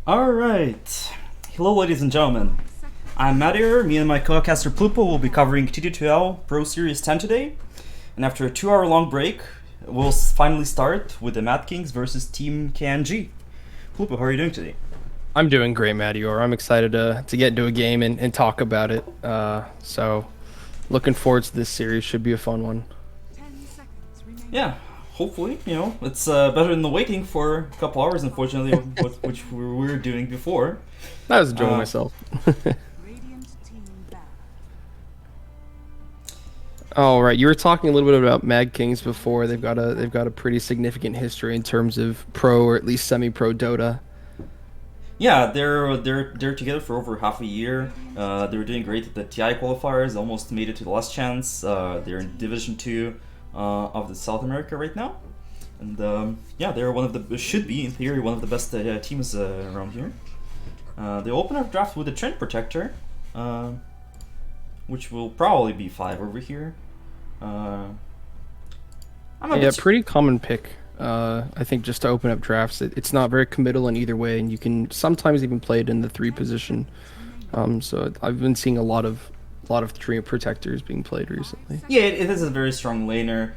Alright. Hello, ladies and gentlemen. I'm Matt here. Me and my co-caster Plupo will be covering TDL Pro Series 10 today. And after a 2-hour long break, we'll finally start with the Mad Kings versus Team KNG. Plupo, how are you doing today? I'm doing great, Mattior. I'm excited to get into a game and talk about it. So looking forward to this series. Should be a fun one. Yeah, hopefully, it's better than the waiting for a couple hours, unfortunately, which we were doing before. I was enjoying myself. All right, you were talking a little bit about Mad Kings before. They've got a pretty significant history in terms of pro or at least semi-pro Dota. Yeah, they're together for over half a year. They were doing great at the TI qualifiers. Almost made it to the last chance. They're in Division 2 of the South America right now, and yeah, they're should be in theory one of the best teams around here. They open up draft with a Trend Protector, which will probably be 5 over here. Pretty common pick. I think just to open up drafts, it's not very committal in either way, and you can sometimes even play it in the 3 position. So I've been seeing a lot of tree protectors being played recently. Yeah, it is a very strong laner.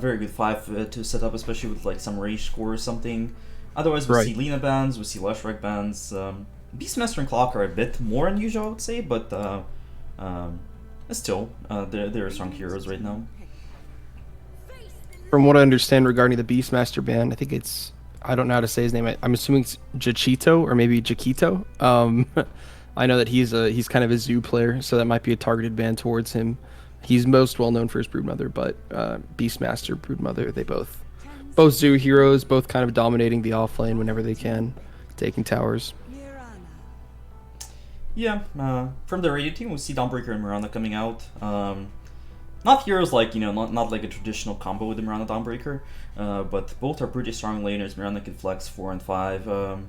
Very good 5 to set up, especially with like some rage score or something. Otherwise, we see Lina bans, we see Leshrac bans. Beastmaster and Clock are a bit more unusual, I would say, but still, they're strong heroes right now. From what I understand regarding the Beastmaster ban, I don't know how to say his name. I'm assuming it's Jachito or maybe Jaquito. I know that he's kind of a zoo player, so that might be a targeted ban towards him. He's most well known for his Broodmother, but Beastmaster, Broodmother, they both zoo heroes, both kind of dominating the offlane whenever they can, taking towers. Yeah, from the radio team, we see Dawnbreaker and Miranda coming out. Not heroes like, not like a traditional combo with the Miranda Dawnbreaker, but both are pretty strong laners. Miranda can flex 4 and 5.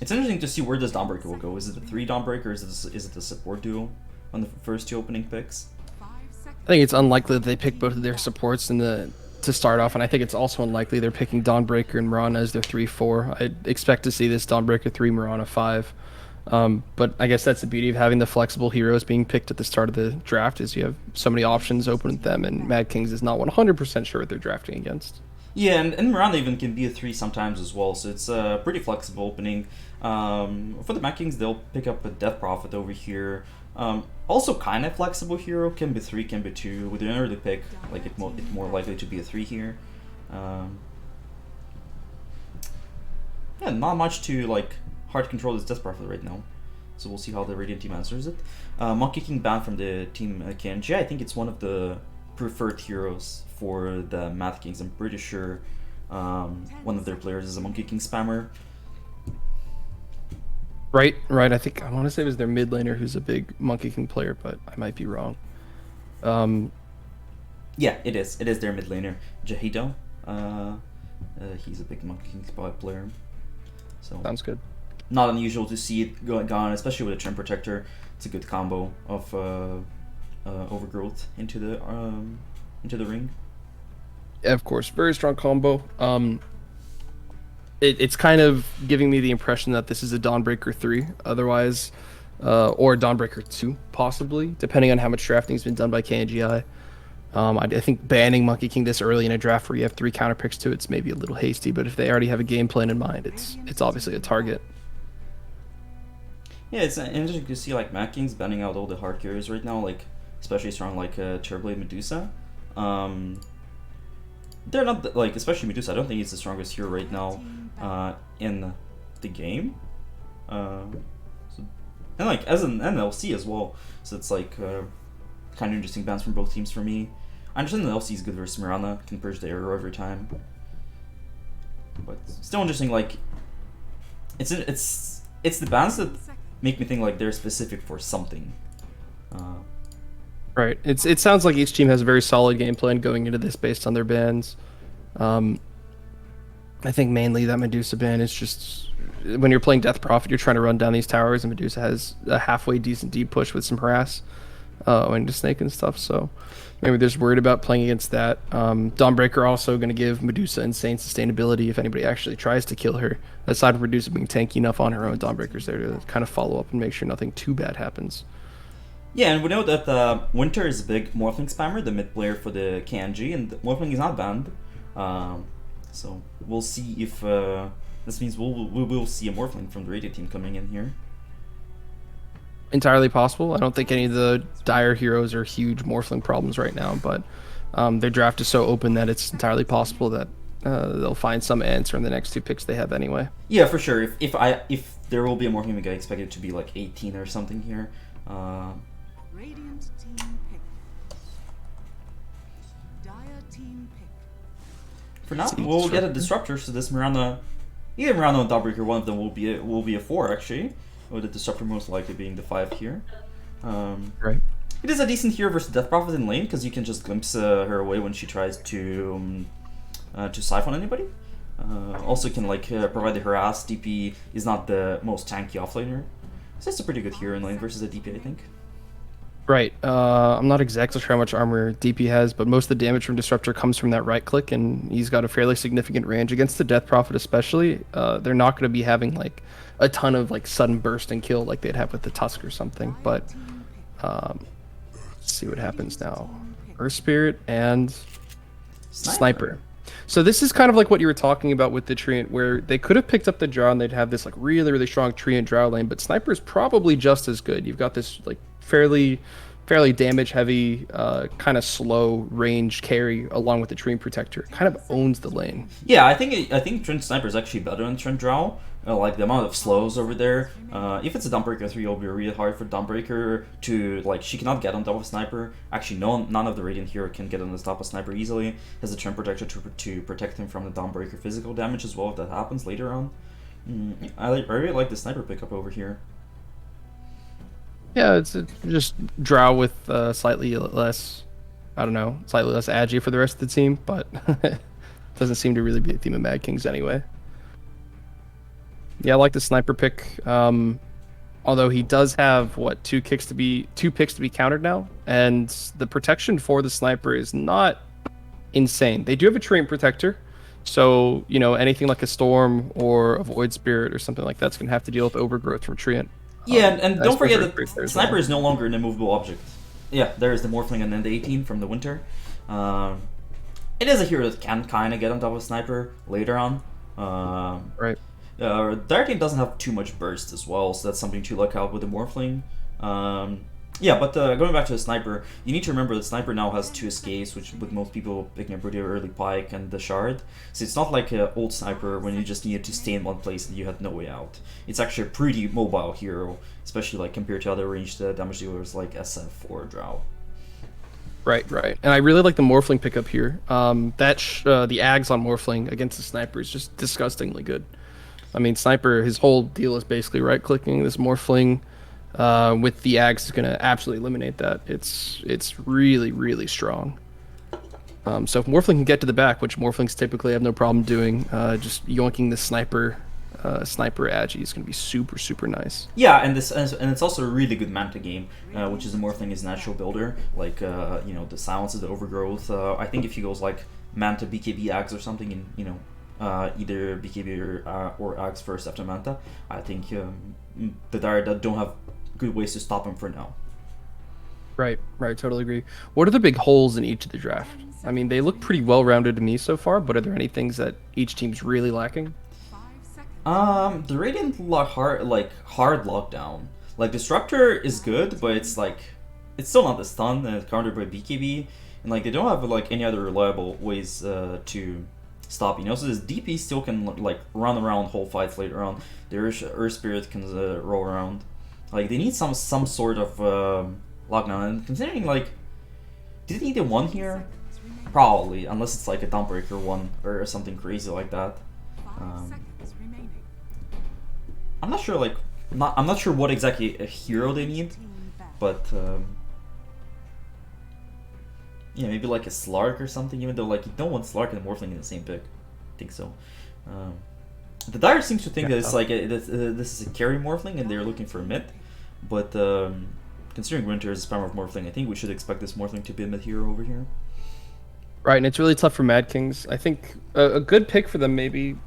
It's interesting to see where this Dawnbreaker will go. Is it the 3 Dawnbreaker, or is it the support duo on the first 2 opening picks? I think it's unlikely that they pick both of their supports to start off, and I think it's also unlikely they're picking Dawnbreaker and Mirana as their 3-4. I'd expect to see this Dawnbreaker 3, Mirana 5. But I guess that's the beauty of having the flexible heroes being picked at the start of the draft, is you have so many options open with them, and Mad Kings is not 100% sure what they're drafting against. Yeah, and Miranda even can be a 3 sometimes as well, so it's a pretty flexible opening. For the Mad Kings, they'll pick up a Death Prophet over here. Also kind of flexible hero, can be 3, can be 2. With an early pick, like it's more likely to be a 3 here. Yeah, not much to like hard control this Death Prophet right now. So we'll see how the Radiant team answers it. Monkey King ban from the team KNG. I think it's one of the preferred heroes for the Mad Kings. I'm pretty sure one of their players is a Monkey King spammer. Right. I want to say it was their mid laner who's a big Monkey King player, but I might be wrong. Yeah, it is. It is their mid laner, Jahito. He's a big Monkey King spot player. So sounds good. Not unusual to see it going on, especially with a Trend Protector. It's a good combo of Overgrowth into the ring. Yeah, of course, very strong combo. It's kind of giving me the impression that this is a Dawnbreaker 3, otherwise, or a Dawnbreaker 2, possibly, depending on how much drafting has been done by KNGI. I think banning Monkey King this early in a draft where you have 3 counter picks to it's maybe a little hasty, but if they already have a game plan in mind, it's obviously a target. Yeah, it's interesting to see like Mad King's banning out all the hard carriers right now, like especially strong like Terrorblade Medusa. They're not like, especially Medusa. I don't think it's the strongest hero right now in the game. And like as an NLC as well, so it's like kind of interesting bans from both teams for me. I understand the LC is good versus Mirana, can purge the arrow every time, but still interesting. Like it's the bans that make me think like they're specific for something. Right. It sounds like each team has a very solid game plan going into this based on their bans. I think mainly that Medusa ban is just when you're playing Death Prophet, you're trying to run down these towers, and Medusa has a halfway decent deep push with some harass into Snake and stuff. So Maybe they're just worried about playing against that. Dawnbreaker also going to give Medusa insane sustainability if anybody actually tries to kill her. Aside from Medusa being tanky enough on her own, Dawnbreaker's there to kind of follow up and make sure nothing too bad happens. Yeah, and we know that Winter is a big Morphling spammer, the mid player for the Kanji, and Morphling is not banned. So we'll see if this means we will see a Morphling from the Radiant team coming in here. Entirely possible. I don't think any of the dire heroes are huge Morphling problems right now, but their draft is so open that it's entirely possible that they'll find some answer in the next 2 picks they have anyway. Yeah, for sure. If there will be a Morphling, I expect it to be like 18 or something here. Radiant team pick. Dire team pick. For now, we'll get a Disruptor, so this Miranda, either Miranda or Dawnbreaker, one of them will be a 4 actually, with the Disruptor most likely being the 5 here. Right. It is a decent hero versus Death Prophet in lane because you can just glimpse her away when she tries to siphon anybody. Also can like provide the harass. DP is not the most tanky offlaner, so it's a pretty good hero in lane versus a DP, I think. Right. I'm not exactly sure how much armor DP has, but most of the damage from Disruptor comes from that right click, and he's got a fairly significant range against the Death Prophet especially. They're not going to be having like a ton of like sudden burst and kill like they'd have with the Tusk or something, but let's see what happens now. Earth Spirit and Sniper. So this is kind of like what you were talking about with the Treant, where they could have picked up the Drow and they'd have this like really, really strong Treant Drow lane, but Sniper is probably just as good. You've got this like fairly damage heavy, kind of slow range carry along with the Treant Protector. It kind of owns the lane. Yeah, I think Trent Sniper is actually better than Trent Drow. Like the amount of slows over there. If it's a Dawnbreaker 3, it'll be really hard for Dawnbreaker to like. She cannot get on top of Sniper. Actually, none of the Radiant hero can get on the top of Sniper easily. Has a Trent Protector to protect him from the Dawnbreaker physical damage as well if that happens later on. I really like the Sniper pickup over here. Yeah, it's just Drow with slightly less, I don't know, slightly less agi for the rest of the team, but doesn't seem to really be a theme of Mad Kings anyway. Yeah, I like the Sniper pick. Although he does have what two picks to be countered now, and the protection for the Sniper is not insane. They do have a Treant Protector, so you know anything like a Storm or a Void Spirit or something like that's gonna have to deal with overgrowth from Treant. Yeah, and don't forget that Sniper is no longer an immovable object. Yeah, there is the Morphling and then the 18 from the Winter. It is a hero that can kind of get on top of Sniper later on. Right. Dire Team doesn't have too much burst as well, so that's something to look out with the Morphling. Yeah, but going back to the Sniper, you need to remember that Sniper now has 2 escapes, which with most people picking a pretty early Pike and the Shard. So it's not like an old Sniper when you just needed to stay in one place and you had no way out. It's actually a pretty mobile hero, especially like compared to other ranged damage dealers like SF or Drow. Right. And I really like the Morphling pickup here. The Ags on Morphling against the Sniper is just disgustingly good. I mean, Sniper, his whole deal is basically right-clicking. This Morphling with the Ags is going to absolutely eliminate that. It's really, really strong. So if Morphling can get to the back, which Morphlings typically have no problem doing, just yoinking the Sniper agi is going to be super, super nice. Yeah, and it's also a really good Manta game, which is a Morphling is natural builder, like the silences, the overgrowth. I think if he goes like Manta BKB Ags or something, and either BKB or Ags first after Manta, I think the Dire don't have good ways to stop him for now. Right, totally agree. What are the big holes in each of the draft? I mean, they look pretty well-rounded to me so far, but are there any things that each team's really lacking? The Radiant hard lockdown. Like Disruptor is good, but it's still not the stun and it's countered by BKB, and like they don't have like any other reliable ways to stop. So this DP still can like run around whole fights later on. The Earth Spirit can roll around. Like they need some sort of lockdown, and considering like, do they need a 1 here? Probably, unless it's like a Dawnbreaker 1 or something crazy like that. I'm not sure I'm not sure what exactly a hero they need, but yeah, maybe like a Slark or something, even though like you don't want Slark and Morphling in the same pick. I think so. The Dire seems to think that it's like this is a carry Morphling and they're looking for a mid, but considering Winter is a spammer of Morphling, I think we should expect this Morphling to be a mid hero over here. Right, and it's really tough for Mad Kings. I think a good pick for them maybe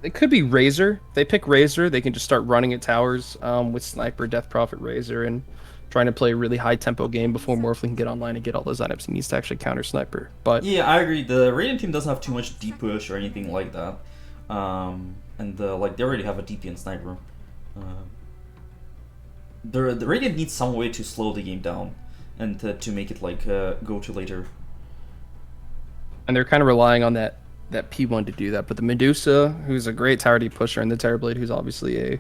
it could be Razor. If they pick Razor, they can just start running at towers with Sniper, Death Prophet, Razor, and trying to play a really high tempo game before Morphling can get online and get all those items he needs to actually counter Sniper. But yeah, I agree. The Radiant team doesn't have too much deep push or anything like that, and like they already have a DP and Sniper. The Radiant needs some way to slow the game down and to make it like go to later. And they're kind of relying on that P1 to do that. But the Medusa, who's a great tower deep pusher, and the Terrorblade, who's obviously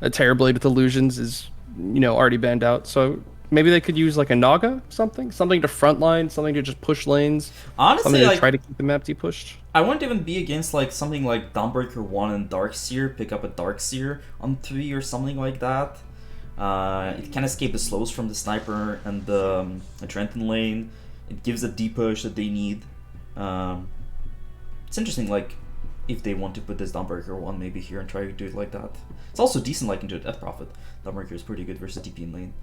a Terrorblade with illusions, is already banned out. So maybe they could use like a Naga, something to frontline, something to just push lanes. Honestly, something to like, try to keep the map depushed. I wouldn't even be against like something like Dawnbreaker 1 and Darkseer, pick up a Darkseer on 3 or something like that. It can escape the slows from the Sniper and the Trenton lane. It gives a deep push that they need. It's interesting, like, if they want to put this Dawnbreaker 1 maybe here and try to do it like that. It's also decent like into a Death Prophet. Dawnbreaker is pretty good versus DP in lane.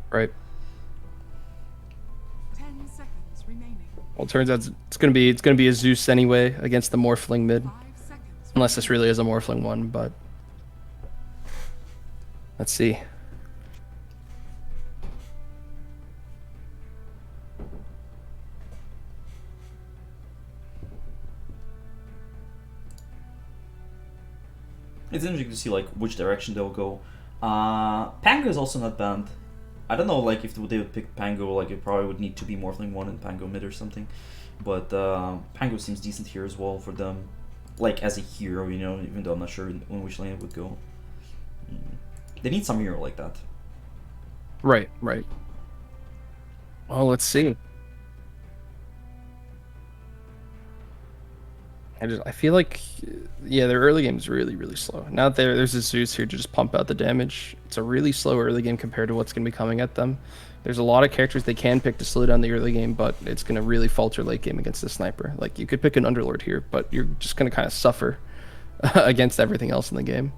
Right. 10 seconds remaining. Well, it turns out it's gonna be a Zeus anyway against the Morphling mid, 5 seconds. unless this really is a Morphling one. But let's see. It's interesting to see like which direction they'll go. Pango is also not banned. I don't know like if they would pick Pango, like it probably would need to be Morphling 1 and Pango mid or something. But Pango seems decent here as well for them. Like as a hero, even though I'm not sure in which lane it would go. They need some hero like that. Right. Well, let's see. I feel like, yeah, their early game is really, really slow. Now that there's a Zeus here to just pump out the damage. It's a really slow early game compared to what's going to be coming at them. There's a lot of characters they can pick to slow down the early game, but it's going to really falter late game against the Sniper. Like, you could pick an Underlord here, but you're just going to kind of suffer against everything else in the game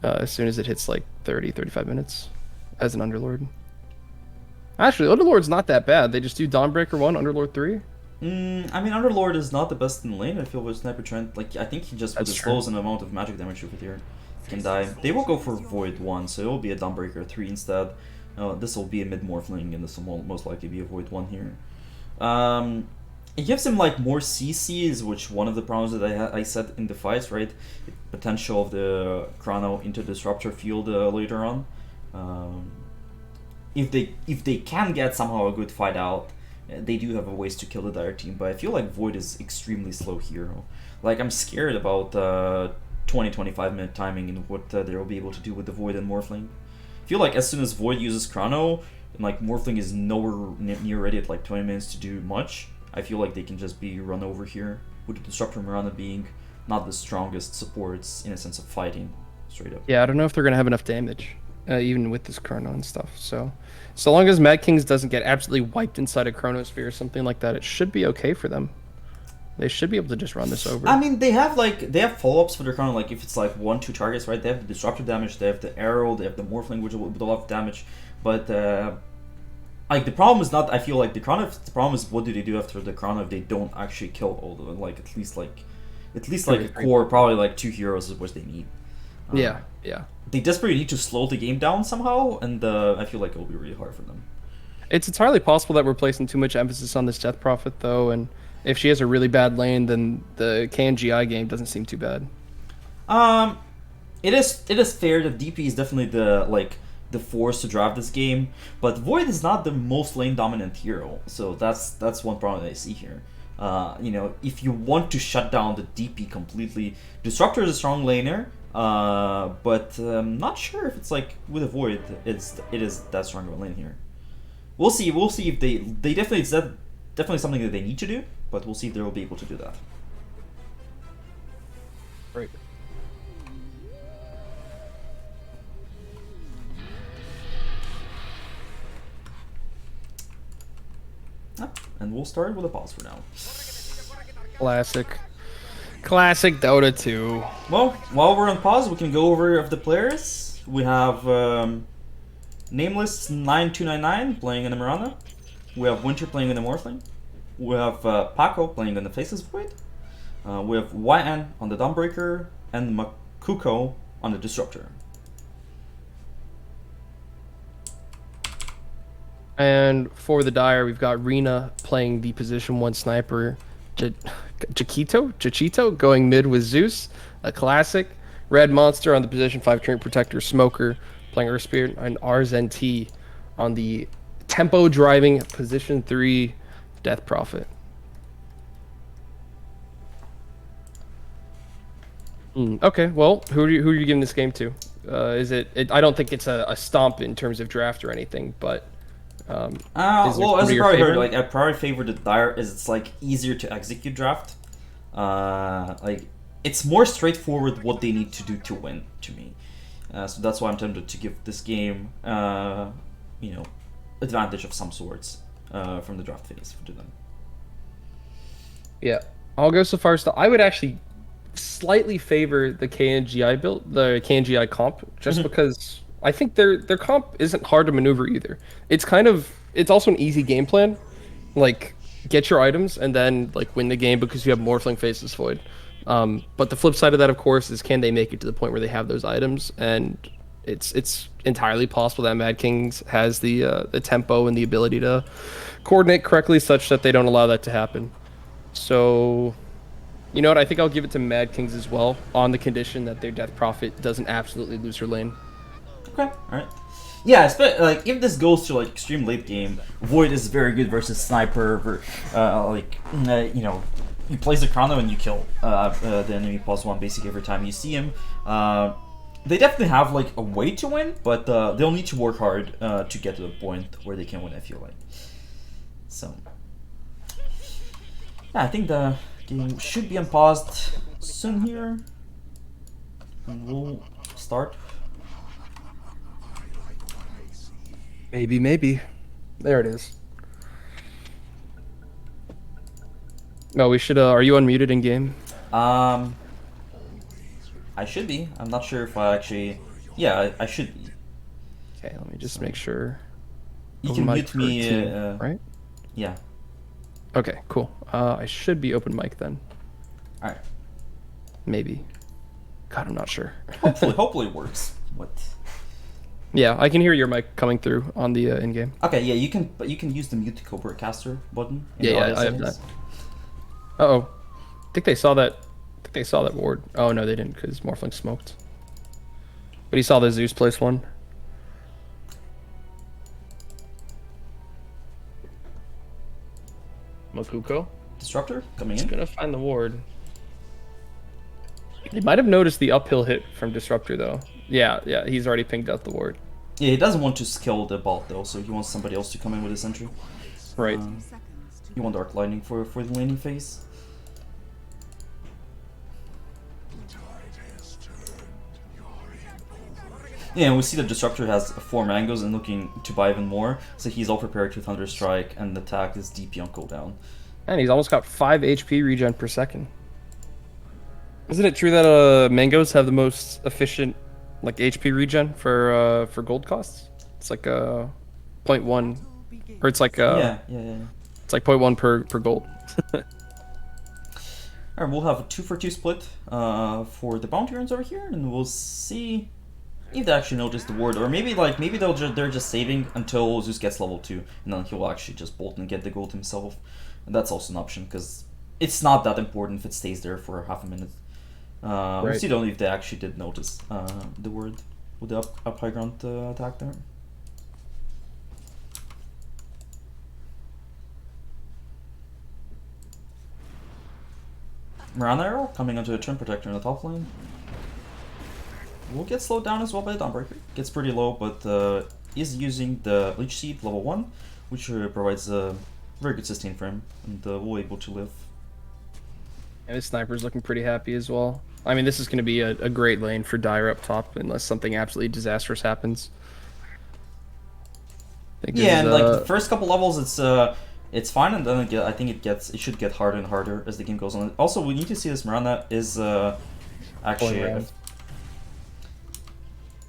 as soon as it hits like 30, 35 minutes as an Underlord. Actually, Underlord's not that bad. They just do Dawnbreaker 1, Underlord 3. I mean, Underlord is not the best in lane, I feel, with Sniper Trent. Like, I think he just, with the slows and the amount of magic damage over here, can die. They will go for Void 1, so it will be a Dawnbreaker 3 instead. This will be a mid-Morphling, and this will most likely be a Void 1 here. It gives him, like, more CCs, which one of the problems that I said in the fights, right? The potential of the Chrono into Disruptor field later on. If they can get somehow a good fight out, they do have a ways to kill the Dire team, but I feel like Void is extremely slow hero. Like, I'm scared about 20-25 minute timing and what they'll be able to do with the Void and Morphling. I feel like as soon as Void uses Chrono, and like Morphling is nowhere near ready at like 20 minutes to do much, I feel like they can just be run over here, with the Disruptor Mirana being not the strongest supports in a sense of fighting, straight up. Yeah, I don't know if they're going to have enough damage, even with this Chrono and stuff, so long as Mad Kings doesn't get absolutely wiped inside a Chronosphere or something like that, it should be okay for them. They should be able to just run this over. I mean, they have follow-ups for their Chrono, like if it's like 1-2 targets, right? They have the Disruptor damage, they have the Arrow, they have the Morphling, which will do a lot of damage. But like the problem is not, I feel like the Chrono. The problem is what do they do after the Chrono if they don't actually kill all of them? Like at least like a core, probably like 2 heroes is what they need. Yeah. They desperately need to slow the game down somehow, and I feel like it will be really hard for them. It's entirely possible that we're placing too much emphasis on this Death Prophet, though, and if she has a really bad lane, then the KNGI game doesn't seem too bad. It is fair that DP is definitely the force to drive this game, but Void is not the most lane dominant hero, so that's one problem that I see here. If you want to shut down the DP completely, Disruptor is a strong laner. But I'm not sure if it's like with a Void, it is that strong of a lane here. We'll see if they definitely, it's definitely something that they need to do, but we'll see if they will be able to do that. Right. And we'll start with a pause for now. Classic Dota 2. Well, while we're on pause, we can go over of the players. We have Nameless 9299 playing in the Mirana. We have Winter playing in the Morphling. We have Paco playing in the Faceless Void. We have YN on the Dawnbreaker and Makuko on the Disruptor. And for the Dire, we've got Rena playing the position 1 sniper. Jachito going mid with Zeus, a classic. Red Monster on the position 5 Trinket Protector. Smoker playing Earth Spirit. And RZNT on the tempo driving position 3 Death Prophet. Okay, well, who are you giving this game to? Is it? I don't think it's a stomp in terms of draft or anything, but well, as you probably heard, like I probably favor the Dire as it's like easier to execute draft. Like it's more straightforward what they need to do to win to me. So that's why I'm tempted to give this game, advantage of some sorts from the draft phase to them. Yeah, I'll go so far as I would actually slightly favor the KNGI build, the KNGI comp, just because I think their comp isn't hard to maneuver either. It's also an easy game plan, like get your items and then like win the game because you have Morphling Faceless Void. But the flip side of that, of course, is can they make it to the point where they have those items? And it's entirely possible that Mad Kings has the tempo and the ability to coordinate correctly such that they don't allow that to happen. So, you know what? I think I'll give it to Mad Kings as well, on the condition that their Death Prophet doesn't absolutely lose her lane. Okay, alright. Yeah, like if this goes to like extreme late game, Void is very good versus Sniper. You place a chrono and you kill the enemy +1 basically every time you see him. They definitely have like a way to win, but they'll need to work hard to get to the point where they can win, I feel like. So, yeah, I think the game should be unpaused soon here. And we'll start. Maybe. There it is. No, we should. Are you unmuted in game? I should be. I'm not sure if I actually. Yeah, I should be. Okay, let me just make sure. You can mute me. Right? Yeah. Okay, cool. I should be open mic then. All right. Maybe. God, I'm not sure. Hopefully it works. What? Yeah, I can hear your mic coming through on the in-game. Okay, yeah, you can use the mute Cobra caster button. In Yeah, the I have that. Uh-oh. I think they saw that. Ward. Oh no, they didn't because Morphling smoked. But he saw the Zeus place one. Makuko. Disruptor coming He's in. gonna find the ward. They might have noticed the uphill hit from Disruptor though. Yeah, he's already pinged out the ward. Yeah, he doesn't want to kill the bot though, so he wants somebody else to come in with his entry. Right. You want Dark Lightning for the laning phase. Yeah, and we see the Disruptor has 4 mangoes and looking to buy even more, so he's all prepared to Thunder Strike and attack this DP on cooldown. And he's almost got 5 HP regen per second. Isn't it true that mangoes have the most efficient like HP regen for gold costs? It's like 0.1, or it's like yeah. It's like 0.1 per gold. Alright, we'll have a 2-for-2 split for the bounty runs over here, and we'll see if they actually notice the ward, or maybe they're just saving until Zeus gets level 2, and then he'll actually just bolt and get the gold himself. And that's also an option because it's not that important if it stays there for half a minute. We'll see though if they actually did notice the word with the up high ground attack there. Mirana arrow coming onto a Twin Protector in the top lane. Will get slowed down as well by the Dawnbreaker. Gets pretty low, but is using the Leech Seed level 1, which provides a very good sustain for him, and will able to live. And his sniper's looking pretty happy as well. I mean, this is going to be a great lane for Dire up top, unless something absolutely disastrous happens. Yeah, and like the first couple levels, it's fine, and then I think it should get harder and harder as the game goes on. Also, we need to see this Mirana is actually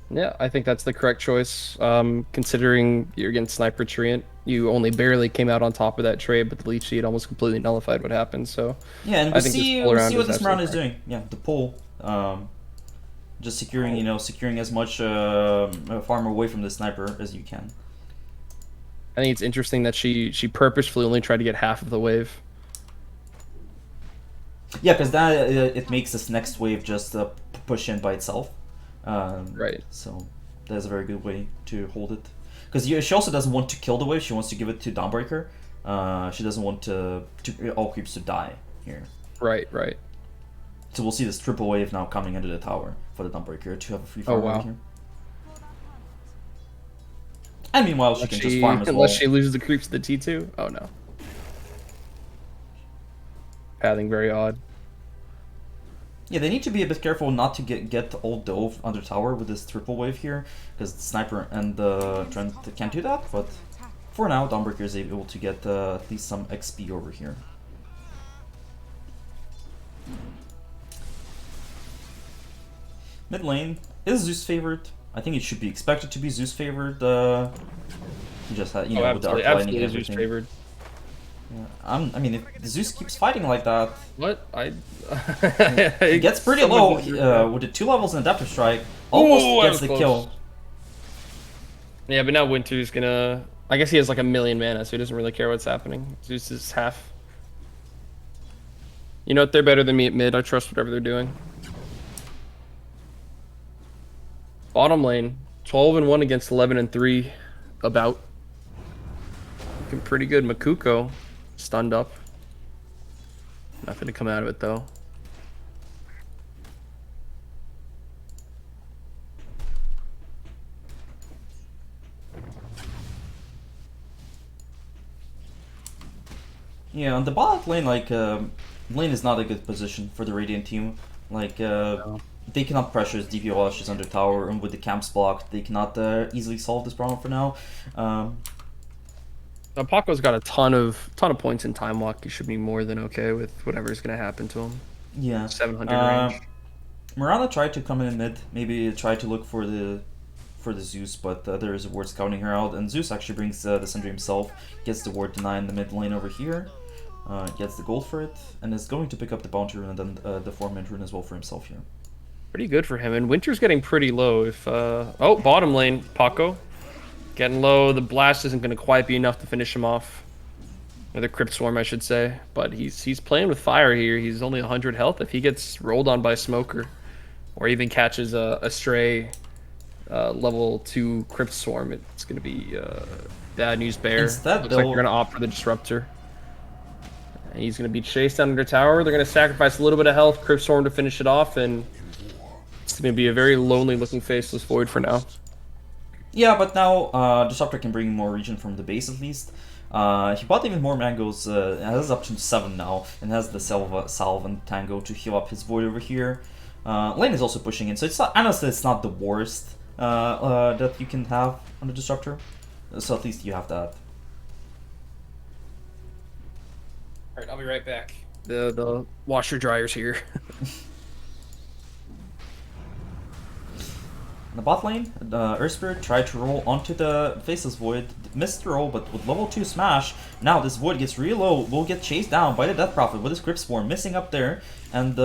Yeah, I think that's the correct choice. Considering you're against Sniper Treant, you only barely came out on top of that trade, but the leech seed almost completely nullified what happened. So Yeah, and I think this pull we around see what is this Miranda absolutely is correct. doing. Yeah, the pull. Just securing, securing as much farm away from the sniper as you can. I think it's interesting that she purposefully only tried to get half of the wave. Yeah, because that it makes this next wave just push in by itself. Right. So that's a very good way to hold it. Because she also doesn't want to kill the wave. She wants to give it to Dawnbreaker. She doesn't want to all creeps to die here. Right, right. So we'll see this triple wave now coming into the tower for the Dawnbreaker to have a free Oh farm over wow. here. And meanwhile, she can just farm as Unless well. she loses the creeps to the T2. Oh no. Pathing very odd. Yeah, they need to be a bit careful not to get all dove under tower with this triple wave here, because the sniper and the Trent can't do that. But for now, Dawnbreaker is able to get at least some XP over here. Mid lane is Zeus favored. I think it should be expected to be Zeus favored. He just had, with the arc lightning and absolutely Zeus everything. favored. Yeah, I mean, if Zeus keeps fighting like that, What? it gets pretty low with the 2 levels and Adaptive Strike. Almost Ooh, I gets was the close. kill. Yeah, but now Winter's gonna. I guess he has like 1,000,000 mana, so he doesn't really care what's happening. Zeus is half. You know what? They're better than me at mid. I trust whatever they're doing. Bottom lane, 12-1 against 11-3. About. Looking pretty good. Makuko, stunned up. Nothing to come out of it though. Yeah, on the bot lane, lane is not a good position for the Radiant team. They cannot pressure as DPO Rush under tower, and with the camps blocked, they cannot easily solve this problem for now. Paco's got a ton of points in time walk. He should be more than okay with whatever's gonna happen to him. Yeah. 700 range. Mirana tried to come in mid, maybe try to look for the Zeus, but there is a ward scouting her out, and Zeus actually brings the Sentry himself, gets the ward to 9 in the mid lane over here, gets the gold for it, and is going to pick up the bounty rune and then the 4-man rune as well for himself here. Pretty good for him. And Winter's getting pretty low. If oh, bottom lane, Paco. Getting low. The blast isn't going to quite be enough to finish him off. Or the Crypt Swarm, I should say. But he's playing with fire here. He's only 100 health. If he gets rolled on by Smoker, or even catches a stray level 2 Crypt Swarm, it's going to be bad news bear. Instead, Looks like they're going to opt for the Disruptor. And he's going to be chased down under tower. They're going to sacrifice a little bit of health, Crypt Swarm to finish it off, and it's going to be a very lonely looking faceless void for now. Yeah, but now Disruptor can bring more region from the base at least. He bought even more mangoes, has up to 7 now, and has the Salve and Tango to heal up his void over here. Lane is also pushing in, so it's not, honestly, it's not the worst that you can have on the Disruptor. So at least you have that. Alright, I'll be right back. The washer dryer's here. In the bot lane, Earth Spirit tried to roll onto the Faceless Void, missed the roll, but with level 2 Smash, now this Void gets really low, will get chased down by the Death Prophet with his Crypt Swarm, missing up there, and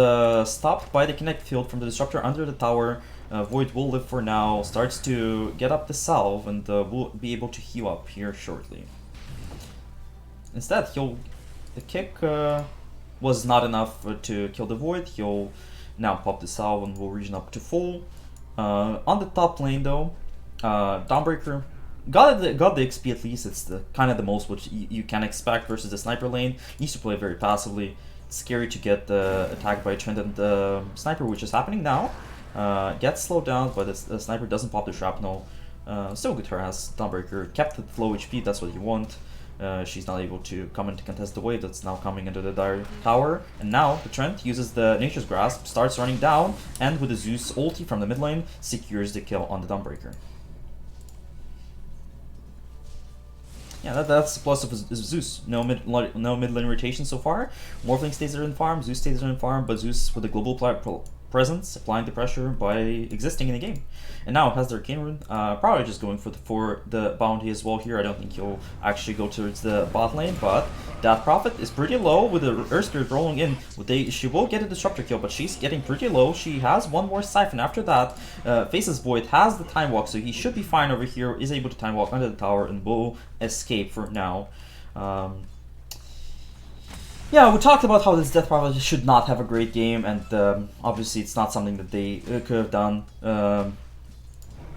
stopped by the Kinetic Field from the Disruptor under the tower. Void will live for now, starts to get up the Salve, and will be able to heal up here shortly. Instead, the kick was not enough to kill the Void. He'll now pop the Salve and will region up to full. On the top lane though, Dawnbreaker got the XP at least. It's kind of the most which you can expect versus the sniper lane. Needs to play very passively. It's scary to get attacked by a Trent and the sniper, which is happening now. Gets slowed down, but the sniper doesn't pop the shrapnel. Still good harass. Dawnbreaker kept at low HP. That's what you want. She's not able to come in to contest the wave that's now coming into the dire tower. And now the Trent uses the Nature's Grasp, starts running down, and with the Zeus ulti from the mid lane, secures the kill on the Dawnbreaker. Yeah, that's the plus of Zeus. No mid lane rotation so far. Morphling stays there in farm, Zeus stays there in farm, but Zeus with the global presence, applying the pressure by existing in the game. And now has their Arcane Rune, probably just going for the bounty as well here. I don't think he'll actually go towards the bot lane, but that Prophet is pretty low with the Earth Spirit rolling in. She will get a Disruptor kill, but she's getting pretty low. She has one more Siphon after that. Faces Void has the Time Walk, so he should be fine over here, is able to Time Walk under the tower, and will escape for now. Yeah, we talked about how this Death Prophet should not have a great game, and obviously it's not something that they could have done.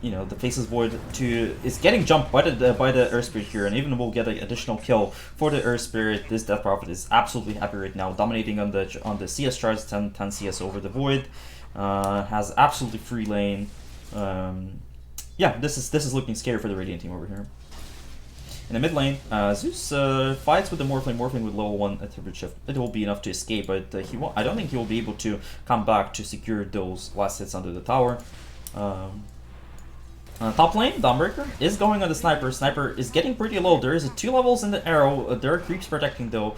You know, the Faceless Void is getting jumped by the Earth Spirit here, and even will get an additional kill for the Earth Spirit. This Death Prophet is absolutely happy right now, dominating on the CS charge, 10 CS over the Void. Has absolutely free lane. Yeah, this is looking scary for the Radiant team over here. In the mid lane, Zeus fights with the Morphling with level 1 attribute shift. It will be enough to escape, but I don't think he will be able to come back to secure those last hits under the tower. Top lane, Dawnbreaker is going on the Sniper. Sniper is getting pretty low. There is 2 levels in the arrow. There are creeps protecting though,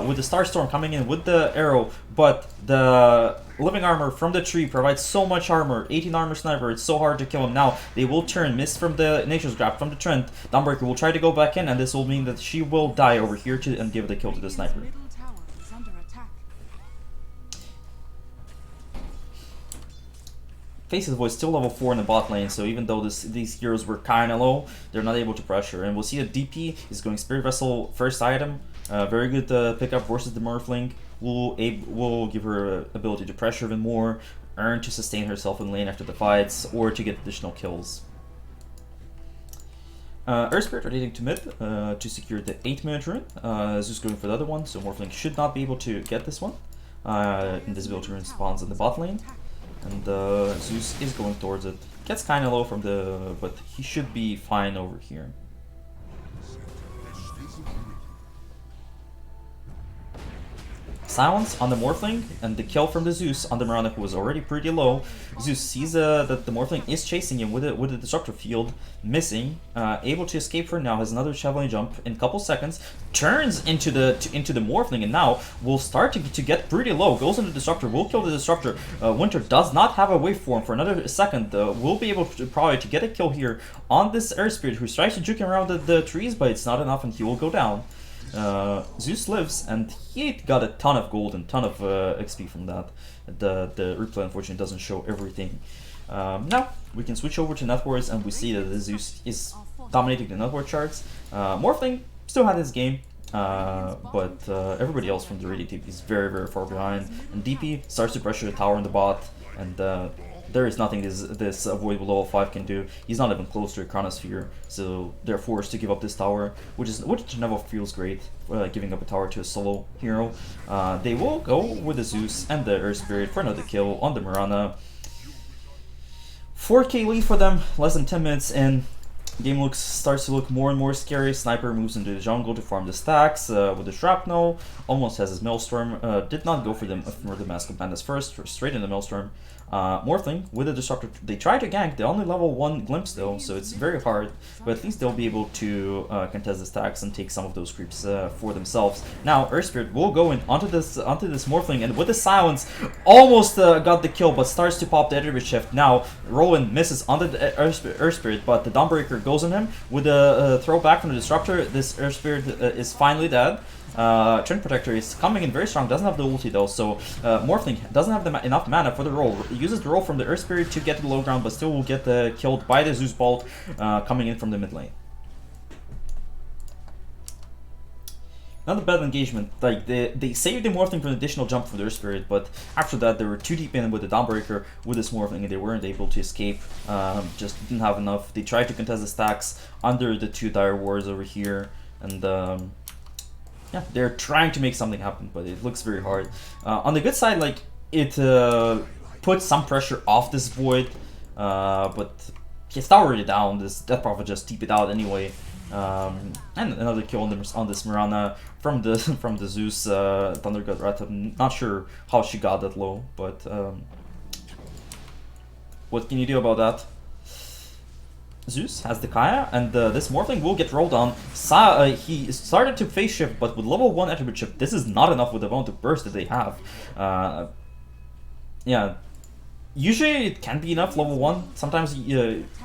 with the Starstorm coming in with the arrow, but the Living Armor from the tree provides so much armor. 18 armor Sniper, it's so hard to kill him. Now they will turn, miss from the Nature's Grab from the Trent. Dawnbreaker will try to go back in, and this will mean that she will die over here and give the kill to the Sniper. Middle tower is under attack. Faces Void still level 4 in the bot lane, so even though these heroes were kinda low, they're not able to pressure. And we'll see that DP is going Spirit Vessel first item. Very good pickup versus the Morphling. Will give her ability to pressure even more, earn to sustain herself in lane after the fights, or to get additional kills. Earth Spirit rotating to mid to secure the 8-minute rune. Zeus going for the other one, so Morphling should not be able to get this one. Invisibility rune spawns in the bot lane. And Zeus is going towards it. Gets kind of low from but he should be fine over here. Silence on the Morphling, and the kill from the Zeus on the Mirana, who was already pretty low. Zeus sees that the Morphling is chasing him with a Disruptor field, missing, able to escape for now, has another Javelin jump in a couple seconds, turns into the Morphling, and now will start to get pretty low, goes into the Disruptor, will kill the Disruptor. Winter does not have a waveform for another second, will be able to probably to get a kill here on this Earth Spirit, who tries to juke him around the trees, but it's not enough, and he will go down. Zeus lives, and he got a ton of gold and ton of XP from that. The replay unfortunately doesn't show everything. Now we can switch over to Networks, and we see that the Zeus is dominating the Network charts. Morphling still had his game, but everybody else from the Radiant team is very, very far behind. And DP starts to pressure the tower in the bot, and there is nothing this Void level 5 can do. He's not even close to a Chronosphere, so they're forced to give up this tower, which never feels great, giving up a tower to a solo hero. They will go with the Zeus and the Earth Spirit for another kill on the Mirana. 4k lead for them, less than 10 minutes in. Game starts to look more and more scary. Sniper moves into the jungle to farm the stacks with the Shrapnel. Almost has his Maelstrom. Did not go for the Mask of Madness first, straight into Maelstrom. Morphling with a Disruptor. They try to gank. They only level 1 Glimpse though, so it's very hard. But at least they'll be able to contest the stacks and take some of those creeps for themselves. Now Earth Spirit will go in onto this Morphling, and with the silence, almost got the kill, but starts to pop the Attribute Shift. Now Rowan misses onto the Earth Spirit, but the Dawnbreaker goes on him with a throw back from the Disruptor. This Earth Spirit is finally dead. Trend Protector is coming in very strong, doesn't have the ulti though, so Morphling doesn't have enough mana for the roll. Uses the roll from the Earth Spirit to get to the low ground, but still will get killed by the Zeus Bolt coming in from the mid lane. Not a bad engagement. Like they saved the Morphling from an additional jump from the Earth Spirit, but after that they were too deep in with the Dawnbreaker with this Morphling, and they weren't able to escape. Just didn't have enough. They tried to contest the stacks under the 2 Dire Wars over here, and yeah, they're trying to make something happen, but it looks very hard. On the good side, like it puts some pressure off this Void, but he's already down. This Death Prophet just TP'd out anyway. And another kill on this Mirana from the Zeus Thunder God Rat. I'm not sure how she got that low, but what can you do about that? Zeus has the Kaya, and this Morphling will get rolled on. He started to phase shift, but with level 1 attribute shift, this is not enough with the amount of burst that they have. Yeah, Usually it can be enough level 1. Sometimes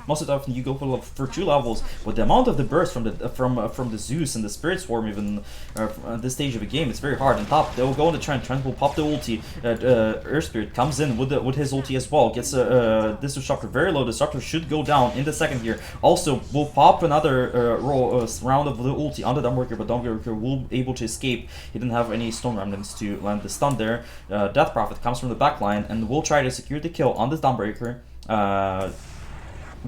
most of the time you go for 2 levels, but the amount of the burst from the Zeus and the Spirit Swarm even at this stage of the game, it's very hard. On top, they'll go on the Trent. Trent will pop the ulti. Earth Spirit comes in with his ulti as well. Gets this Disruptor very low. Disruptor should go down in the second here. Also, will pop another round of the ulti on the Dawnbreaker, but Dawnbreaker will be able to escape. He didn't have any Stone Remnants to land the stun there. Death Prophet comes from the back line and will try to secure the kill on this Dawnbreaker.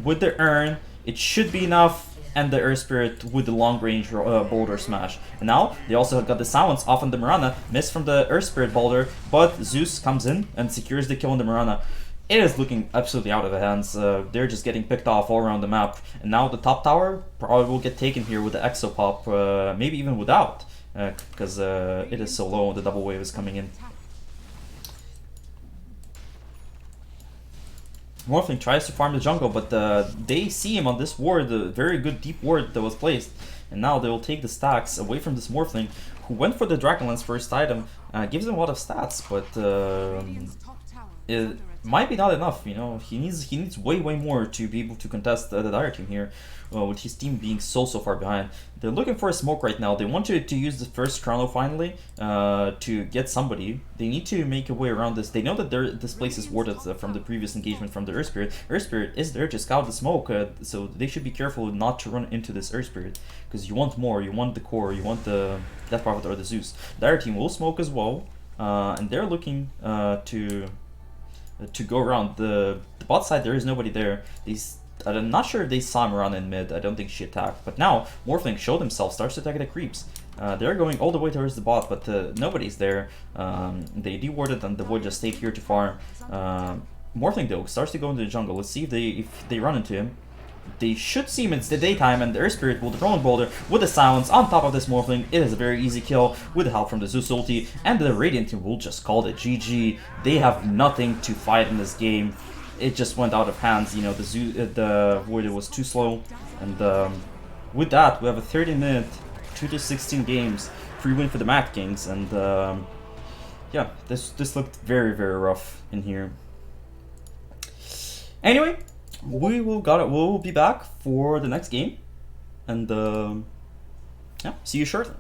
With the urn, it should be enough, and the Earth Spirit with the long range boulder smash. And now they also got the silence off on the Mirana, missed from the Earth Spirit boulder, but Zeus comes in and secures the kill on the Mirana. It is looking absolutely out of the hands. They're just getting picked off all around the map, and now the top tower probably will get taken here with the Exo Pop, maybe even without, because it is so low. The double wave is coming in. Morphling tries to farm the jungle, but they see him on this ward, the very good deep ward that was placed. And now they will take the stacks away from this Morphling, who went for the Dragonlance first item. Gives him a lot of stats, but it might be not enough, you know. He needs way more to be able to contest the Dire team here, with his team being so far behind. They're looking for a smoke right now. They want to use the first Chrono finally to get somebody. They need to make a way around this. They know that this place is warded from the previous engagement from the Earth Spirit. Earth Spirit is there to scout the smoke, so they should be careful not to run into this Earth Spirit, because you want more. You want the core. You want the Death Prophet or the Zeus. Dire team will smoke as well, and they're looking to go around. The bot side, there is nobody there. I'm not sure if they saw Mirana in mid. I don't think she attacked. But now, Morphling showed himself, starts to attack the creeps. They're going all the way towards the bot, but nobody's there. They dewarded and the Void just stayed here to farm. Morphling, though, starts to go into the jungle. Let's see if they run into him. They should see him. It's the daytime, and the Earth Spirit will throw boulder with the silence on top of this Morphling. It is a very easy kill with the help from the Zeus ulti, and the Radiant team will just call it GG. They have nothing to fight in this game. It just went out of hands. You know, the Void was too slow, and with that, we have a 30-minute 2-16 games free win for the Mad Kings, and yeah, this looked very rough in here. Anyway, we'll be back for the next game, and yeah, see you shortly.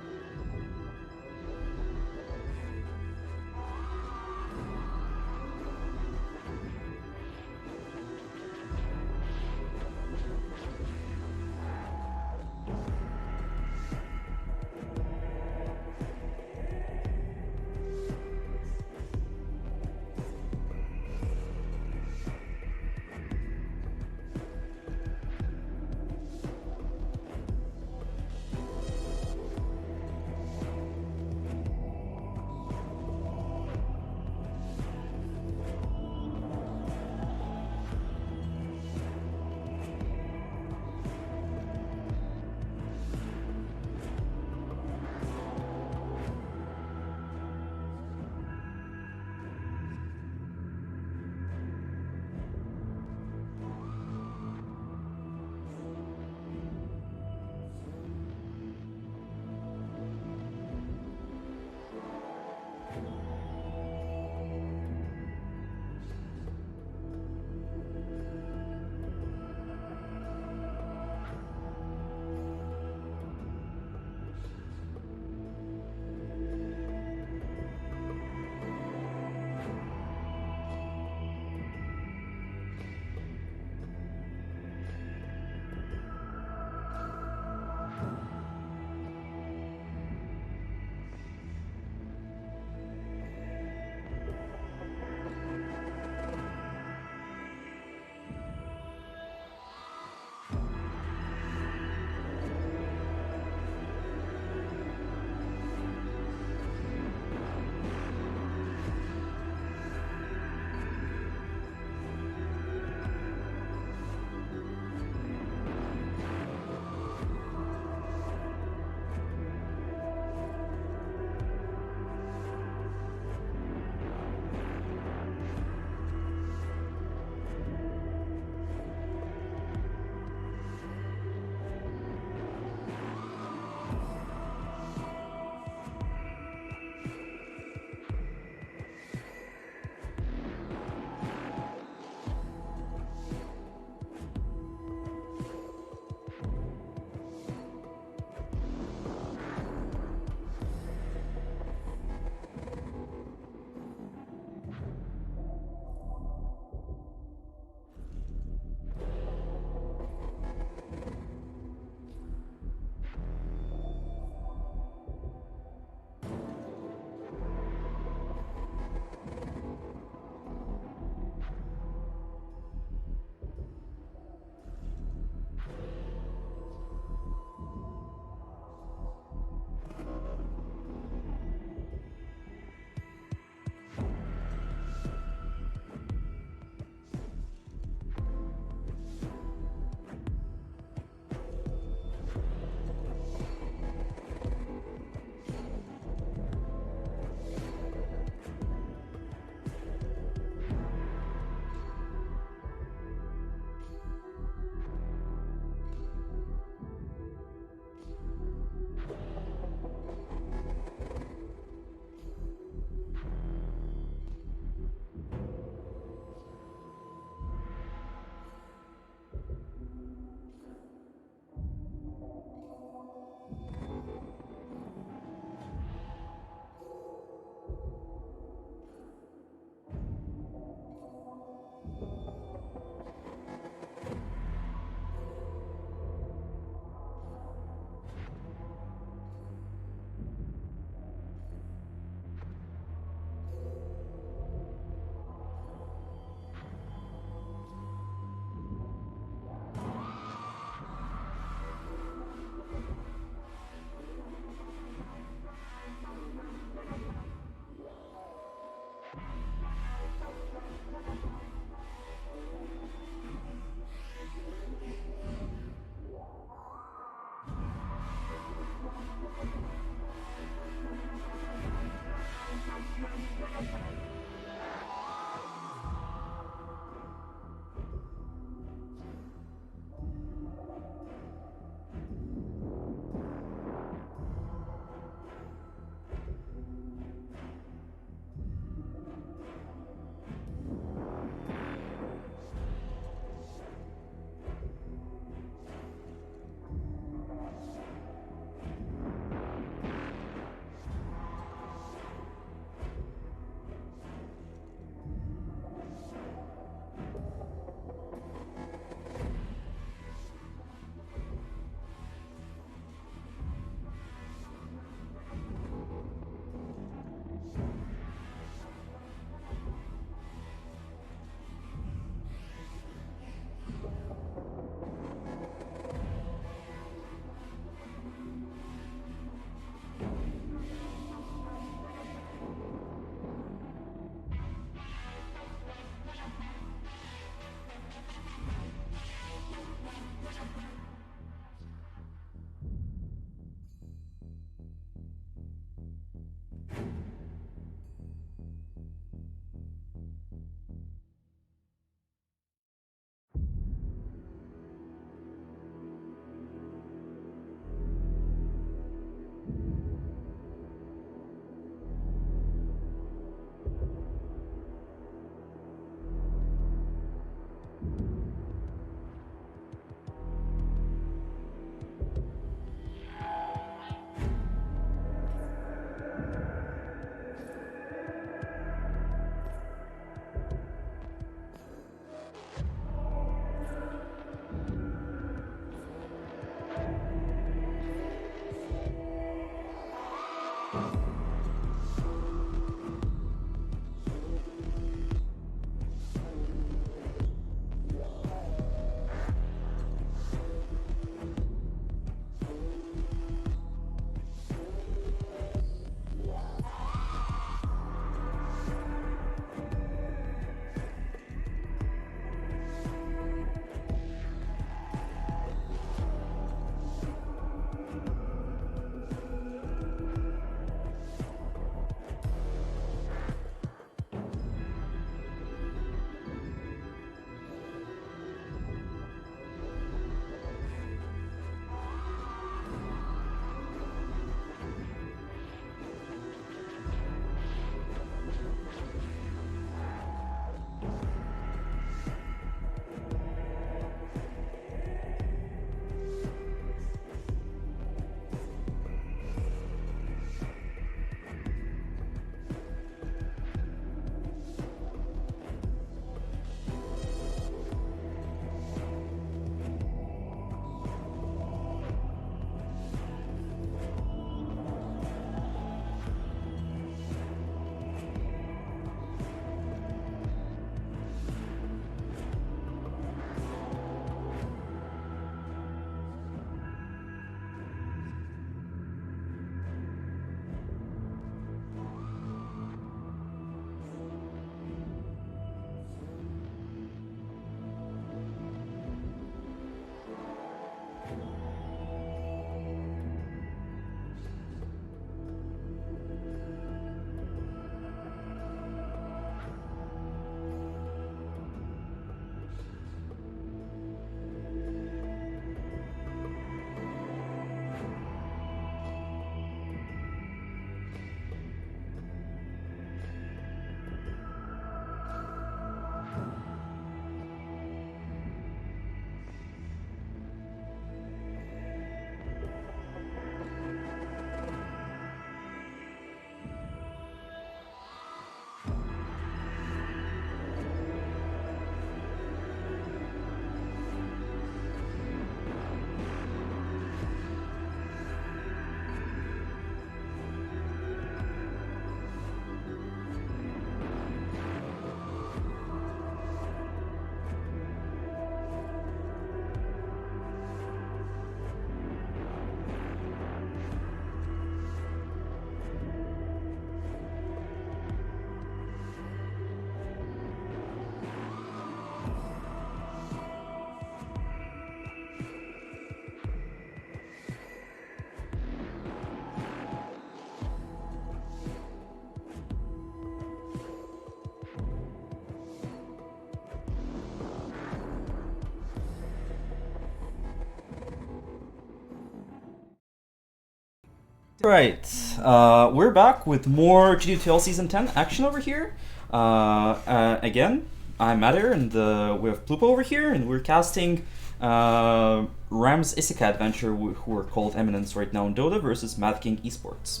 Right, we're back with more TDL Season 10 action over here. Again, I'm Matter, and we have Plupo over here, and we're casting Ram's Isekai Adventure, who are called Eminence right now in Dota, versus Mad King Esports.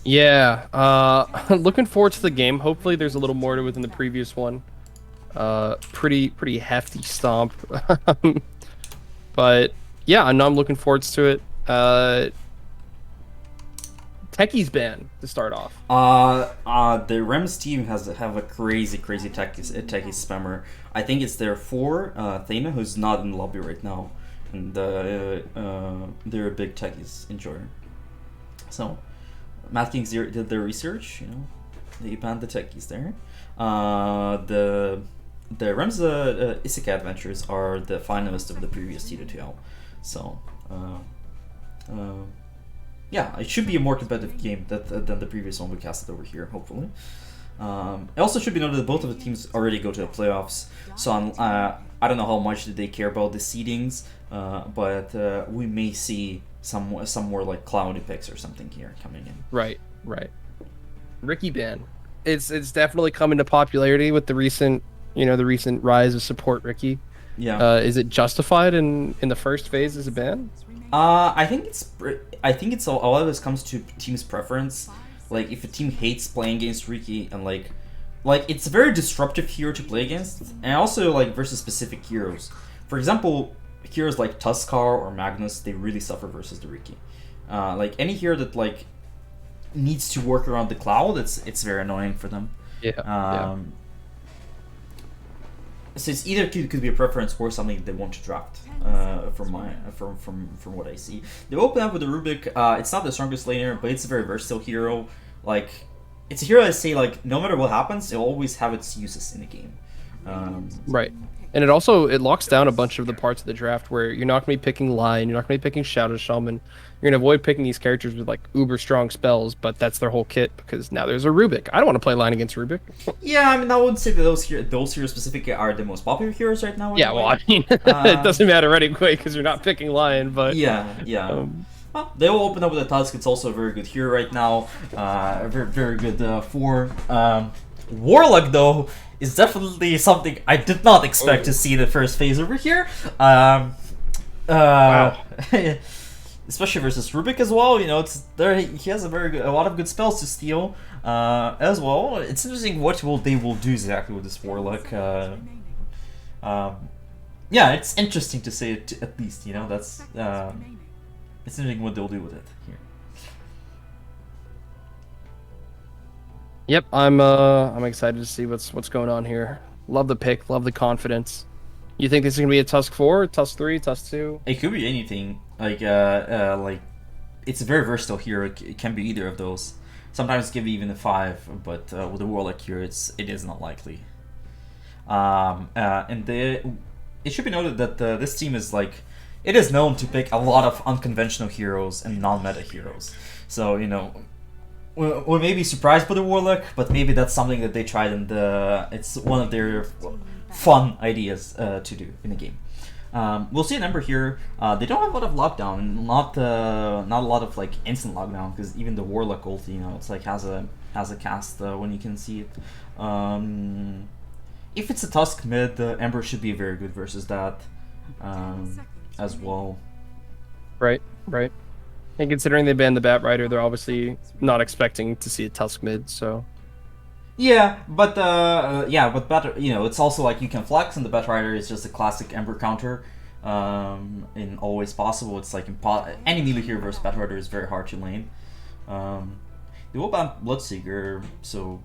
Yeah, looking forward to the game. Hopefully there's a little more to it than the previous one. Pretty hefty stomp. But yeah, I'm looking forward to it. Techies ban to start off. The Rems team have a crazy techie spammer. I think it's their 4, Thana, who's not in the lobby right now, and they're a big techies enjoyer. So, Math Kings did their research. You know, they banned the techies there. The Rems Isekai Adventures are the finalists of the previous T2TL. So, yeah, it should be a more competitive game than the previous one we casted over here, hopefully. It also should be noted that both of the teams already go to the playoffs, so I don't know how much they care about the seedings, but we may see some more like cloudy picks or something here coming in. Right. Ricky ban. It's definitely coming to popularity with the recent rise of support Ricky. Yeah. Is it justified in the first phase as a ban? I think it's a lot of this comes to team's preference. Like, if a team hates playing against Ricky, and like it's a very disruptive hero to play against, and also like versus specific heroes. For example, heroes like Tuskar or Magnus, they really suffer versus the Ricky. Like any hero that like needs to work around the cloud, it's very annoying for them. Yeah. So it's either could be a preference or something they want to draft. From what I see, they open up with the Rubik. It's not the strongest laner, but it's a very versatile hero. Like, it's a hero I say like no matter what happens, it'll always have its uses in the game. Right. And it locks down a bunch of the parts of the draft where you're not going to be picking Lion, you're not going to be picking Shadow Shaman. You're going to avoid picking these characters with like uber strong spells, but that's their whole kit because now there's a Rubik. I don't want to play Lion against Rubik. Yeah, I mean, I wouldn't say that those heroes specifically are the most popular heroes right now. Yeah, well, I mean, it doesn't matter anyway because you're not picking Lion, but... Yeah. Well, they will open up with a Tusk. It's also a very good hero right now. Very good for... Warlock, though, is definitely something I did not expect to see in the first phase over here. Wow. Especially versus Rubik as well. You know, he has a lot of good spells to steal as well. It's interesting what they will do exactly with this Warlock. Yeah, it's interesting to say it at least. You know, that's it's interesting what they'll do with it here. Yep, I'm excited to see what's going on here. Love the pick, love the confidence. You think this is gonna be a Tusk 4, Tusk 3, Tusk 2? It could be anything. Like it's a very versatile hero. It can be either of those. Sometimes it can be even a 5, but with the Warlock here, it is not likely. It should be noted that this team is it is known to pick a lot of unconventional heroes and non-meta heroes. So, you know, we may be surprised by the Warlock, but maybe that's something that they tried and it's one of their fun ideas to do in the game. We'll see an Ember here. They don't have a lot of lockdown, not a lot of instant lockdown, because even the Warlock ulti, you know, it's has a cast when you can see it. If it's a Tusk mid, the Ember should be very good versus that as well. Right. And considering they banned the Bat Rider, they're obviously not expecting to see a Tusk mid, so... Yeah, but you know, it's also you can flex, and the Bat Rider is just a classic Ember counter. In always possible, it's any melee hero versus Bat Rider is very hard to lane. They will ban Bloodseeker, so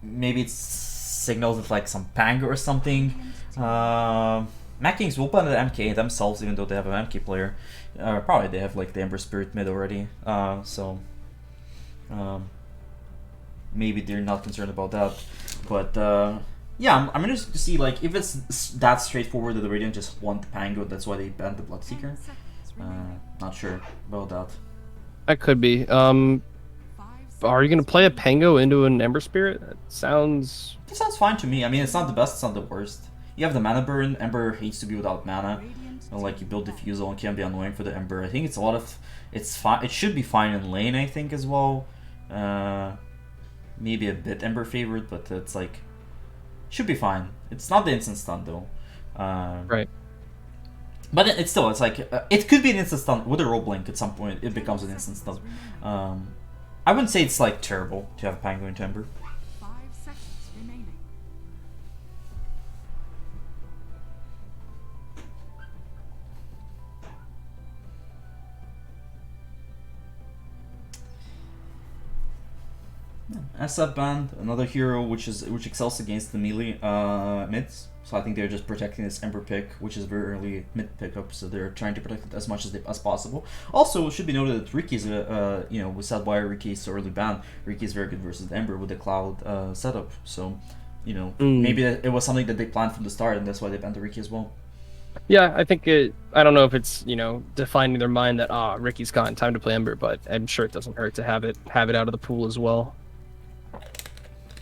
maybe it signals with some Pang or something. Mad Kings will ban the MK themselves, even though they have an MK player. Probably they have the Ember Spirit mid already, so maybe they're not concerned about that. But yeah, I'm interested to see if it's that straightforward that the Radiant just want the Pango, that's why they banned the Bloodseeker. Not sure about that. That could be. Are you gonna play a Pango into an Ember Spirit? That sounds fine to me. I mean, it's not the best, it's not the worst. You have the mana burn. Ember hates to be without mana. And, like, you build Diffusal and can be annoying for the Ember. I think it's a lot of... It's fine. It should be fine in lane, I think, as well. Maybe a bit Ember favored, but it's like... Should be fine. It's not the instant stun, though. Right. But it's still, it's like... it could be an instant stun. With a roll blink, at some point, it becomes an instant stun. I wouldn't say it's, like, terrible to have a Penguin to Ember. 5 seconds remaining. SF Band, another hero which excels against the melee mids. So I think they're just protecting this Ember pick, which is very early mid pickup. So they're trying to protect it as much as possible. Also, it should be noted that Riki is with Sadwire, Riki is so early banned. Riki is very good versus the Ember with the Cloud setup. So, maybe it was something that they planned from the start, and that's why they banned the Riki as well. Yeah, I think I don't know if it's defining their mind that Ricky's gone, time to play Ember, but I'm sure it doesn't hurt to have it out of the pool as well.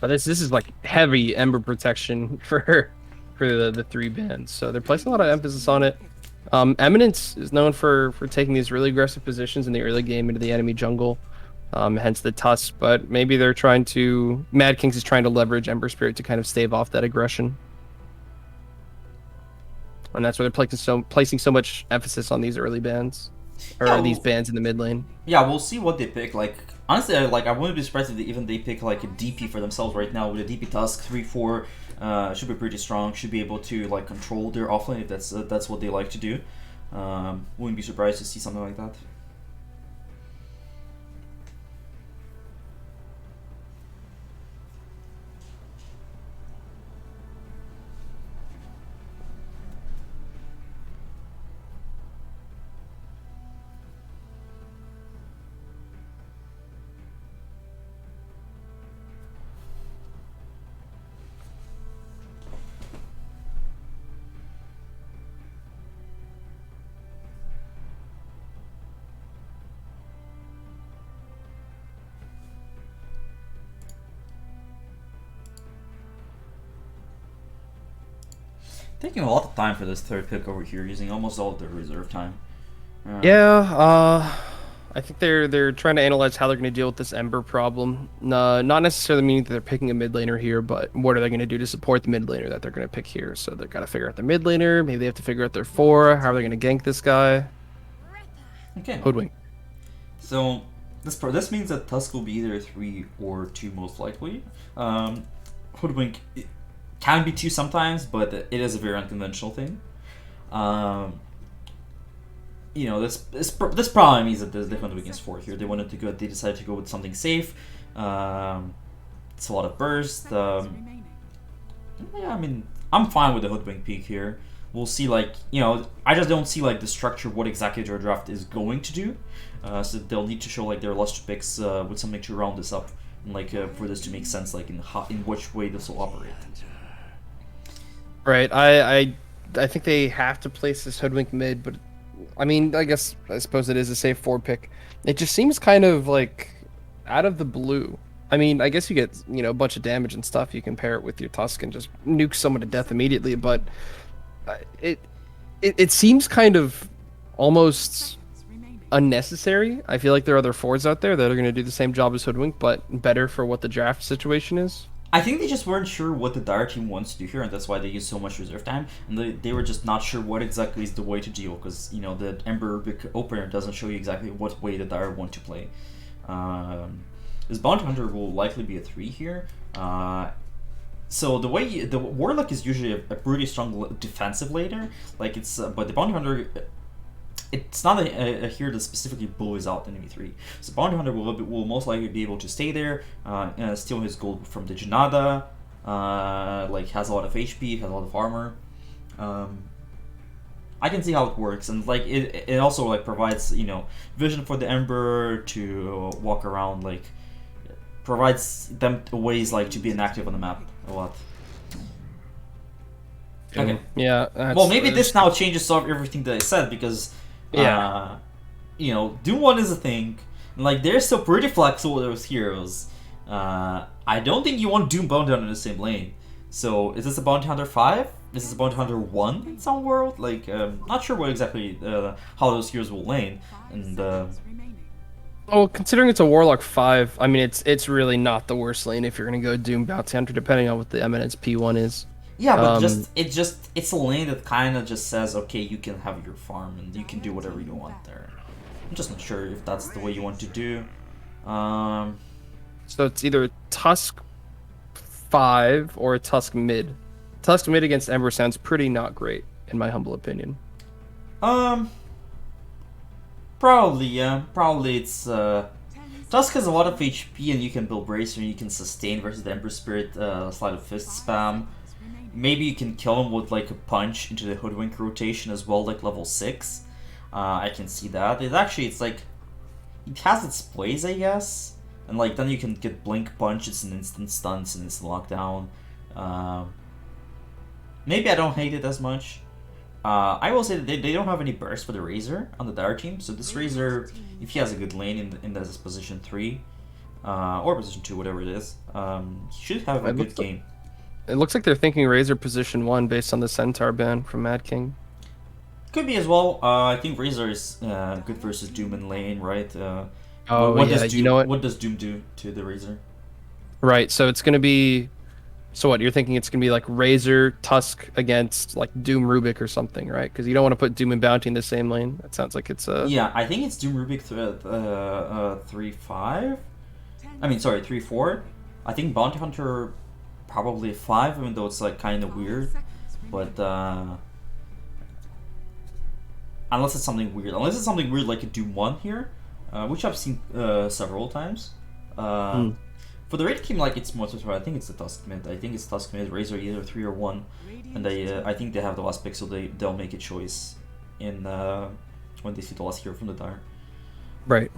But this is like heavy Ember protection for the 3 bans, so they're placing a lot of emphasis on it. Eminence is known for taking these really aggressive positions in the early game into the enemy jungle, hence the Tusk. But maybe they're Mad Kings is trying to leverage Ember Spirit to kind of stave off that aggression. And that's why they're placing so much emphasis on these early bans, or these bans in the mid lane. Yeah, we'll see what they pick. Like, honestly, I wouldn't be surprised if they pick like a DP for themselves right now with a DP Tusk 3/4. Should be pretty strong. Should be able to like control their offlane if that's what they like to do. Wouldn't be surprised to see something like that. Taking a lot of time for this third pick over here, using almost all of their reserve time. I think they're trying to analyze how they're going to deal with this Ember problem. Not necessarily meaning that they're picking a mid laner here, but what are they going to do to support the mid laner that they're going to pick here? So they've got to figure out their mid laner. Maybe they have to figure out their 4. How are they going to gank this guy? Okay. Hoodwink. So this means that Tusk will be either 3 or 2 most likely. Hoodwink can be 2 sometimes, but it is a very unconventional thing. This probably means that they went against 4 here. They decided to go with something safe. It's a lot of burst. Yeah, I mean, I'm fine with the Hoodwink peak here. We'll see, I just don't see the structure of what exactly their draft is going to do. So they'll need to show their luster picks with something to round this up, and for this to make sense, in which way this will operate. Right. I think they have to place this Hoodwink mid, but I mean, I suppose it is a safe 4 pick. It just seems kind of out of the blue. I mean, I guess you get a bunch of damage and stuff. You can pair it with your Tusk and just nuke someone to death immediately, but it seems kind of almost unnecessary. I feel like there are other 4s out there that are going to do the same job as Hoodwink, but better for what the draft situation is. I think they just weren't sure what the Dire team wants to do here, and that's why they use so much reserve time. And they were just not sure what exactly is the way to deal, because the Ember opener doesn't show you exactly what way the Dire want to play. This Bounty Hunter will likely be a 3 here. So the Warlock is usually a pretty strong defensive laner. But the Bounty Hunter, it's not a hero that specifically bullies out enemy 3. So Bounty Hunter will most likely be able to stay there, steal his gold from the Janada, has a lot of HP, has a lot of armor. I can see how it works, and it also provides vision for the Ember to walk around, provides them ways to be inactive on the map a lot. Okay. Yeah. Well, maybe this now changes everything that I said, because Doom 1 is a thing. They're still pretty flexible with those heroes. I don't think you want Doom Bound down in the same lane. So is this a Bounty Hunter 5? Is this a Bounty Hunter 1 in some world? Like, not sure what exactly how those heroes will lane. And Well, considering it's a Warlock 5, I mean, it's really not the worst lane if you're gonna go Doom Bounty Hunter, depending on what the Eminence P1 is. yeah, but it's a lane that kind of just says, okay, you can have your farm and you can do whatever you want there. I'm just not sure if that's the way you want to do. So it's either Tusk 5 or a Tusk mid. Tusk mid against Ember sounds pretty not great, in my humble opinion. Probably, yeah. Probably it's, Tusk has a lot of HP and you can build Bracer and you can sustain versus the Ember Spirit, Sleight of Fist spam. Maybe you can kill him with, like, a punch into the Hoodwink rotation as well, like level 6. I can see that. It's like, it has its plays, I guess. And, like, then you can get Blink Punch, it's an instant stun, it's an instant lockdown. Maybe I don't hate it as much. I will say that they don't have any burst for the Razor on the Dire team, so this Razor, if he has a good lane in this position 3, or position 2, whatever it is, he should have a good game. It looks like they're thinking Razor position 1 based on the Centaur ban from Mad King. Could be as well. I think Razor is good versus Doom in lane, right? What does Doom do to the Razor? Right, so it's going to be... So what, you're thinking it's going to be like Razor, Tusk against like Doom Rubik or something, right? Because you don't want to put Doom and Bounty in the same lane. That sounds like it's a... Yeah, I think it's Doom Rubik 3-5. I mean, sorry, 3-4. I think Bounty Hunter probably 5, even though it's like kind of weird. But unless it's something weird. Unless it's something weird like a Doom 1 here, which I've seen several times. For the raid team, like, it's more I think it's the Tusk mid. I think it's Tusk mid, Razor either 3 or 1. And I think they have the last pick, so they'll make a choice in when they see the last hero from the Dire. Right.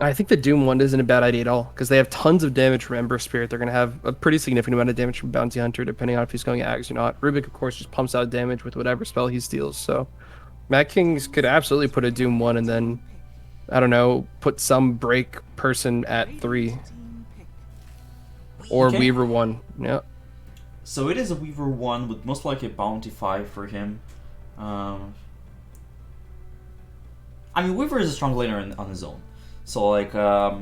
I think the Doom one isn't a bad idea at all, because they have tons of damage from Ember Spirit. They're going to have a pretty significant amount of damage from Bounty Hunter, depending on if he's going Ags or not. Rubik, of course, just pumps out damage with whatever spell he steals, so... Mad Kings could absolutely put a Doom 1 and then, I don't know, put some break person at 3. Or Weaver 1, yeah. So it is a Weaver 1 with most likely a Bounty 5 for him. I mean, Weaver is a strong laner on his own. So, like, I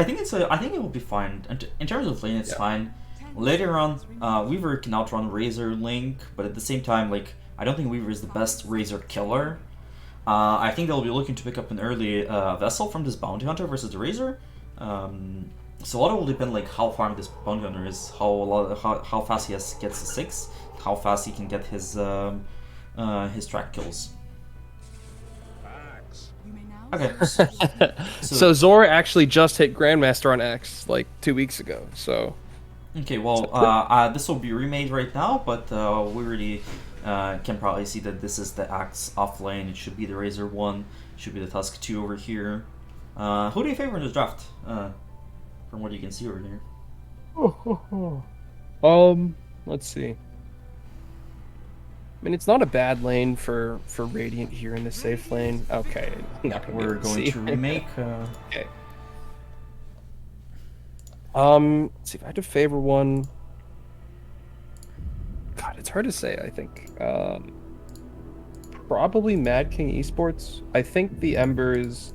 think it will be fine. In terms of lane, it's fine. Later on, Weaver can outrun Razor Link, but at the same time, like, I don't think Weaver is the best Razor killer. I think they'll be looking to pick up an early Vessel from this Bounty Hunter versus the Razor. So a lot will depend, like, how far this Bounty Hunter is, how fast he gets to 6, how fast he can get his track kills. Okay. So Zora actually just hit Grandmaster on X like 2 weeks ago. So. Okay, well, this will be remade right now, but we already can probably see that this is the Axe off lane. It should be the Razor 1, should be the Tusk 2 over here. Who do you favor in this draft? From what you can see over here. Let's see. I mean, it's not a bad lane for Radiant here in the safe lane. Okay, we're going to remake. Okay. Let's see if I had to favor one. God, it's hard to say. I think probably Mad King Esports. I think the Embers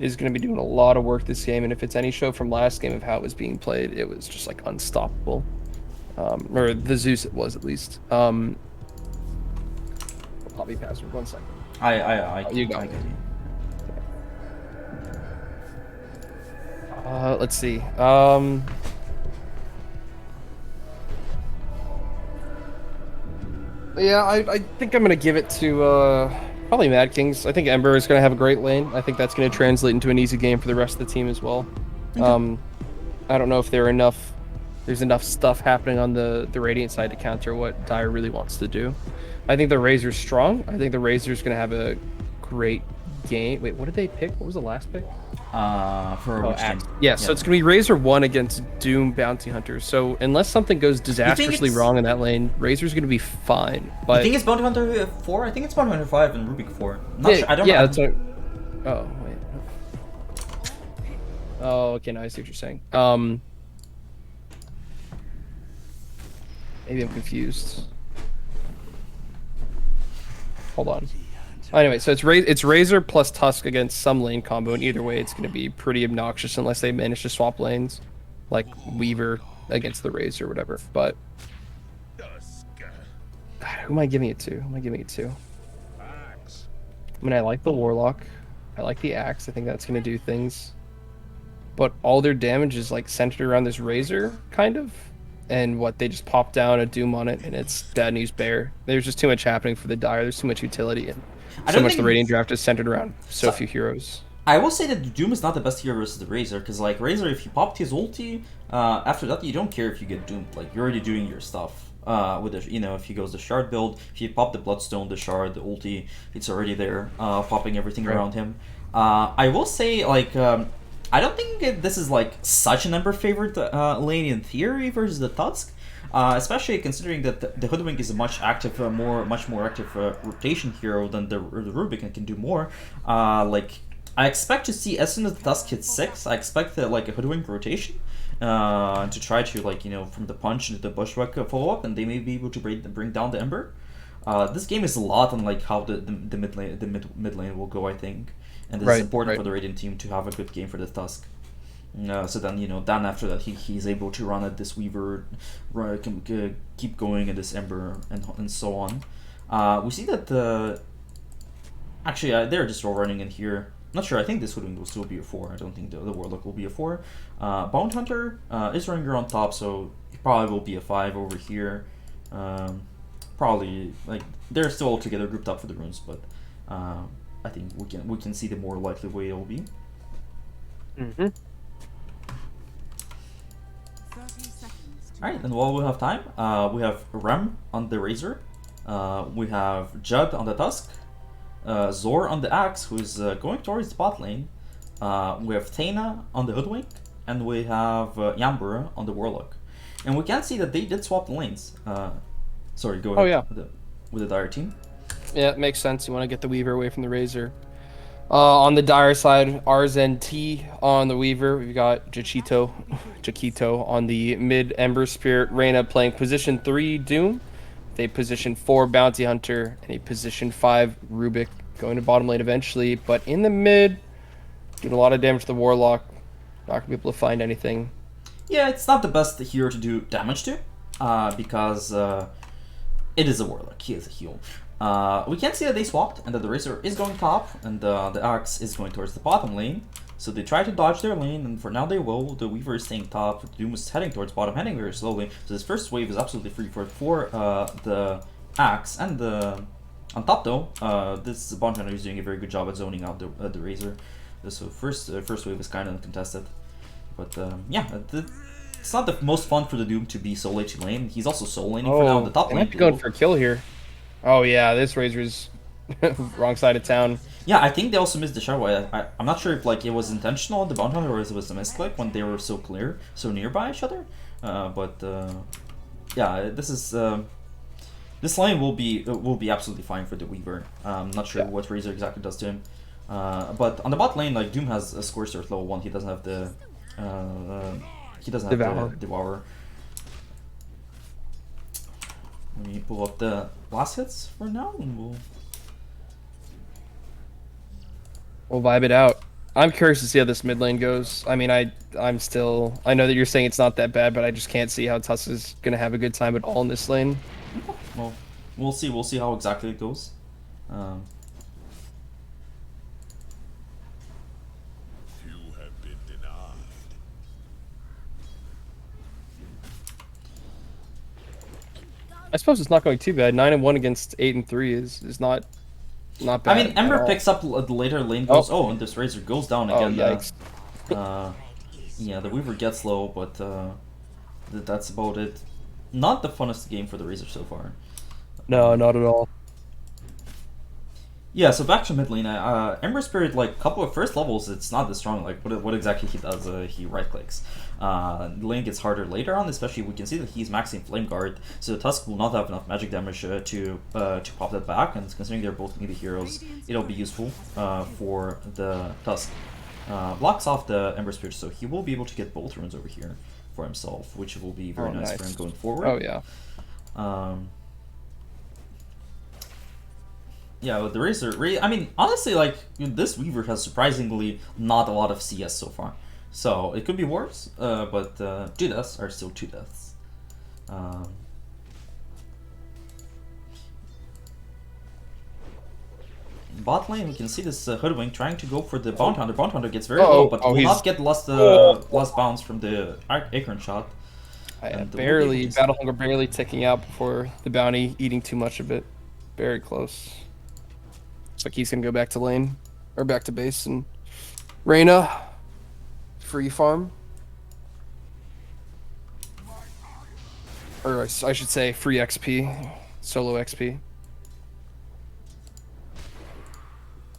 is going to be doing a lot of work this game, and if it's any show from last game of how it was being played, it was just like unstoppable. Or the Zeus it was, at least. Copy password, 1 second. You got it. Let's see. Yeah, I think I'm gonna give it to probably Mad Kings. I think Ember is gonna have a great lane. I think that's gonna translate into an easy game for the rest of the team as well. Okay. I don't know if there's enough stuff happening on the Radiant side to counter what Dire really wants to do. I think the Razor's strong. I think the Razor's gonna have a great game. Wait, what did they pick? What was the last pick? Yeah, so it's gonna be Razor 1 against Doom Bounty Hunter. So unless something goes disastrously wrong in that lane, Razor's gonna be fine. But I think it's Bounty Hunter 4. I think it's Bounty Hunter 5 and Rubik 4. Not sure. I don't know. Yeah, that's what. Oh wait. Oh, okay. Now I see what you're saying. Maybe I'm confused. Hold on. Anyway, so it's Razor plus Tusk against some lane combo, and either way, it's going to be pretty obnoxious unless they manage to swap lanes, like Weaver against the Razor or whatever. But God, who am I giving it to? Who am I giving it to? I mean, I like the Warlock. I like the Axe. I think that's going to do things. But all their damage is like centered around this Razor, kind of. And what, they just pop down a Doom on it, and it's Bad News Bear. There's just too much happening for the Dire. There's too much utility, and I so don't much the think Radiant Draft is centered around so few heroes. I will say that Doom is not the best hero versus the Razor, because like Razor, if you popped his ulti, after that you don't care if you get doomed. Like you're already doing your stuff. With the, if he goes the shard build, if you pop the Bloodstone, the shard, the ulti, it's already there, popping everything around him. I will say like I don't think this is like such an Ember favored lane in theory versus the Tusk. Especially considering that the Hoodwink is a much more active rotation hero than the Rubik and can do more. Like I expect to see as soon as the Tusk hits 6, I expect like a Hoodwink rotation to try to like from the punch into the Bushwhack follow up, and they may be able to bring down the Ember. This game is a lot on like how the mid lane will go, I think, and this is important for the Radiant team to have a good game for the Tusk. So then then after that he's able to run at this Weaver, keep going at this Ember and so on. We see that actually they're just all running in here. Not sure. I think this will still be a 4. I don't think the Warlock will be a 4. Bound Hunter is running around top, so he probably will be a 5 over here. Probably like they're still all together grouped up for the runes, but I think we can see the more likely way it will be. Mm-hmm. 30 seconds to Alright, and while we have time, we have Rem on the Razor, we have Judd on the Tusk, Zor on the Axe, who's going towards the bot lane, we have Tana on the Hoodwink, and we have Yambura on the Warlock. And we can see that they did swap the lanes. Sorry, go ahead. Oh, yeah. With the Dire team. Yeah, it makes sense. You want to get the Weaver away from the Razor. On the Dire side, RZNT on the Weaver. We've got Jaquito on the mid Ember Spirit. Reyna playing position 3 Doom. They position 4 Bounty Hunter and a position 5 Rubik going to bottom lane eventually. But in the mid, doing a lot of damage to the Warlock. Not going to be able to find anything. Yeah, it's not the best hero to do damage to because it is a Warlock. He is a heal. We can see that they swapped and that the Razor is going top and the Axe is going towards the bottom lane. So they try to dodge their lane, and for now they will. The Weaver is staying top. Doom is heading towards bottom, heading very slowly. So this first wave is absolutely free for the Axe. And on top though, this Bounty Hunter is doing a very good job at zoning out the Razor. So first wave is kind of uncontested. But yeah, it's not the most fun for the Doom to be solo to lane. He's also solo laning for now on the top lane. Might be going for a kill here. Oh yeah, this Razor's wrong side of town. Yeah, I think they also missed the shadow. I'm not sure if like it was intentional on the Bounty Hunter or if it was a misclick when they were so nearby each other. But yeah, this lane will be absolutely fine for the Weaver. I'm not sure what Razor exactly does to him. But on the bot lane, like Doom has a Scorch Earth level 1. He doesn't have the Devour. Let me pull up the blast hits for now, and we'll vibe it out. I'm curious to see how this mid lane goes. I mean, I know that you're saying it's not that bad, but I just can't see how Tusk is gonna have a good time at all in this lane. Well, we'll see. We'll see how exactly it goes. I suppose it's not going too bad. 9-1 against 8-3 is not bad. I mean, Ember picks up the later lane goes. Oh, and this Razor goes down again. Oh, yikes. Yeah, the Weaver gets low, but that's about it. Not the funnest game for the Razor so far. No, not at all. Yeah, so back to mid lane. Ember Spirit, like couple of first levels, it's not this strong. Like what exactly he does? He right clicks. The lane gets harder later on, especially we can see that he's maxing Flame Guard, so Tusk will not have enough magic damage to pop that back. And considering they're both melee heroes, it'll be useful for the Tusk. Blocks off the Ember Spirit, so he will be able to get both runes over here for himself, which will be very nice for him going forward. Oh yeah. Um, yeah, with the Razor, I mean, honestly, like, this Weaver has surprisingly not a lot of CS so far. So, it could be worse, but 2 deaths are still 2 deaths. Bot lane, we can see this Hoodwink trying to go for the Bounty Hunter. Bounty Hunter gets very low, but will not get lost bounce from the Acorn shot. Barely, Battle Hunger barely ticking out before the bounty, eating too much of it. Very close. Looks like he's gonna go back to lane, or back to base, and Reyna, free farm. Or I should say free XP, solo XP.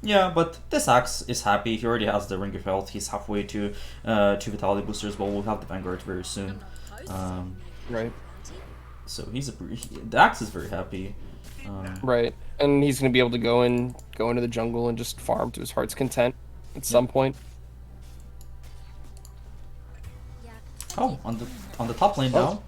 Yeah, but this Axe is happy. He already has the Ring of Health. He's halfway to Vitality boosters, but we'll have the Vanguard very soon. Right. So the Axe is very happy. Right, and he's gonna be able to go into the jungle and just farm to his heart's content at some point. Oh, on the top lane now.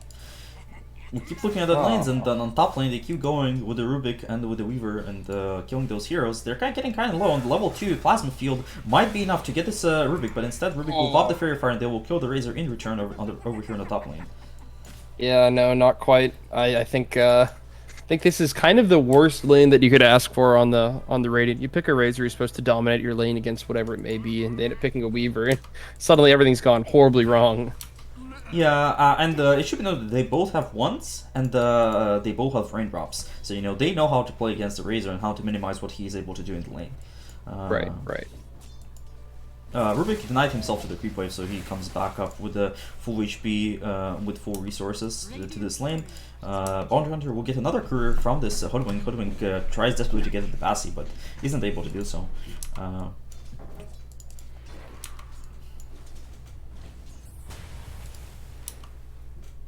We keep looking at the lanes, and then on top lane they keep going with the Rubik and with the Weaver and killing those heroes. They're getting kind of low on the level 2 Plasma Field. Might be enough to get this Rubik, but instead Rubik will pop the Fairy Fire and they will kill the Razor in return over here on the top lane. Yeah, no, not quite. I think this is kind of the worst lane that you could ask for on the Radiant. You pick a Razor, you're supposed to dominate your lane against whatever it may be, and they end up picking a Weaver, and suddenly everything's gone horribly wrong. Yeah, and it should be noted that they both have wands and they both have raindrops. So they know how to play against the Razor and how to minimize what he's able to do in the lane. Right. Rubik denied himself to the creep wave, so he comes back up with the full HP, with full resources to this lane. Bounty Hunter will get another career from this Hoodwink. Hoodwink tries desperately to get into Passy, but isn't able to do so.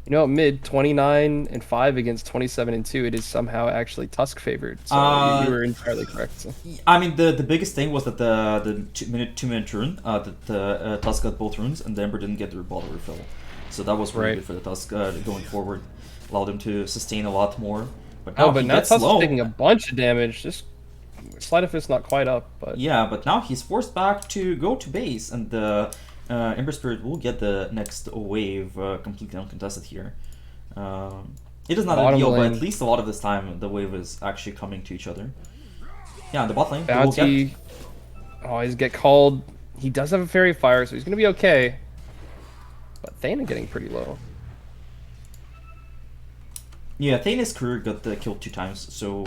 Mid 29-5 against 27-2, it is somehow actually Tusk favored. So you were entirely correct. So. I mean, the biggest thing was that the 2-minute rune, that Tusk got both runes, and the Ember didn't get the bottle refill. So that was really good for the Tusk going forward. Allowed him to sustain a lot more. But now Tusk is taking a bunch of damage. Just Sleight of Fist not quite up, but yeah, but now he's forced back to go to base, and Ember Spirit will get the next wave completely uncontested here. It is not ideal, but at least a lot of this time the wave is actually coming to each other. Yeah, on the bot lane, Bounty. He's get called. He does have a Fairy Fire, so he's gonna be okay. But Thana getting pretty low. Yeah, Thana's career got killed 2 times, so...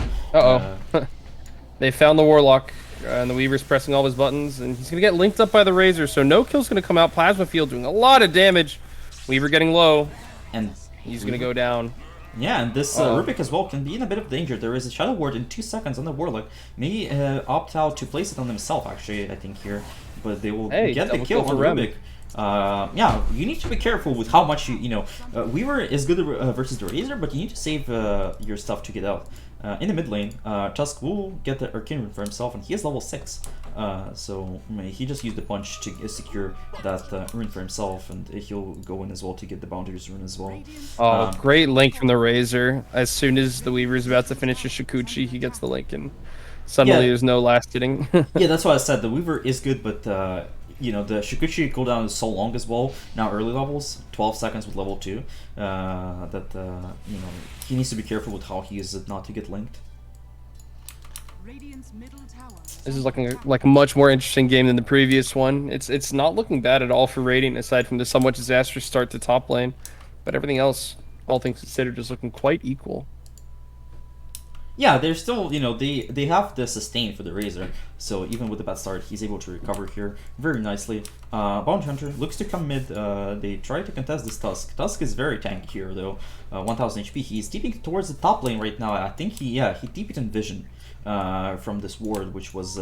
They found the Warlock, and the Weaver's pressing all his buttons, and he's going to get linked up by the Razor, so no kill's going to come out. Plasma Field doing a lot of damage. Weaver getting low, and he's going to go down. Yeah, and this Rubik as well can be in a bit of danger. There is a Shadow Ward in 2 seconds on the Warlock. May opt out to place it on himself, actually, I think, here. But they will get the kill on Rubik. Yeah, you need to be careful with how much Weaver is good versus the Razor, but you need to save your stuff to get out. In the mid lane, Tusk will get the Arcane Rune for himself, and he is level 6. So he just used the punch to secure that rune for himself, and he'll go in as well to get the Bounty's rune as well. Great link from the Razor. As soon as the Weaver is about to finish his Shikuchi, he gets the link, and suddenly there's no last hitting. Yeah, that's why I said the Weaver is good, but the Shikuchi cooldown is so long as well. Now early levels, 12 seconds with level 2. He needs to be careful with how he uses it not to get linked. This is looking like a much more interesting game than the previous one. It's not looking bad at all for Radiant, aside from the somewhat disastrous start to top lane. But everything else, all things considered, is looking quite equal. Yeah, they're still, they have the sustain for the Razor, so even with the bad start, he's able to recover here very nicely. Bounty Hunter looks to come mid. They try to contest this Tusk. Tusk is very tanky here, though. 1000 HP. He's deeping towards the top lane right now. I think he deeped in Vision from this ward, which was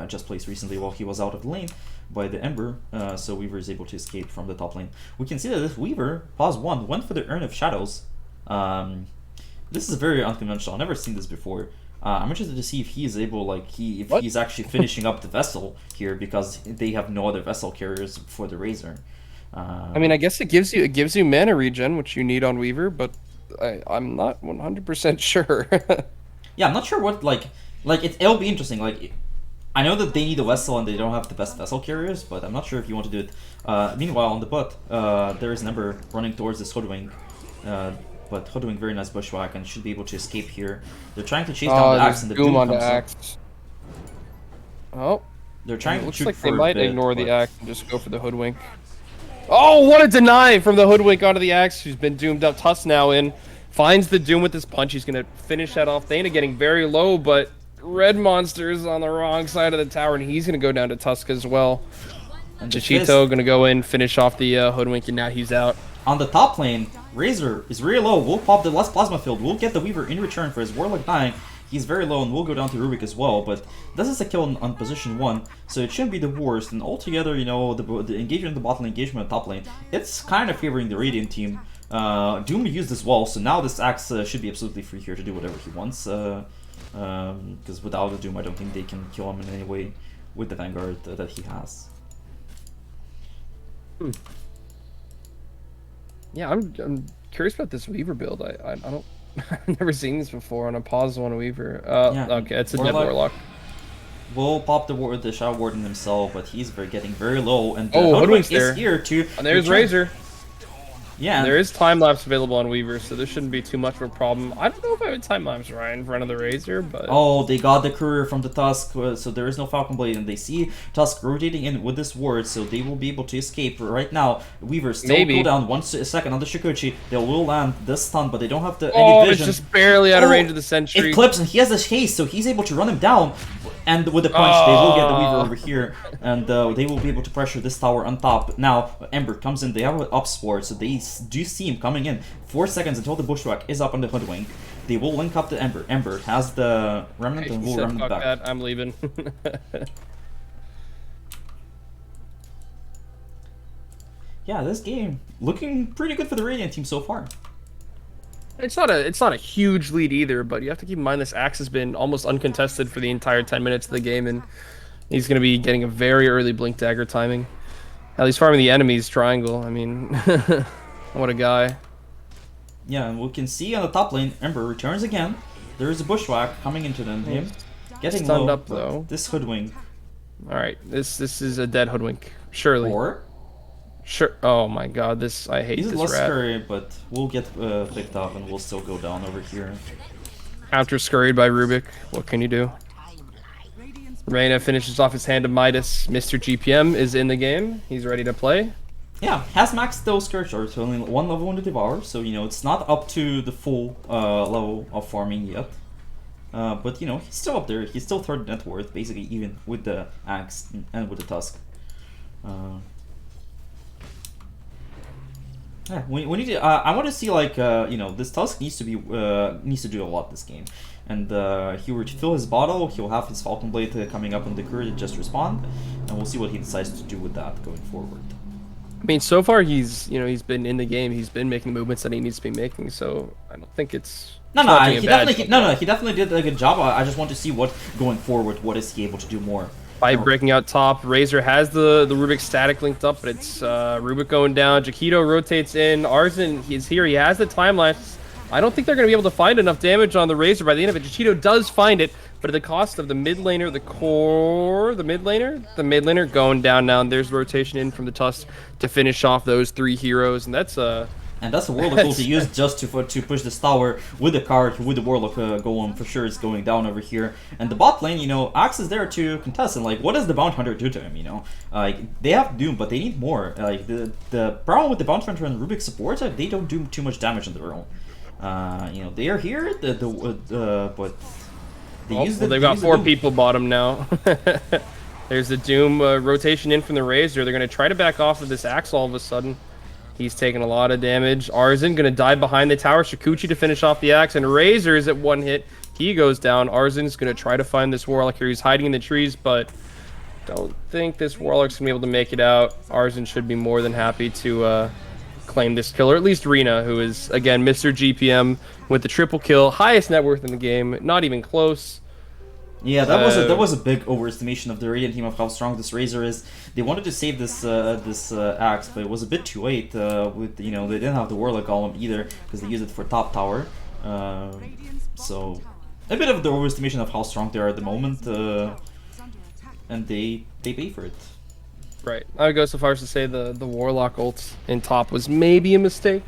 just placed recently while he was out of the lane by the Ember, so Weaver is able to escape from the top lane. We can see that this Weaver, pause 1, went for the Urn of Shadows. This is very unconventional. I've never seen this before. I'm interested to see if he is able, he's actually finishing up the Vessel here, because they have no other Vessel carriers for the Razor. I mean, I guess it gives you mana regen, which you need on Weaver, but I'm not 100% sure. Yeah, I'm not sure what it'll be interesting. Like, I know that they need a vessel and they don't have the best vessel carriers, but I'm not sure if you want to do it. Meanwhile, on the butt, there is an Ember running towards this Hoodwink. But Hoodwink, very nice bushwhack and should be able to escape here. They're trying to chase down the axe and the Doom on comes the up. axe. Oh. They're trying It to looks shoot like for they might a bit, ignore the but- axe and just go for the Hoodwink. Oh, what a deny from the Hoodwink onto the axe, who's been doomed up. Tusk now in. Finds the Doom with this punch. He's going to finish that off. Thana getting very low, but Red Monster is on the wrong side of the tower, and he's going to go down to Tusk as well. And the Jachito Fist- going to go in, finish off the Hoodwink, and now he's out. On the top lane, Razor is really low. We'll pop the last plasma field. We'll get the Weaver in return for his Warlock dying. He's very low, and we'll go down to Rubik as well. But this is a kill on position 1, so it shouldn't be the worst. And altogether, you know, the engagement in the bot lane, engagement in the top lane, it's kind of favoring the Radiant team. Doom used as well, so now this Axe should be absolutely free here to do whatever he wants. Because without the Doom, I don't think they can kill him in any way with the Vanguard that he has. Yeah, I'm curious about this Weaver build. I don't I've never seen this before on a pause on a Weaver. Yeah, Okay, it's a dead Warlock. Will pop the Shadow Warden himself, but he's getting very low, and Hoodwink's is there. here to. And there's return. Razor. Yeah, And there is time lapse available on Weaver, so this shouldn't be too much of a problem. I don't know if I would time lapse right in front of the Razor, but Oh, they got the courier from the Tusk, so there is no Falcon Blade, and they see Tusk rotating in with this ward, so they will be able to escape. Right now, Weaver still go down 1 second on the Shikuchi. They will land this stun, but they don't have any vision. It's just barely out of range of the sentry. It clips, and he has this haste, so he's able to run him down. And with the punch, they will get the Weaver over here, and they will be able to pressure this tower on top. Now, Ember comes in, they have an up sport, so they do see him coming in. 4 seconds until the Bushwhack is up on the Hoodwink. They will link up the Ember. Ember has the Remnant and will Remnant back. That. I'm leaving. Yeah, this game looking pretty good for the Radiant team so far. It's not a huge lead either, but you have to keep in mind this Axe has been almost uncontested for the entire 10 minutes of the game, and he's going to be getting a very early Blink Dagger timing. At least farming the enemy's triangle. I mean, what a guy. Yeah, and we can see on the top lane, Ember returns again. There is a Bushwhack coming into them. Getting Stunned low, up though. This Hoodwink. All right, this is a dead Hoodwink, surely. Or Sure. Oh my God, I hate he's this less rat. scurry, but we'll get picked up and we'll still go down over here. After scurried by Rubik, what can you do? Reyna finishes off his hand of Midas. Mr. GPM is in the game. He's ready to play. Yeah, has maxed those Scourge Swords, so only 1 level in the Devour, so you know it's not up to the full level of farming yet. But you know, he's still up there. He's still 3rd net worth, basically even with the Axe and with the Tusk. Yeah, we need to. I want to see like you know, this Tusk needs to do a lot this game, and he were to fill his bottle, he'll have his Falcon Blade coming up on the courier to just respond, and we'll see what he decides to do with that going forward. I mean, so far he's been in the game. He's been making movements that he needs to be making. So I don't think it's he definitely did a good job. I just want to see what going forward. What is he able to do more? By breaking out top, Razor has the Rubik static linked up, but it's Rubik going down. Jachito rotates in. Arzen, he's here. He has the time lapse. I don't think they're going to be able to find enough damage on the Razor by the end of it. Jachito does find it, but at the cost of the mid laner, the mid laner going down now. And there's rotation in from the Tusk to finish off those 3 heroes, and that's a Warlock tool to use just to push this tower with the card, with the Warlock going for sure. It's going down over here, and the bot lane, you know, Axe is there to contest, and like, what does the Bounty Hunter do to him? You know, like they have Doom, but they need more. Like the problem with the Bounty Hunter and Rubik supports, they don't do too much damage on their own. You know, they are here, but they've got 4 people bottom now. There's the Doom rotation in from the Razor. They're going to try to back off of this Axe all of a sudden. He's taking a lot of damage. Arzen going to dive behind the tower. Shikuchi to finish off the Axe, and Razor is at 1 hit. He goes down. Arzen's going to try to find this Warlock here. He's hiding in the trees, but don't think this Warlock's going to be able to make it out. Arzen should be more than happy to claim this kill, or at least Rina, who is, again, Mr. GPM with the triple kill. Highest net worth in the game. Not even close. Yeah, that was a big overestimation of the Radiant team of how strong this Razor is. They wanted to save this axe, but it was a bit too late. With they didn't have the Warlock Golem either because they used it for top tower. So a bit of the overestimation of how strong they are at the moment, and they pay for it. Right. I would go so far as to say the Warlock ult in top was maybe a mistake.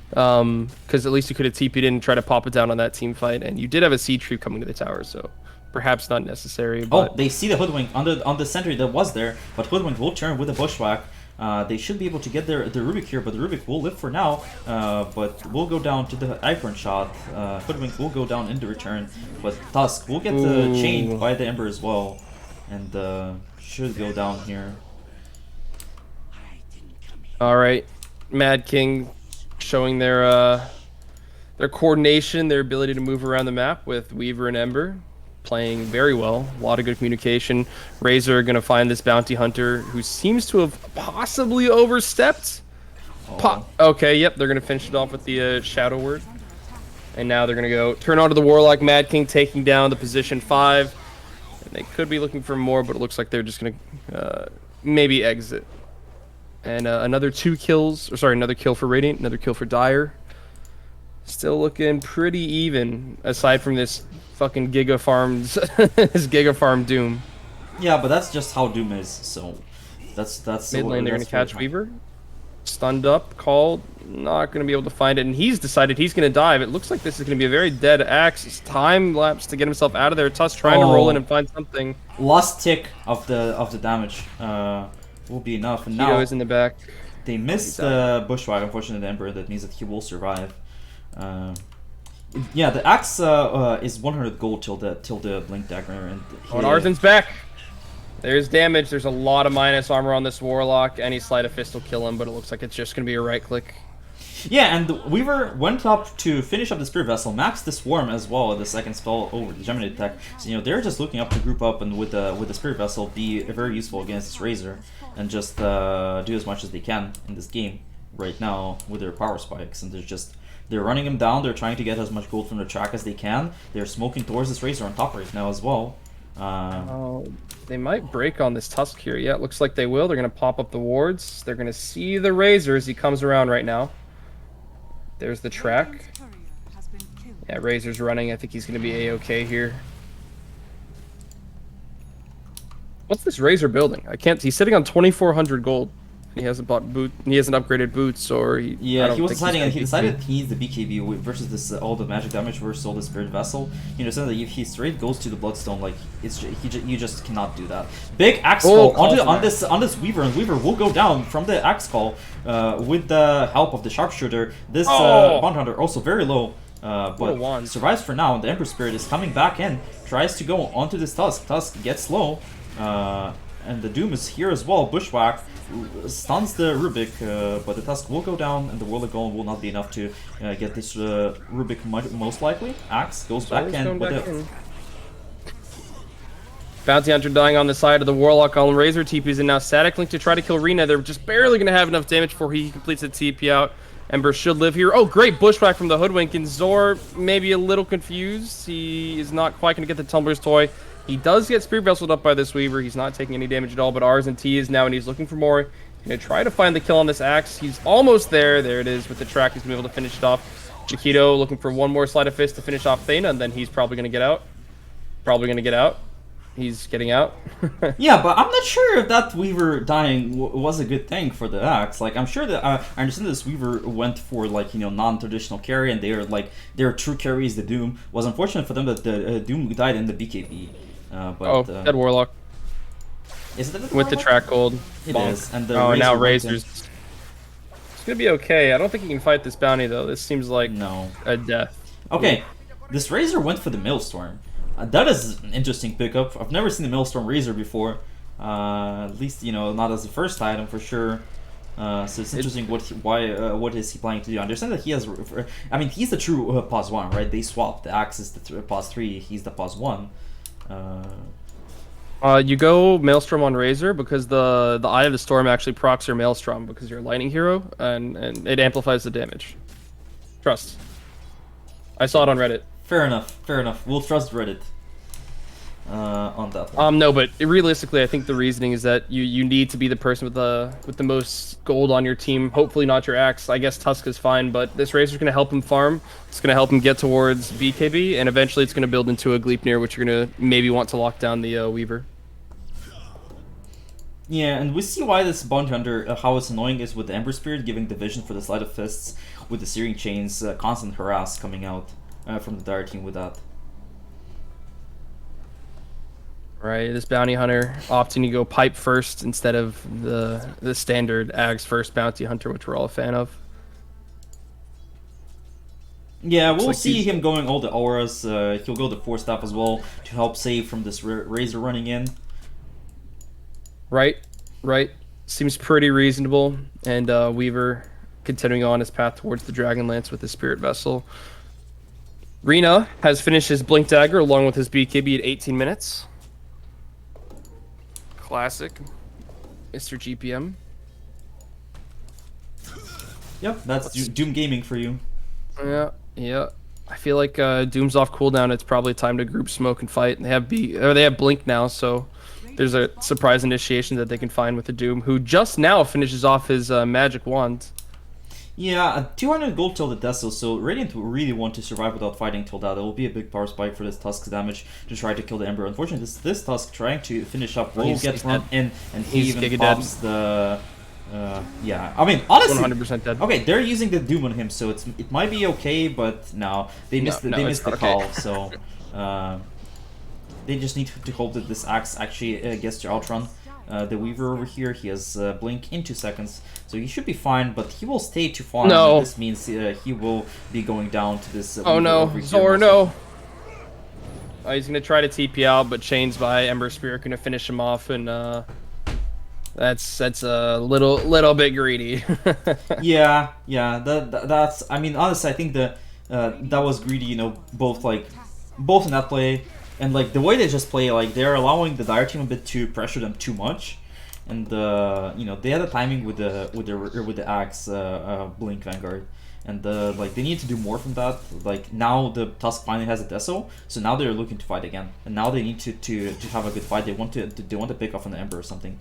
Because at least you could have TP'd in and tried to pop it down on that team fight, and you did have a Seed Tree coming to the tower, so perhaps not necessary. But... Oh, they see the Hoodwink on the sentry that was there, but Hoodwink will turn with a Bushwhack. They should be able to get the Rubik here, but the Rubik will live for now, but will go down to the Iron shot. Hoodwink will go down in the return, but Tusk will get the chained by the Ember as well, and should go down here. All right, Mad King showing their coordination, their ability to move around the map with Weaver and Ember. Playing very well. A lot of good communication. Razor are going to find this bounty hunter who seems to have possibly overstepped. Okay, yep, they're going to finish it off with the Shadow Word. And now they're going to go turn onto the Warlock. Mad King taking down the position 5. And they could be looking for more, but it looks like they're just going to maybe exit. And another 2 kills, or sorry, another kill for Radiant, another kill for Dire. Still looking pretty even, aside from this fucking Giga Farms, this Giga Farm Doom. Yeah, but that's just how Doom is. So that's mid lane. They're gonna catch Weaver, stunned up, called, not gonna be able to find it, and he's decided he's gonna dive. It looks like this is gonna be a very dead axe. It's time lapse to get himself out of there. Tusk trying to roll in and find something. Last tick of the damage will be enough, and now is in the back. They missed the Bushwhack, unfortunately, the Emperor. That means that he will survive. Yeah, the axe is 100 gold till the Blink Dagger, and Arzen's back. There's damage. There's a lot of minus armor on this Warlock. Any sleight of fist will kill him, but it looks like it's just gonna be a right click. Yeah, and Weaver went up to finish up the Spirit Vessel, maxed the Swarm as well, the second spell over the Gemini attack. So they're just looking up to group up and with the Spirit Vessel be very useful against this Razor, and just do as much as they can in this game right now with their power spikes, and they're running him down. They're trying to get as much gold from the track as they can. They're smoking towards this Razor on top right now as well. They might break on this Tusk here. Yeah, it looks like they will. They're going to pop up the wards. They're going to see the Razor as he comes around right now. There's the track. Yeah, Razor's running. I think he's going to be A-okay here. What's this Razor building? I can't... He's sitting on 2,400 gold. He hasn't bought he hasn't upgraded boots, or he was deciding, and he decided he needs the BKB versus this all the magic damage versus all the Spirit Vessel. So that if he straight goes to the Bloodstone, like you just cannot do that. Big axe call on this Weaver, and Weaver will go down from the axe call with the help of the sharpshooter. This Bond Hunter also very low, but survives for now. And the Emperor Spirit is coming back in, tries to go onto this Tusk. Tusk gets low, and the Doom is here as well. Bushwhack stuns the Rubik, but the Tusk will go down, and the Warlock Golem will not be enough to get this Rubik most likely. Axe goes back in. Bounty Hunter dying on the side of the Warlock Golem. Razor TPs in now. Static Link to try to kill Rena. They're just barely going to have enough damage before he completes the TP out. Ember should live here. Oh, great Bushwhack from the Hoodwink, and Zor maybe a little confused. He is not quite going to get the Tumbler's Toy. He does get Spirit Vesseled up by this Weaver. He's not taking any damage at all, but Ars and T is now, and he's looking for more. He's going to try to find the kill on this axe. He's almost there. There it is with the track. He's going to be able to finish it off. Chiquito looking for one more Sleight of Fist to finish off Thana, and then he's probably going to get out. He's getting out. Yeah, but I'm not sure if that Weaver dying was a good thing for the axe. Like, I'm sure that I understand this Weaver went for non-traditional carry, and their true carry is the Doom. It was unfortunate for them that the Doom died in the BKB. Dead Warlock. Is it with the track gold? It is. And now Razor's. It's gonna be okay. I don't think he can fight this bounty though. This seems like a death. Okay, this Razor went for the Maelstrom. That is an interesting pickup. I've never seen a Maelstrom Razor before. At least not as the first item for sure. So it's interesting what is he planning to do. I understand that he has. I mean, he's the true pause 1, right? They swapped. The axe is the pause 3. He's the pause 1. You go Maelstrom on Razor because the Eye of the Storm actually procs your Maelstrom because you're a lightning hero, and it amplifies the damage. Trust. I saw it on Reddit. Fair enough. We'll trust Reddit. on that one. No, but realistically, I think the reasoning is that you need to be the person with the most gold on your team. Hopefully not your axe. I guess Tusk is fine, but this Razor's going to help him farm. It's going to help him get towards BKB, and eventually it's going to build into a Gleipnir, which you're going to maybe want to lock down the Weaver. Yeah, and we see why this Bounty Hunter, how it's annoying is with the Ember Spirit giving division for the Sleight of Fists, with the Searing Chains, constant harass coming out from the Dire team with that. Right, this Bounty Hunter opting to go pipe first instead of the standard Ags first Bounty Hunter, which we're all a fan of. Yeah, we'll like see him going all the auras. He'll go the Force Staff as well to help save from this Razor running in. Right. Seems pretty reasonable. And Weaver continuing on his path towards the Dragonlance with his Spirit Vessel. Rena has finished his Blink Dagger along with his BKB at 18 minutes. Classic. Mr. GPM. Yep, that's Doom Gaming for you. Yeah. I feel like Doom's off cooldown. It's probably time to group smoke and fight. And they have Blink now, so there's a surprise initiation that they can find with the Doom, who just now finishes off his magic wand. Yeah, 200 gold till the Deso, so Radiant will really want to survive without fighting till that. It will be a big power spike for this Tusk's damage to try to kill the Ember. Unfortunately, this Tusk trying to finish up will get run in, and he even pops the... yeah, I mean, honestly... 100% dead. Okay, they're using the Doom on him, so it might be okay, but no. They missed the call, so... they just need to hope that this Axe actually gets to outrun the Weaver over here. He has Blink in 2 seconds, so he should be fine, but he will stay too far. No. This means he will be going down to this oh no, Zor, no! He's going to try to TP out, but chains by Ember Spirit going to finish him off, and that's a little bit greedy. yeah, that's... I mean, honestly, I think that was greedy, you know, both in that play, and like the way they just play, like they're allowing the Dire team a bit to pressure them too much, and you know, they had the timing with the Axe Blink Vanguard, and like they need to do more from that. Like now the Tusk finally has a Deso, so now they're looking to fight again, and now they need to have a good fight. They want to pick off on the Ember or something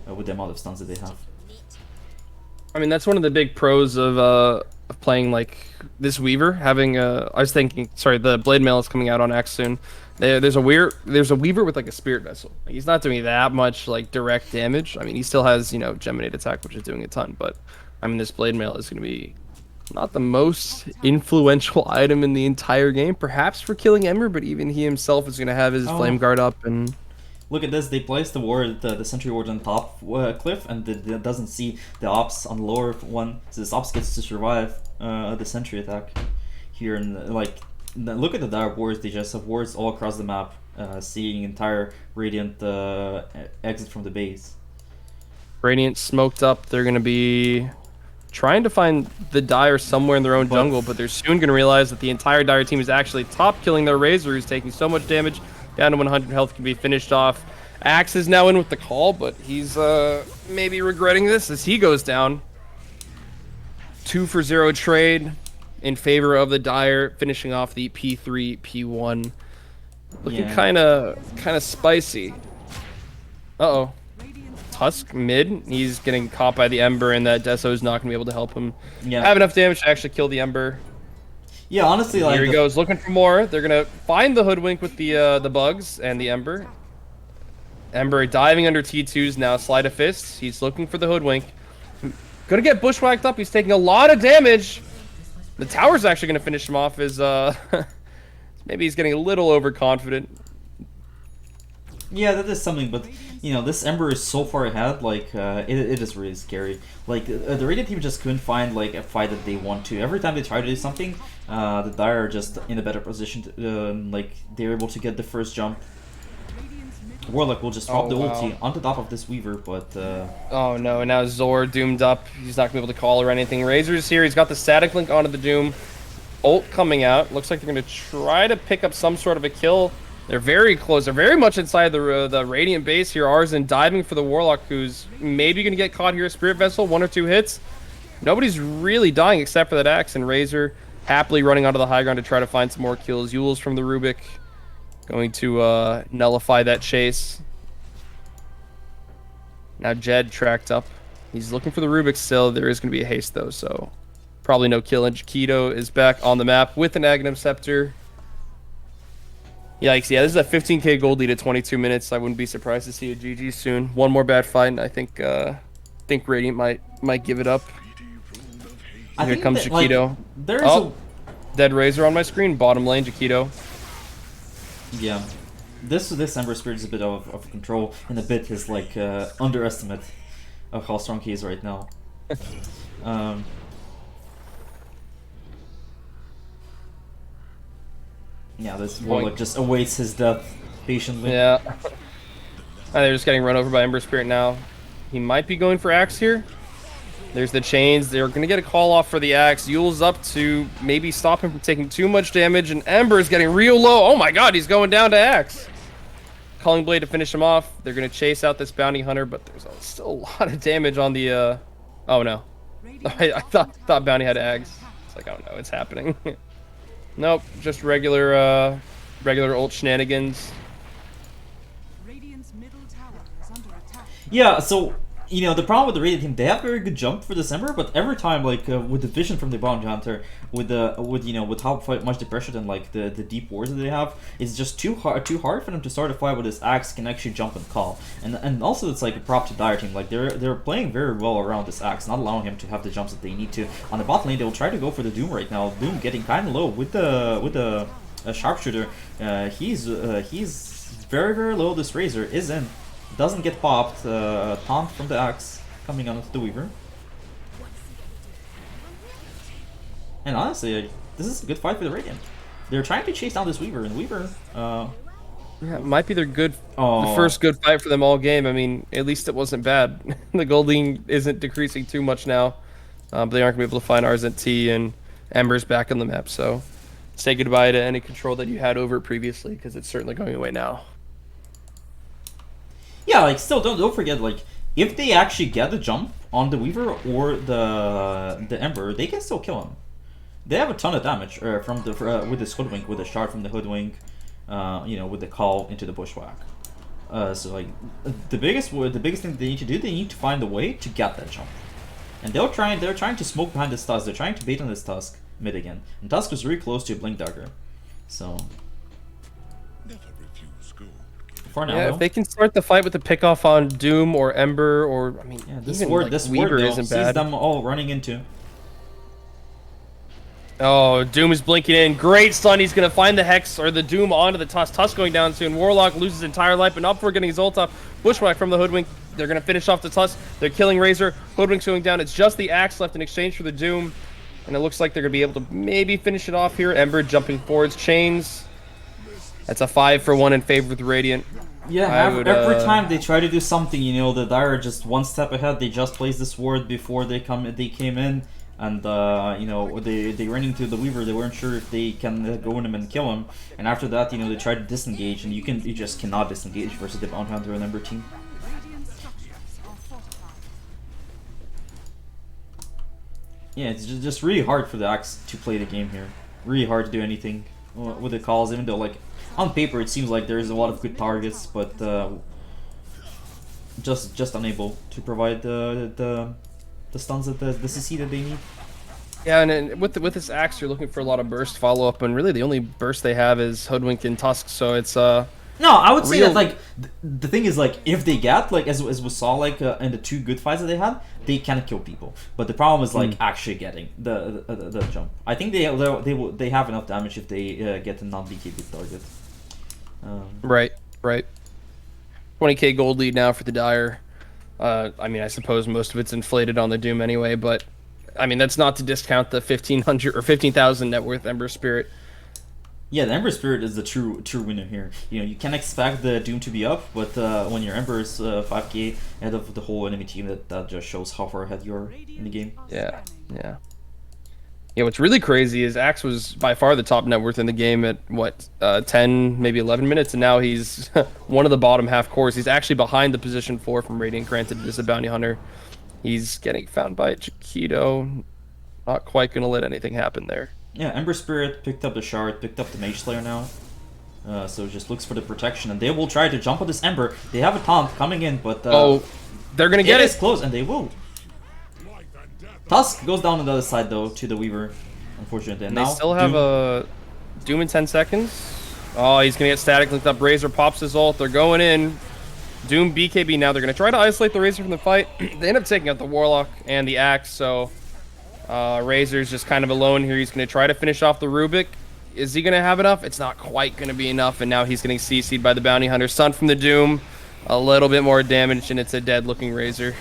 with the amount of stuns that they have. I mean, that's one of the big pros of playing like this Weaver. Having I was thinking, sorry, the Blade Mail is coming out on X soon. There's a Weaver with like a Spirit Vessel. Like, he's not doing that much like direct damage. I mean, he still has, you know, Geminate attack, which is doing a ton. But I mean, this Blade Mail is going to be not the most influential item in the entire game, perhaps for killing Ember. But even he himself is going to have his Flame Guard up and. Look at this, they placed the Sentry Ward on top cliff, and it doesn't see the Ops on the lower one, so this Ops gets to survive the Sentry attack here. And like, look at the Dire wards, they just have wards all across the map, seeing entire Radiant exit from the base. Radiant smoked up, they're going to be trying to find the Dire somewhere in their own jungle, but they're soon going to realize that the entire Dire team is actually top killing their Razor, who's taking so much damage. Down to 100 health, can be finished off. Axe is now in with the call, but he's maybe regretting this as he goes down. 2-for-0 trade in favor of the Dire, finishing off the P3, P1. Looking kind of spicy. Uh-oh. Tusk mid. He's getting caught by the Ember, and that Deso is not going to be able to help him have enough damage to actually kill the Ember. Yeah, honestly, like... Here he goes, looking for more. They're going to find the Hoodwink with the bugs and the Ember. Ember diving under T2s now, Sleight of Fist. He's looking for the Hoodwink. Gonna get bushwhacked up. He's taking a lot of damage. The tower's actually going to finish him off as... maybe he's getting a little overconfident. Yeah, that is something, but... You know, this Ember is so far ahead, like, it is really scary. Like, the Radiant team just couldn't find, like, a fight that they want to. Every time they try to do something, the Dire are just in a better position to, like, they're able to get the first jump. Warlock will just drop the ulti onto top of this Weaver, but... Oh no, and now Zor doomed up. He's not going to be able to call or anything. Razor's here, he's got the static link onto the Doom. Ult coming out. Looks like they're going to try to pick up some sort of a kill. They're very close. They're very much inside the Radiant base here. Arzen diving for the Warlock, who's maybe going to get caught here. Spirit Vessel, 1 or 2 hits. Nobody's really dying except for that Axe, and Razor happily running onto the high ground to try to find some more kills. Yules from the Rubik Going to nullify that chase. Now Jed tracked up. He's looking for the Rubik still. There is going to be a haste though, so probably no kill. And Jaquito is back on the map with an Aghanim Scepter. Yikes, yeah, this is a 15k gold lead at 22 minutes. I wouldn't be surprised to see a GG soon. One more bad fight, and I think Radiant might give it up. Here comes Jaquito. There's Dead Razor on my screen, bottom lane, Jaquito. Yeah. This Ember Spirit is a bit of control, and a bit his like underestimate of how strong he is right now. Yeah, this Warlock just awaits his death patiently. Yeah. They're just getting run over by Ember Spirit now. He might be going for Axe here. There's the chains. They're going to get a call off for the Axe. Yule's up to maybe stop him from taking too much damage, and Ember's getting real low. Oh my god, he's going down to Axe. Calling Blade to finish him off. They're going to chase out this Bounty Hunter, but there's still a lot of damage on the... Oh no. I thought Bounty had Axe. It's like, oh no, it's happening. Nope, just regular ult shenanigans. Radiant's middle tower is under attack. Yeah, so you know the problem with the Radiant team, they have very good jump for December, but every time like with the vision from the Bounty Hunter, with how much the pressure and like the deep wards that they have, it's just too hard for them to start a fight with this Axe can actually jump and call, and also it's like a prop to Dire team, like they're playing very well around this Axe, not allowing him to have the jumps that they need to. On the bot lane, they'll try to go for the Doom right now. Doom getting kind of low with the sharpshooter. He's very low. This Razor is in. Doesn't get popped. Taunt from the Axe coming onto the Weaver. And honestly, this is a good fight for the Radiant. They're trying to chase down this Weaver, and Weaver... yeah, it might be the first good fight for them all game. I mean, at least it wasn't bad. The golding isn't decreasing too much now. But they aren't going to be able to find Arzent T, and Ember's back on the map, so say goodbye to any control that you had over it previously, because it's certainly going away now. Yeah, like still don't forget, like if they actually get the jump on the Weaver or the Ember, they can still kill him. They have a ton of damage from the with this Hoodwink, with the shard from the Hoodwink, with the call into the Bushwhack. So like the biggest thing they need to do, they need to find a way to get that jump. And they're trying to smoke behind this Tusk. They're trying to bait on this Tusk mid again. And Tusk is really close to a Blink Dagger. So for now, yeah, if they can start the fight with the pickoff on Doom or Ember, or I mean, yeah, this even ward, like this Weaver ward isn't sees bad. them all running into. Oh, Doom is blinking in. Great stun. He's going to find the Hex or the Doom onto the Tusk. Tusk going down soon. Warlock loses entire life, but not for getting his ult off. Bushwhack from the Hoodwink. They're going to finish off the Tusk. They're killing Razor. Hoodwink's going down. It's just the Axe left in exchange for the Doom. And it looks like they're going to be able to maybe finish it off here. Ember jumping forwards. Chains. That's a 5-for-1 in favor of the Radiant. Yeah, every time they try to do something, the Dire are just one step ahead. They just placed this ward before they came in. And they ran into the Weaver. They weren't sure if they can go in him and kill him. And after that, they tried to disengage, and you just cannot disengage versus the Bounty Hunter and Ember team. Yeah, it's just really hard for the Axe to play the game here. Really hard to do anything with the calls, even though like on paper it seems like there's a lot of good targets, but just unable to provide the stuns that the CC that they need. Yeah, and with this Axe, you're looking for a lot of burst follow-up, and really the only burst they have is Hoodwink and Tusk, so it's No, I would say that like the thing is like if they get like as we saw like in the two good fights that they had, they can kill people. But the problem is like actually getting the jump. I think they have enough damage if they get a non-BKB target. Right. 20k gold lead now for the Dire. I mean, I suppose most of it's inflated on the Doom anyway, but I mean that's not to discount the 1,500 or 15,000 net worth Ember Spirit. Yeah, the Ember Spirit is the true winner here. You can expect the Doom to be up, but when your Ember is 5k ahead of the whole enemy team, that just shows how far ahead you are in the game. Yeah. What's really crazy is Axe was by far the top net worth in the game at, 10, maybe 11 minutes, and now he's one of the bottom half cores. He's actually behind the position 4 from Radiant, granted it is a Bounty Hunter. He's getting found by Jaquito. Not quite going to let anything happen there. Yeah, Ember Spirit picked up the Shard, picked up the Mage Slayer now. So just looks for the protection, and they will try to jump on this Ember. They have a taunt coming in, but Oh, they're gonna get it it. is close, and they will. Tusk goes down on the other side though to the Weaver, unfortunately. And They now still have Doom- a Doom in 10 seconds. Oh, he's gonna get static linked up. Razor pops his ult. They're going in. Doom BKB now. They're gonna try to isolate the Razor from the fight. They end up taking out the Warlock and the Axe, so Razor's just kind of alone here. He's gonna try to finish off the Rubik. Is he gonna have enough? It's not quite gonna be enough, and now he's getting CC'd by the Bounty Hunter. Stun from the Doom. A little bit more damage, and it's a dead-looking Razor.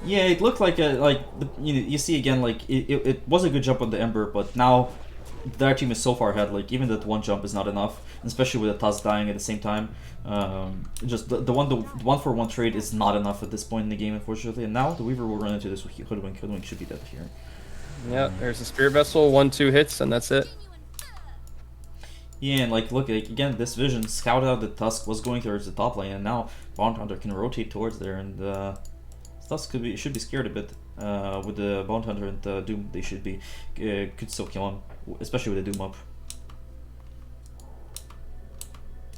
Yeah, it looked like you see again like it was a good jump on the Ember, but now their team is so far ahead. Like even that one jump is not enough, especially with the Tusk dying at the same time. Just the one for one trade is not enough at this point in the game, unfortunately. And now the Weaver will run into this Hoodwink. Hoodwink should be dead here. Yeah, there's a Spirit Vessel. 1-2 hits, and that's it. Yeah, and like look again, this vision scouted out that Tusk was going towards the top lane, and now Bounty Hunter can rotate towards there, and Tusk should be scared a bit with the Bounty Hunter and Doom. They should be could still kill him, especially with the Doom up.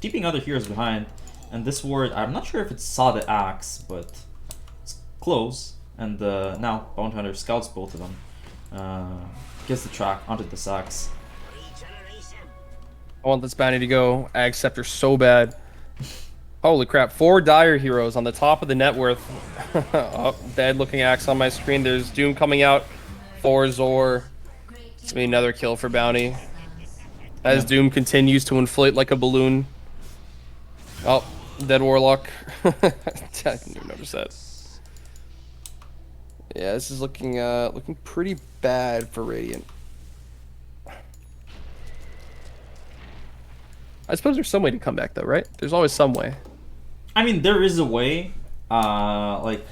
Keeping other heroes behind, and this ward I'm not sure if it saw the axe, but it's close. And now Bounty Hunter scouts both of them, gets the track onto the axe. I want this bounty to go Ag Scepter so bad. Holy crap, 4 Dire heroes on the top of the net worth. Oh, dead looking axe on my screen. There's Doom coming out for Zor. It's gonna be another kill for Bounty. As Doom continues to inflate like a balloon. Oh, dead Warlock. I didn't even notice that. Yeah, this is looking pretty bad for Radiant. I suppose there's some way to come back though, right? There's always some way. I mean, there is a way, but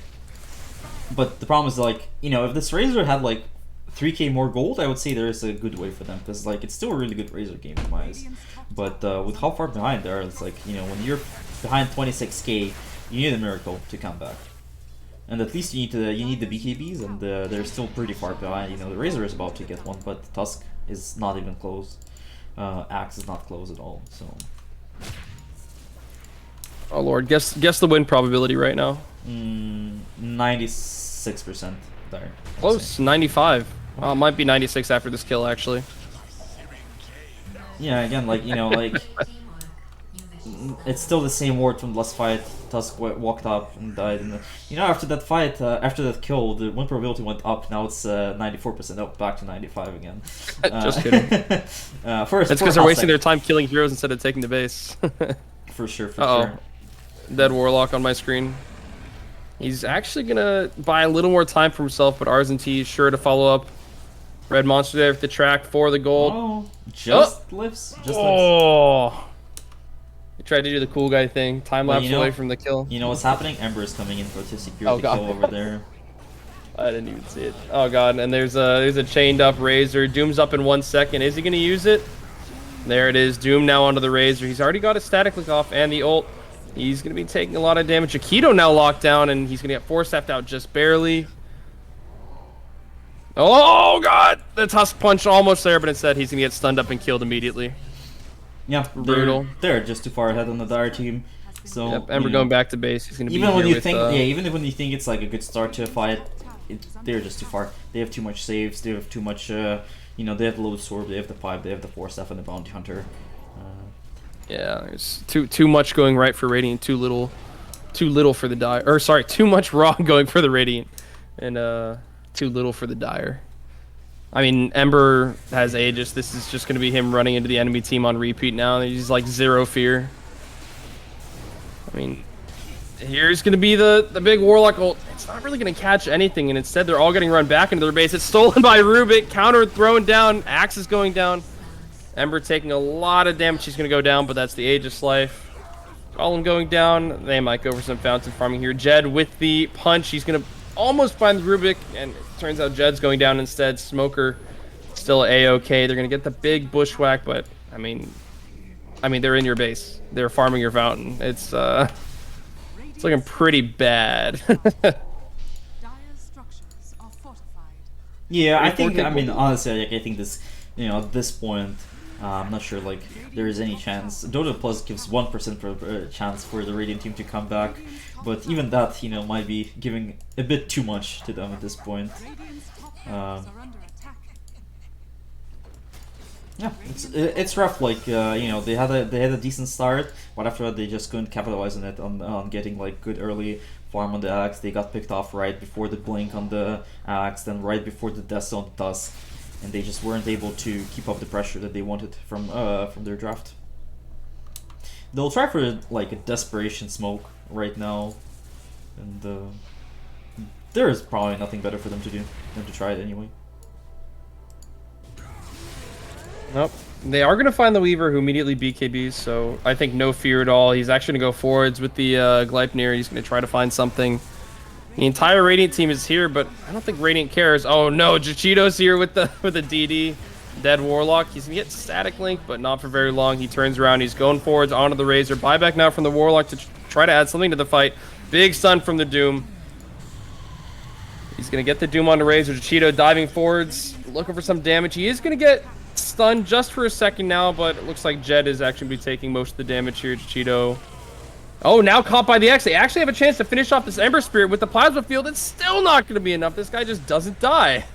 the problem is like, you know, if this Razor had like 3k more gold, I would say there is a good way for them, because like it's still a really good Razor game in my eyes. But with how far behind they are, it's like, you know, when you're behind 26k, you need a miracle to come back. And at least you need the BKBs, and they're still pretty far behind. You know, the Razor is about to get one, but Tusk is not even close. Axe is not close at all. So. Oh lord, guess the win probability right now. 96% there. Close, 95. Well, it might be 96 after this kill actually. Yeah, again, like, you know, like it's still the same ward from the last fight. Tusk walked up and died, and you know, after that fight, after that kill, the win probability went up. Now it's 94%, up back to 95 again. Just kidding. First, It's because they're wasting their time killing heroes instead of taking the base. For sure, for sure. Dead Warlock on my screen. He's actually gonna buy a little more time for himself, but R's and T is sure to follow up. Red Monster there with the track for the gold. Oh, just lifts. Just lifts. He tried to do the cool guy thing. Time lapse away from the kill. You know what's happening? Ember is coming in to secure the God. kill over there. I didn't even see it. Oh god, and there's a chained up Razor. Doom's up in 1 second. Is he gonna use it? There it is. Doom now onto the Razor. He's already got his static lick off and the ult. He's gonna be taking a lot of damage. Akito now locked down, and he's gonna get force-staffed out just barely. Oh god! The Tusk punch almost there, but instead he's gonna get stunned up and killed immediately. Yeah, brutal. They're just too far ahead on the Dire team. So yep, Ember going back to base. He's gonna be even when here you with, think even when you think it's like a good start to a fight, they're just too far. They have too much saves. They have too much. You know, they have the low sword. They have the pipe. They have the force staff and the bounty hunter. Yeah, there's too much going right for Radiant. Too little for the Dire. Or sorry, too much wrong going for the Radiant, and too little for the Dire. I mean, Ember has Aegis. This is just going to be him running into the enemy team on repeat now. He's like zero fear. I mean, here's going to be the big Warlock ult. It's not really going to catch anything, and instead they're all getting run back into their base. It's stolen by Rubik. Counter thrown down. Axe is going down. Ember taking a lot of damage. She's going to go down, but that's the Aegis life. Golem going down. They might go for some fountain farming here. Jed with the punch. He's going to almost find the Rubik, and it turns out Jed's going down instead. Smoker still A-okay. They're going to get the big bushwhack, but I mean they're in your base. They're farming your fountain. It's looking pretty bad. Yeah, I think honestly, like, I think this, you know, at this point, I'm not sure like there is any chance. Dota Plus gives 1% chance for the Radiant team to come back, but even that, you know, might be giving a bit too much to them at this point. Radiant's top barracks are under attack. Yeah, it's rough. Like you know, they had a decent start, but after that they just couldn't capitalize on it on getting like good early farm on the axe. They got picked off right before the blink on the axe, then right before the death zone tusk, and they just weren't able to keep up the pressure that they wanted from their draft. They'll try for like a desperation smoke right now, and there is probably nothing better for them to do than to try it anyway. Nope. They are going to find the Weaver, who immediately BKBs, so I think no fear at all. He's actually going to go forwards with the Gleipnir. He's going to try to find something. The entire Radiant team is here, but I don't think Radiant cares. Oh no, Jachito's here with the DD. Dead Warlock. He's going to get Static Link, but not for very long. He turns around. He's going forwards onto the Razor. Buyback now from the Warlock to try to add something to the fight. Big stun from the Doom. He's going to get the Doom on the Razor. Jachito diving forwards, looking for some damage. He is going to get stunned just for a second now, but it looks like Jed is actually going to be taking most of the damage here. Jachito. Oh, now caught by the X. They actually have a chance to finish off this Ember Spirit with the Plasma Field. It's still not going to be enough. This guy just doesn't die.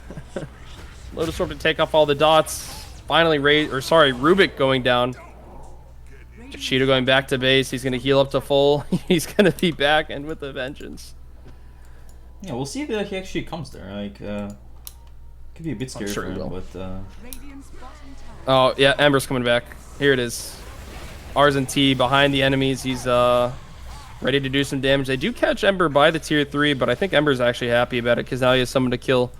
Lotus Orb to take off all the dots. Finally, Rubik going down. Jachito going back to base. He's going to heal up to full. He's going to be back and with a vengeance. Yeah, we'll see if he actually comes there. Like, could be a bit scary sure for he him, will. but Radiant's bottom tower. Oh, yeah, Ember's coming back. Here it is. R's and T behind the enemies. He's ready to do some damage. They do catch Ember by the tier 3, but I think Ember's actually happy about it because now he has someone to kill.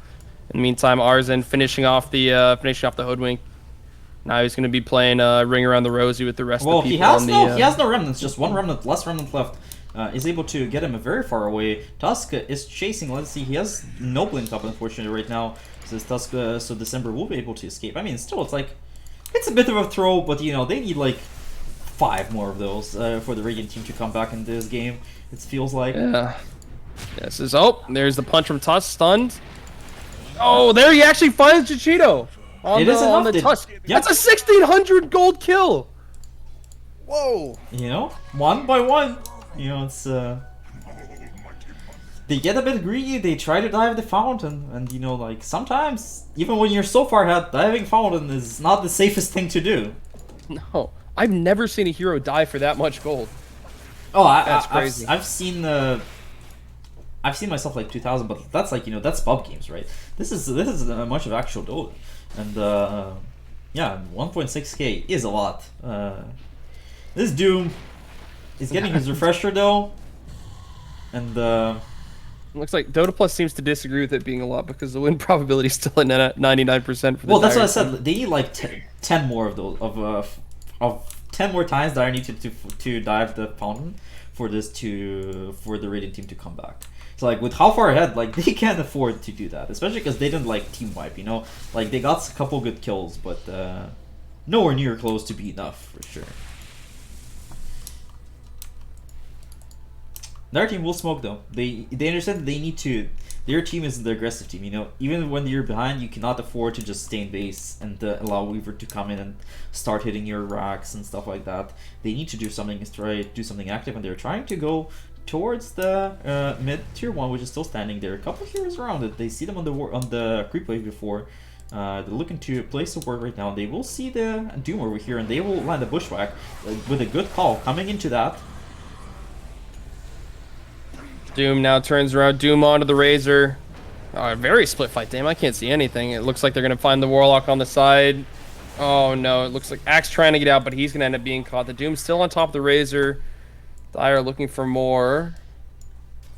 In the meantime, Arzen finishing off the Hoodwink. Now he's going to be playing Ring Around the Rosie with the rest of the people. Well, he has no remnants, just one remnant, last remnant left. Is able to get him very far away. Tusk is chasing. Let's see, he has no blink up unfortunately right now. So Tusk, so December will be able to escape. I mean, still, it's like it's a bit of a throw, but you know they need like 5 more of those for the Radiant team to come back in this game. It feels like. Yeah. This is there's the punch from Tusk, stunned. Oh, there he actually finds Jachito on the Tusk. Yep. That's a 1600 gold kill. Whoa. You know, 1 by 1. You know, it's they get a bit greedy. They try to dive the fountain, and you know, like sometimes even when you're so far ahead, diving fountain is not the safest thing to do. No, I've never seen a hero die for that much gold. Oh, That's crazy. I've seen myself like 2000, but that's like, you know, that's pub games, right? This is much of actual Dota, and yeah, 1.6k is a lot. This Doom is getting his refresher though, and Looks like Dota Plus seems to disagree with it being a lot because the win probability is still at 99% for the well, that's what I entire team. said. They need like 10 more of those of 10 more times that I need to dive the fountain for the Radiant team to come back. So like with how far ahead, like they can't afford to do that, especially because they didn't like team wipe. You know, like they got a couple good kills, but nowhere near close to be enough for sure. Their team will smoke though. They understand that they need to. Their team is the aggressive team. You know, even when you're behind, you cannot afford to just stay in base and allow Weaver to come in and start hitting your racks and stuff like that. They need to do something, do something active, and they're trying to go towards the mid tier 1, which is still standing there. A couple of heroes around it. They see them on the creep wave before. They're looking to place a ward right now. They will see the Doom over here, and they will land a bushwhack with a good call coming into that. Doom now turns around. Doom onto the Razor. Very split fight. Damn, I can't see anything. It looks like they're going to find the Warlock on the side. Oh, no. It looks like Axe trying to get out, but he's going to end up being caught. The Doom's still on top of the Razor. Dire looking for more.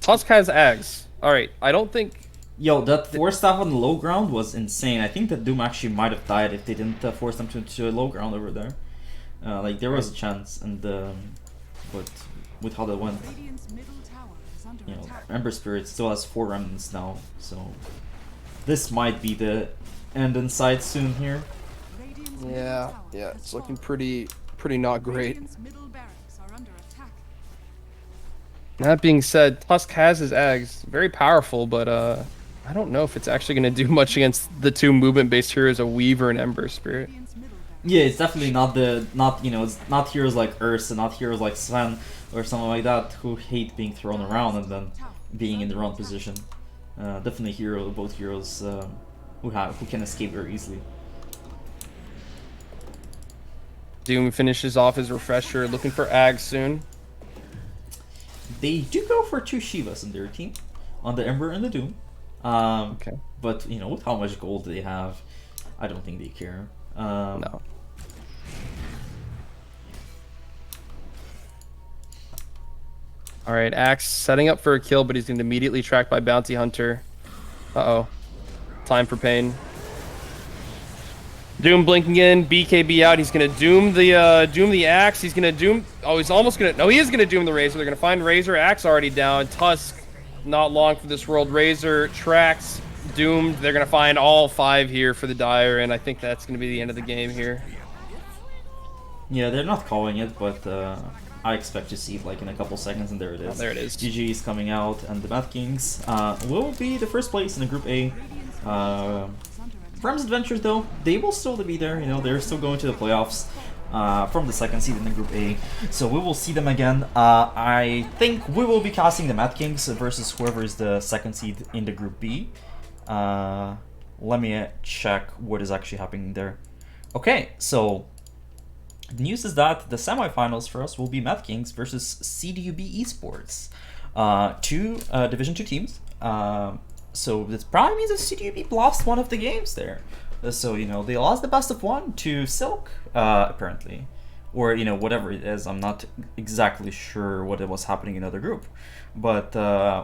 Tusk has Ags. All right. I don't think... Yo, that force staff on the low ground was insane. I think that Doom actually might have died if they didn't force them to a low ground over there. Like, there was a chance, and but with how that went... Radiant's middle tower is under You know, attack. Ember Spirit still has 4 remnants now, so this might be the end in sight soon here. Radiant's middle Yeah, tower yeah. has It's looking fallen. pretty not great. Radiant's middle barracks are under attack. That being said, Tusk has his Ags. Very powerful, but I don't know if it's actually going to do much against the 2 movement-based heroes, a Weaver and Ember Spirit. Radiant's middle Yeah, it's definitely not you know, it's not heroes like Ursa, not heroes like Sven or someone like that who hate being thrown around and then being in the wrong position. Definitely both heroes who can escape very easily. Doom finishes off his refresher, looking for Ag soon. They do go for 2 Shivas in their team, on the Ember and the Doom. Okay. But you know, with how much gold they have, I don't think they care. No. All right, Axe setting up for a kill, but he's going to immediately tracked by Bounty Hunter. Uh-oh. Time for pain. Doom blinking in, BKB out. He's going to doom the Axe. He's going to doom... Oh, he's almost going to... No, he is going to doom the Razor. They're going to find Razor. Axe already down. Tusk, not long for this world. Razor, tracks, doomed. They're going to find all 5 here for the Dire, and I think that's going to be the end of the game here. Yeah, they're not calling it, but I expect to see it like in a couple seconds, and there it is. Oh, there it is. GG is coming out, and the Mad Kings will be the first place in the Group A. Rams Adventures, though, they will still be there. You know, they're still going to the playoffs from the 2nd seed in the Group A. So we will see them again. I think we will be casting the Mad Kings versus whoever is the 2nd seed in the Group B. Let me check what is actually happening there. Okay, so the news is that the semifinals for us will be Mad Kings versus CDUB Esports. 2 Division 2 teams. So this probably means that CDUB lost one of the games there. So, you know, they lost the best of 1 to Silk, apparently. Or, you know, whatever it is. I'm not exactly sure what it was happening in the other group. But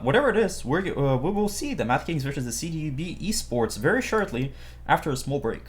whatever it is, we will see the Mad Kings versus the CDUB Esports very shortly after a small break.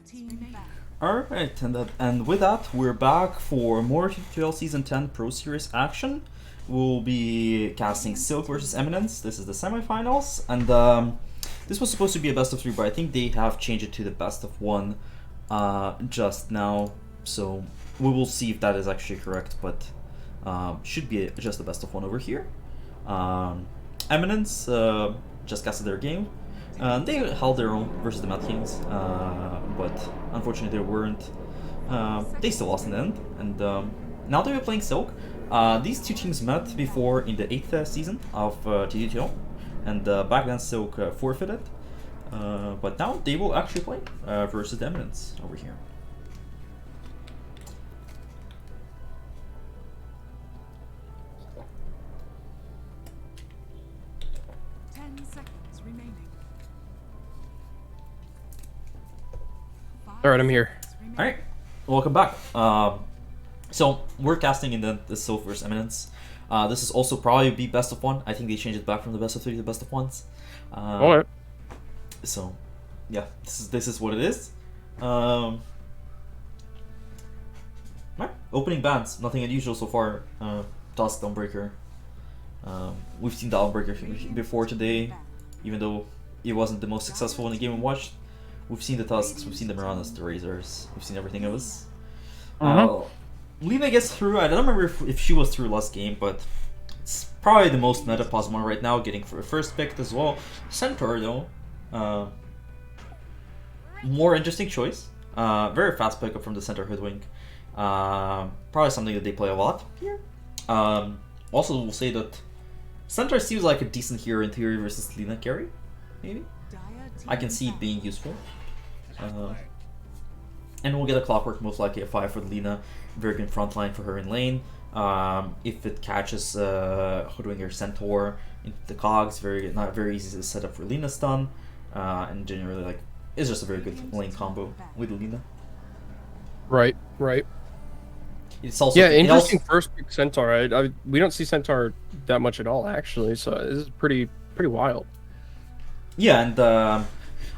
team back. Alright, and with that, we're back for more TDL Season 10 Pro Series action. We'll be casting Silk versus Eminence. This is the semifinals, and this was supposed to be a best of 3, but I think they have changed it to the best of 1 just now. So we will see if that is actually correct, but should be just the best of 1 over here. Eminence just casted their game. They held their own versus the Mad Kings, but unfortunately they weren't. They still lost in the end, and now they're playing Silk. These two teams met before in the 8th season of TDL, and back then Silk forfeited. But now they will actually play versus the Eminence over here. Alright, I'm here. Alright, welcome back. So we're casting in the Silk versus Eminence. This is also probably be best of 1. I think they changed it back from the best of 3 to the best of 1s. Alright. So yeah, this is what it is. Alright, opening bans, nothing unusual so far. Tusk, Dawnbreaker. We've seen the Dawnbreaker before today, even though it wasn't the most successful in the game we watched. We've seen the Tusks, we've seen the Miranas, the Razors, we've seen everything of us. Lina gets through. I don't remember if she was through last game, but it's probably the most meta Pokemon right now, getting for a first pick as well. Centaur though, more interesting choice. Very fast pickup from the Centaur Hoodwink. Probably something that they play a lot here. Also, we'll say that Centaur seems like a decent hero in theory versus Lina carry, maybe. I can see it being useful. And we'll get a Clockwork, most likely a 5 for Lina. Very good front line for her in lane. If it catches Hoodwink or Centaur into the cogs, not very easy to set up for Lina stun. And generally, like, it's just a very good lane combo with Lina. Right, right. It's also interesting first pick Centaur. We don't see Centaur that much at all, actually. So this is pretty wild. Yeah, and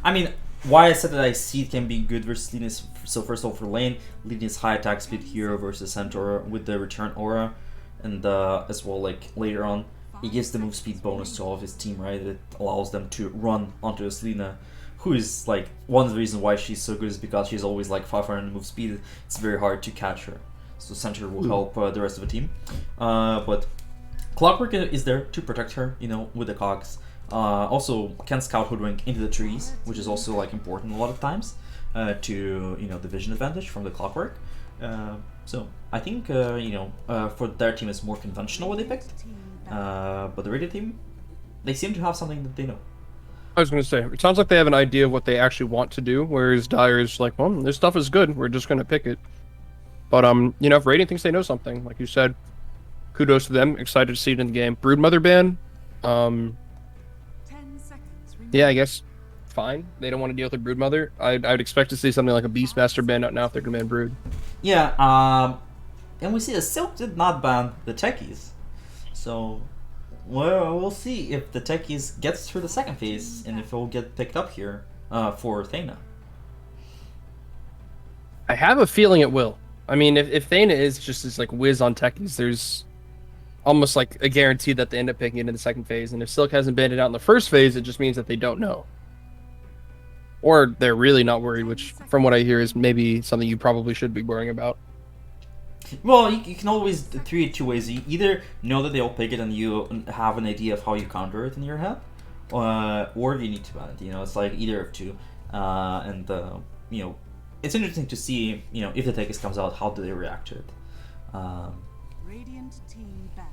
I mean, why I said that I see it can be good versus Lina is, so first of all for lane, Lina's high attack speed hero versus Centaur with the return aura, and as well, like, later on, it gives the move speed bonus to all of his team, right? It allows them to run onto this Lina, who is, like, one of the reasons why she's so good is because she's always, like, 500 move speed. It's very hard to catch her. So Centaur will help the rest of the team. But Clockwork is there to protect her, you know, with the cogs. Also can scout Hoodwink into the trees, which is also, like, important a lot of times to, you know, the vision advantage from the Clockwork. So I think for their team it's more conventional what they picked, but the Radiant team, they seem to have something that they know. I was going to say, it sounds like they have an idea of what they actually want to do, whereas Dire is like, well, this stuff is good, we're just going to pick it. But you know, if Radiant thinks they know something, like you said, kudos to them. Excited to see it in the game. Broodmother ban. Yeah, I guess fine. They don't want to deal with the Broodmother. I'd expect to see something like a Beastmaster ban out now if they're going to ban Brood. Yeah, and we see that Silk did not ban the Techies. So, well, we'll see if the Techies gets through the second phase and if it will get picked up here for Thena. I have a feeling it will. I mean, if Thena is just this, like, whiz on Techies, there's almost like a guarantee that they end up picking it in the second phase. And if Silk hasn't banned it out in the first phase, it just means that they don't know. Or they're really not worried, which, from what I hear, is maybe something you probably should be worrying about. Well, you can always treat it two ways. You either know that they'll pick it and you have an idea of how you counter it in your head, or you need to ban it. You know, it's like either of two. You know, it's interesting to see, you know, if the Techies comes out, how do they react to it. Radiant team back.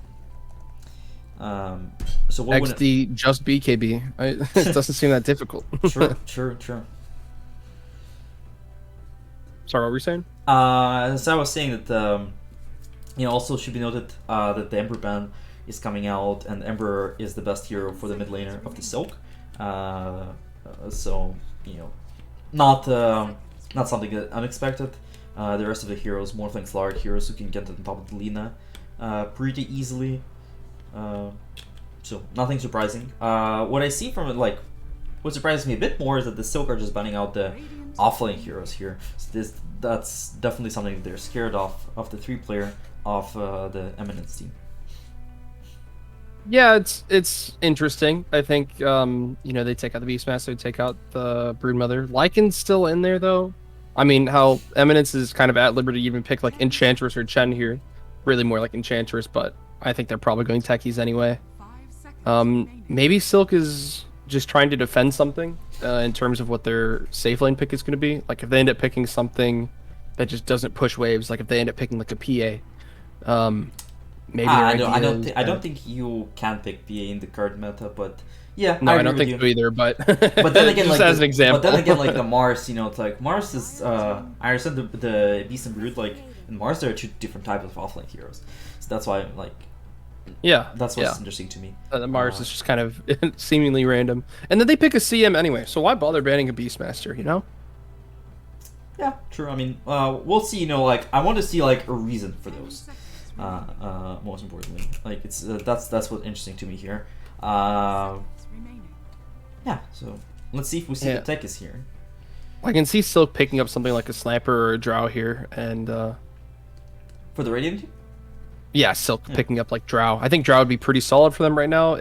So what XD just BKB. It doesn't seem that difficult. True. Sorry, what were you saying? So I was saying that you know, also should be noted that the Ember ban is coming out, and Ember is the best hero for the mid laner of the Silk. So, you know, not something unexpected. The rest of the heroes, Morphling Slark heroes who can get to the top of the Lina pretty easily. So nothing surprising. What I see from it, like, what surprises me a bit more is that the Silk are just banning out the offlane heroes here. So that's definitely something that they're scared of the 3-player of the Eminence team. Yeah, it's interesting. I think they take out the Beastmaster, they take out the Broodmother. Lycan's still in there though. I mean, how Eminence is kind of at liberty to even pick like Enchantress or Chen here. Really more like Enchantress, but I think they're probably going techies anyway. 5 seconds remaining. Maybe Silk is just trying to defend something in terms of what their safe lane pick is going to be. Like if they end up picking something that just doesn't push waves, like if they end up picking like a PA, maybe. I don't think you can pick PA in the card meta, but yeah, No, I don't agree think with so you. either. But But then again, just like as an example. But then again, like the Mars, it's like Mars is. I understand the Beast and Brood, like in Mars, there are 2 different types of offlane heroes, so that's why like yeah, that's what's yeah. interesting to me. The Mars is just kind of seemingly random, and then they pick a CM anyway. So why bother banning a Beastmaster? You know? Yeah, true. I mean, we'll see. Like I want to see like a reason for 10 those. seconds remaining. Most importantly, like it's that's what's interesting to me here. Seconds remaining. Yeah. So let's see if we see Yeah. the tech is here. I can see Silk picking up something like a Sniper or a Drow here, and For the Radiant team? yeah, Silk picking up like Drow. I think Drow would be pretty solid for them right now.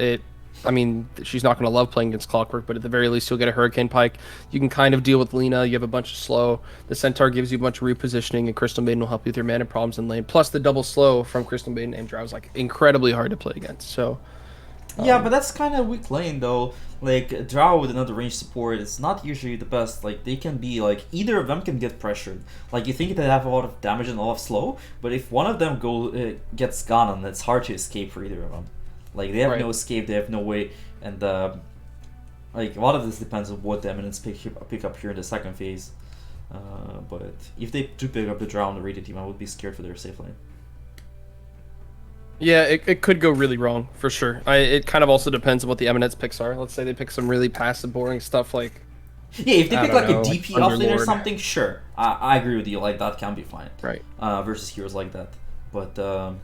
I mean, she's not going to love playing against Clockwork, but at the very least, you'll get a Hurricane Pike. You can kind of deal with Lina. You have a bunch of slow. The Centaur gives you a bunch of repositioning, and Crystal Maiden will help you with your mana problems in lane. Plus, the double slow from Crystal Maiden and Drow is like incredibly hard to play against. So, Yeah, but that's kind of weak lane though. Like Drow with another range support is not usually the best. Like they can be like either of them can get pressured. Like you think they have a lot of damage and a lot of slow, but if one of them gets gone, and it's hard to escape for either of them. Like they have Right. no escape, they have no way, and like a lot of this depends on what the Eminence pick up here in the second phase. But if they do pick up the Drow on the Radiant team, I would be scared for their safe lane. yeah, it could go really wrong for sure. It kind of also depends on what the Eminence picks are. Let's say they pick some really passive, boring stuff like. Yeah, if they I pick don't like know, a like DP offlane or Underlord. something, sure. I agree with you. Like that can be fine. Right. Versus heroes like that, but yeah,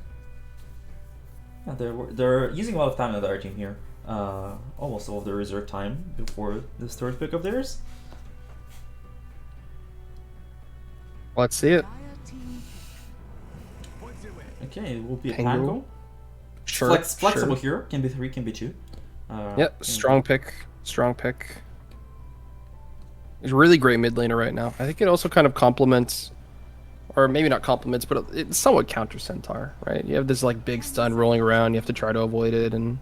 they're using a lot of time on the other team here. Almost all of their reserve time before this 3rd pick of theirs. Let's see it. Dire team Okay, it will be a Pango. Pango. Sure. Flexible sure. hero, can be 3, can be 2. Yep, strong pick. Strong pick. He's a really great mid laner right now. I think it also kind of complements, or maybe not complements, but it somewhat counters Centaur, right? You have this like big stun rolling around. You have to try to avoid it, and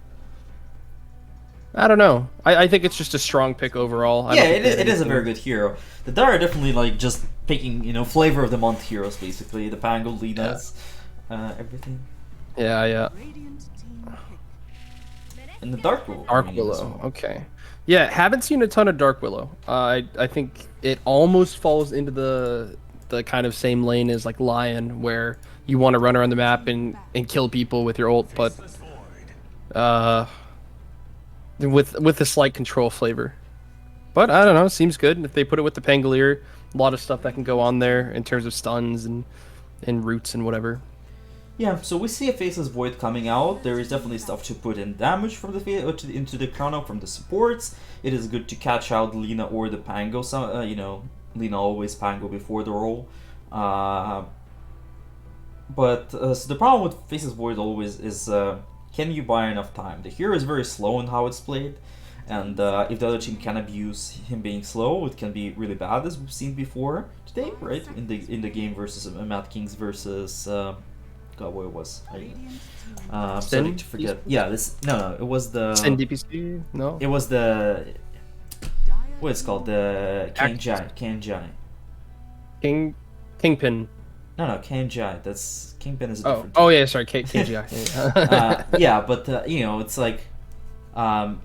I don't know. I think it's just a strong pick overall. Yeah, it is a very good hero. The Dire are definitely like just picking, flavor of the month heroes basically. The Pango, Linas, everything. Yeah. Radiant team pick. And the Dark Willow. Dark coming in as Willow. well. Okay. Yeah, haven't seen a ton of Dark Willow. I think it almost falls into the kind of same lane as like Lion, where you want to run around the map and kill people with your ult, but with a slight control flavor. But I don't know, seems good. If they put it with the Pangolier, a lot of stuff that can go on there in terms of stuns and roots and whatever. Yeah, so we see a Faceless Void coming out. There is definitely stuff to put in damage from into the Chrono from the supports. It is good to catch out Lina or the Pango. So, Lina always Pango before the roll. So the problem with Faceless Void always is can you buy enough time? The hero is very slow in how it's played, and if the other team can abuse him being slow, it can be really bad, as we've seen before today, right? In the game versus Mad Kings versus. God, what it was. I'm starting to forget. Yeah, it was the. Sin DPC? No. It was the. What it's called? The Kanjai. Kingpin. No, Kanjai. That's Kingpin is a Oh, different. oh yeah, sorry, KGI. Yeah, but it's like.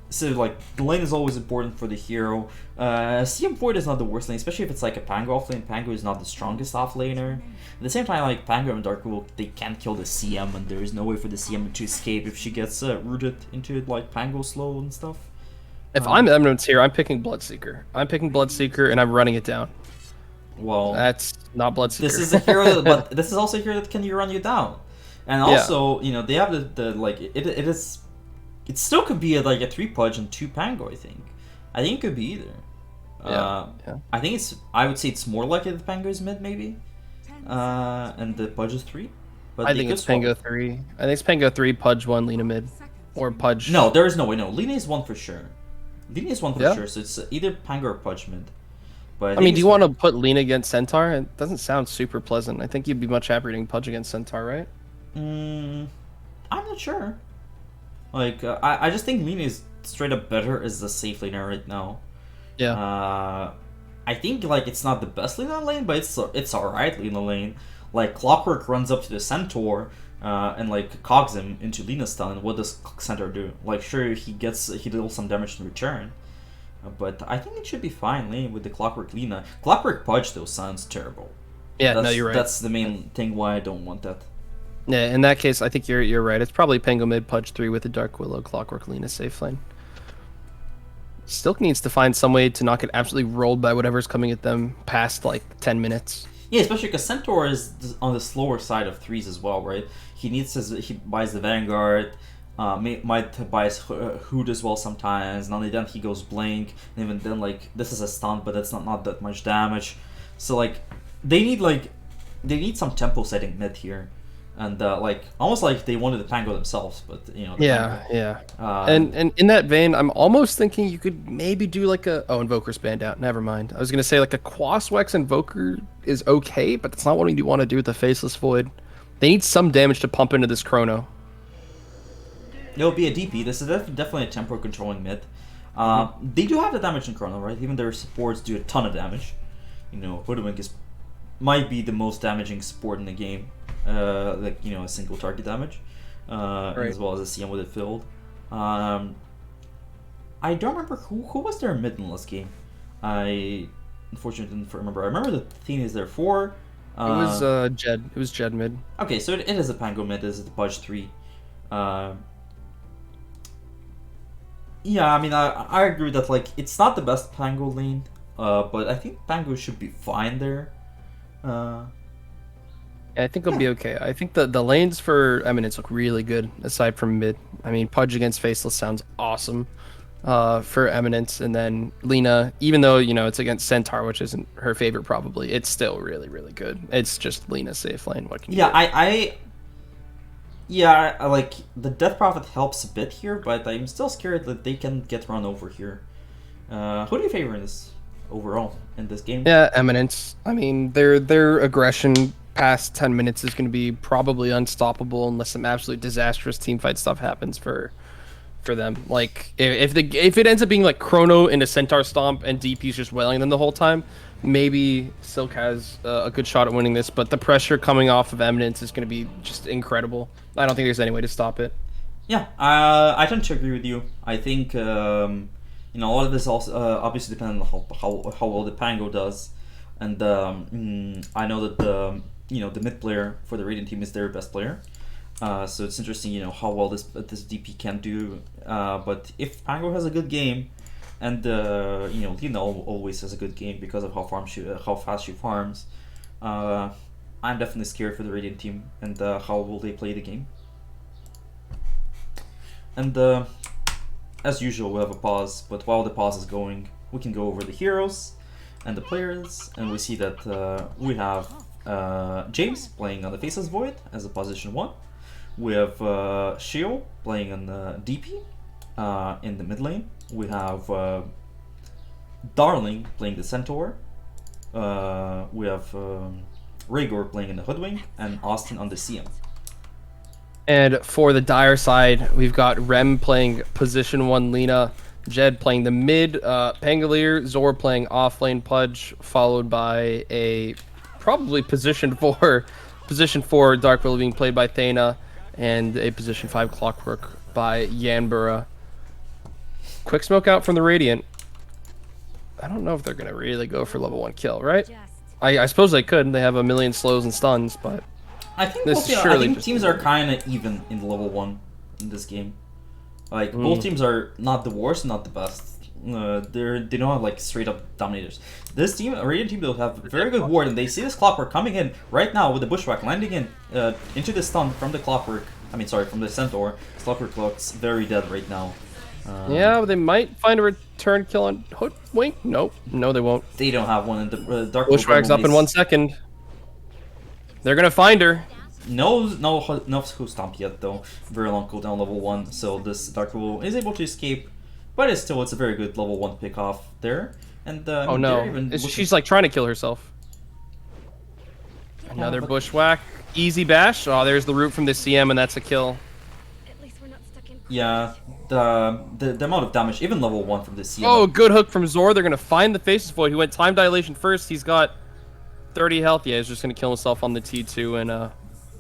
So like the lane is always important for the hero. CM Void is not the worst lane, especially if it's like a Pango off lane. Pango is not the strongest off laner. At the same time, like Pango and Dark Willow, they can't kill the CM, and there is no way for the CM to escape if she gets rooted into like Pango slow and stuff. If I'm Eminence here, I'm picking Bloodseeker. And I'm running it down. Well, That's not Bloodseeker. this is a hero, but this is also a hero that can run you down, and also they have the like it is. It still could be like a 3 pudge and 2 Pango, I think. I think it could be either. Yeah. I think it's. I would say it's more likely the Pango is mid, maybe. And the Pudge is 3. But I they think could it's swap Pango it. 3. I think it's Pango 3, Pudge 1, Lina mid. Or Pudge. No, there is no way. No, Lina is 1 for sure. Lina is 1 for Yeah? sure. So it's either Pango or Pudge mid. But I mean, do you want to put Lina against Centaur? It doesn't sound super pleasant. I think you'd be much happier doing Pudge against Centaur, right? I'm not sure. Like, I just think Lina is straight up better as the safe laner right now. Yeah. I think like it's not the best Lina lane, but it's alright Lina lane. Like Clockwork runs up to the Centaur and like cogs him into Lina stun. And what does Centaur do? Like sure he deals some damage in return, but I think it should be fine lane with the Clockwork Lina. Clockwork Pudge though sounds terrible. Yeah, That's, no, you're right. That's the main thing why I don't want that. Yeah, in that case, I think you're right. It's probably Pango mid, Pudge 3 with the Dark Willow, Clockwork Lina safe lane. Stilk needs to find some way to not get absolutely rolled by whatever's coming at them past like 10 minutes. Yeah, especially because Centaur is on the slower side of 3s as well, right? He buys the Vanguard, might buy his Hood as well sometimes. Not only then he goes Blink, and even then like this is a stun, but that's not that much damage. So like they need some tempo setting mid here. And like almost like they wanted the Pango themselves, but you know. Yeah, Pango, yeah. And in that vein, I'm almost thinking you could maybe do like a Invoker's banned out. Never mind. I was gonna say like a Quaswex Invoker is okay, but that's not what you want to do with the Faceless Void. They need some damage to pump into this Chrono. It'll be a DP. This is definitely a tempo controlling mid. They do have the damage in Chrono, right? Even their supports do a ton of damage. You know, Hoodwink might be the most damaging support in the game. Like you know, a single target damage, Right. as well as a CM with it filled. I don't remember who was their mid in last game. I unfortunately didn't remember. I remember the theme is there 4. It was Jed. It was Jed mid. Okay, so it is a Pango mid. This is the Pudge 3. Yeah, I mean, I agree that like it's not the best Pango lane, but I think Pango should be fine there. Yeah, I think it'll be okay. I think the lanes for Eminence look really good, aside from mid. I mean, Pudge against Faceless sounds awesome for Eminence, and then Lina, even though, you know, it's against Centaur, which isn't her favorite probably, it's still really, really good. It's just Lina safe lane. What can you do? I like the Death Prophet helps a bit here, but I'm still scared that they can get run over here. Who do you favor in this overall in this game? Yeah, Eminence. I mean, their aggression past 10 minutes is going to be probably unstoppable unless some absolute disastrous teamfight stuff happens for them. Like if it ends up being like Chrono in a Centaur stomp and DP's just wailing them the whole time, maybe Silk has a good shot at winning this. But the pressure coming off of Eminence is going to be just incredible. I don't think there's any way to stop it. Yeah, I tend to agree with you. I think you know, a lot of this also obviously depends on how well the Pango does, and I know that the mid player for the Radiant team is their best player. So it's interesting, you know, how well this DP can do. But if Pango has a good game, and you know, Lina always has a good game because of how fast she farms, I'm definitely scared for the Radiant team and how will they play the game. And as usual, we have a pause. But while the pause is going, we can go over the heroes and the players, and we see that we have James playing on the Faceless Void as a position 1. We have Shio playing on the DP in the mid lane. We have Darling playing the Centaur. We have Rhaegor playing in the Hoodwink, and Austin on the CM. And for the Dire side, we've got Rem playing position 1 Lina, Jed playing the mid, Pangolier, Zor playing offlane Pudge, followed by a probably position 4 Dark Willow being played by Thena, and a position 5 Clockwork by Yanbura. Quick smoke out from the Radiant. I don't know if they're gonna really go for level 1 kill, right? I suppose they could. They have a million slows and stuns, but I think this is surely just teams are kind of even in level 1 in this game. Like both teams are not the worst, not the best. They don't have like straight up dominators. This team, a Radiant team, will have very good ward, and they see this Clockwork coming in right now with the Bushwhack landing in into the stun from the Clockwork. I mean, sorry, from the Centaur. This Clockwork looks very dead right now. Yeah, but they might find a return kill on Hoodwink. Nope. No, they won't. They don't have one in the Dark Bushwhack's up in 1 second. They're gonna find her. No who stomp yet though. Very long cooldown, level 1. So this Dark Bull is able to escape, but it's a very good level 1 pick off there. And Oh no, she's like trying to kill herself. Another bushwhack. Easy bash. Oh, there's the root from the CM, and that's a kill. Yeah, the amount of damage, even level 1 from the CM. Oh, good hook from Zor. They're gonna find the Faceless Void. He went time dilation first. He's got 30 health. Yeah, he's just gonna kill himself on the T2 and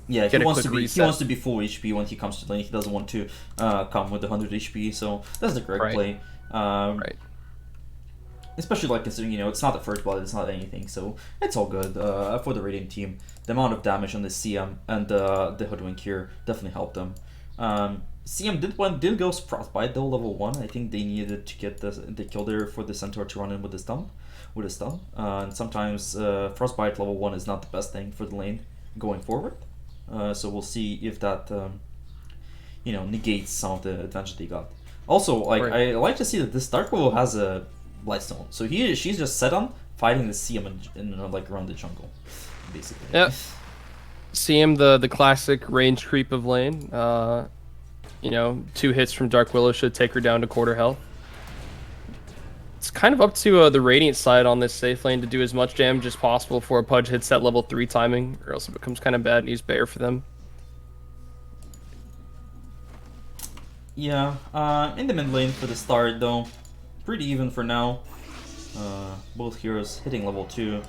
yeah, get he a wants quick to be reset. he wants to be full HP when he comes to lane. He doesn't want to come with 100 HP. So that's the correct play. Right. Especially like considering it's not the first blood, it's not anything, so it's all good for the Radiant team. The amount of damage on the CM and the Hoodwink here definitely helped them. CM did go Frostbite though, level 1. I think they needed to get the kill there for the Centaur to run in with a stun. And sometimes Frostbite level 1 is not the best thing for the lane going forward. So we'll see if that negates some of the advantage they got. Also, like I like to see that this Dark Bull has a Blightstone, so she's just set on fighting the CM in like around the jungle, basically. Yep. CM the classic range creep of lane. 2 hits from Dark Willow should take her down to quarter health. It's kind of up to the Radiant side on this safe lane to do as much damage as possible before a Pudge hits that level 3 timing, or else it becomes kind of bad and use Bear for them. Yeah, in the mid lane for the start though, pretty even for now. Both heroes hitting level 2.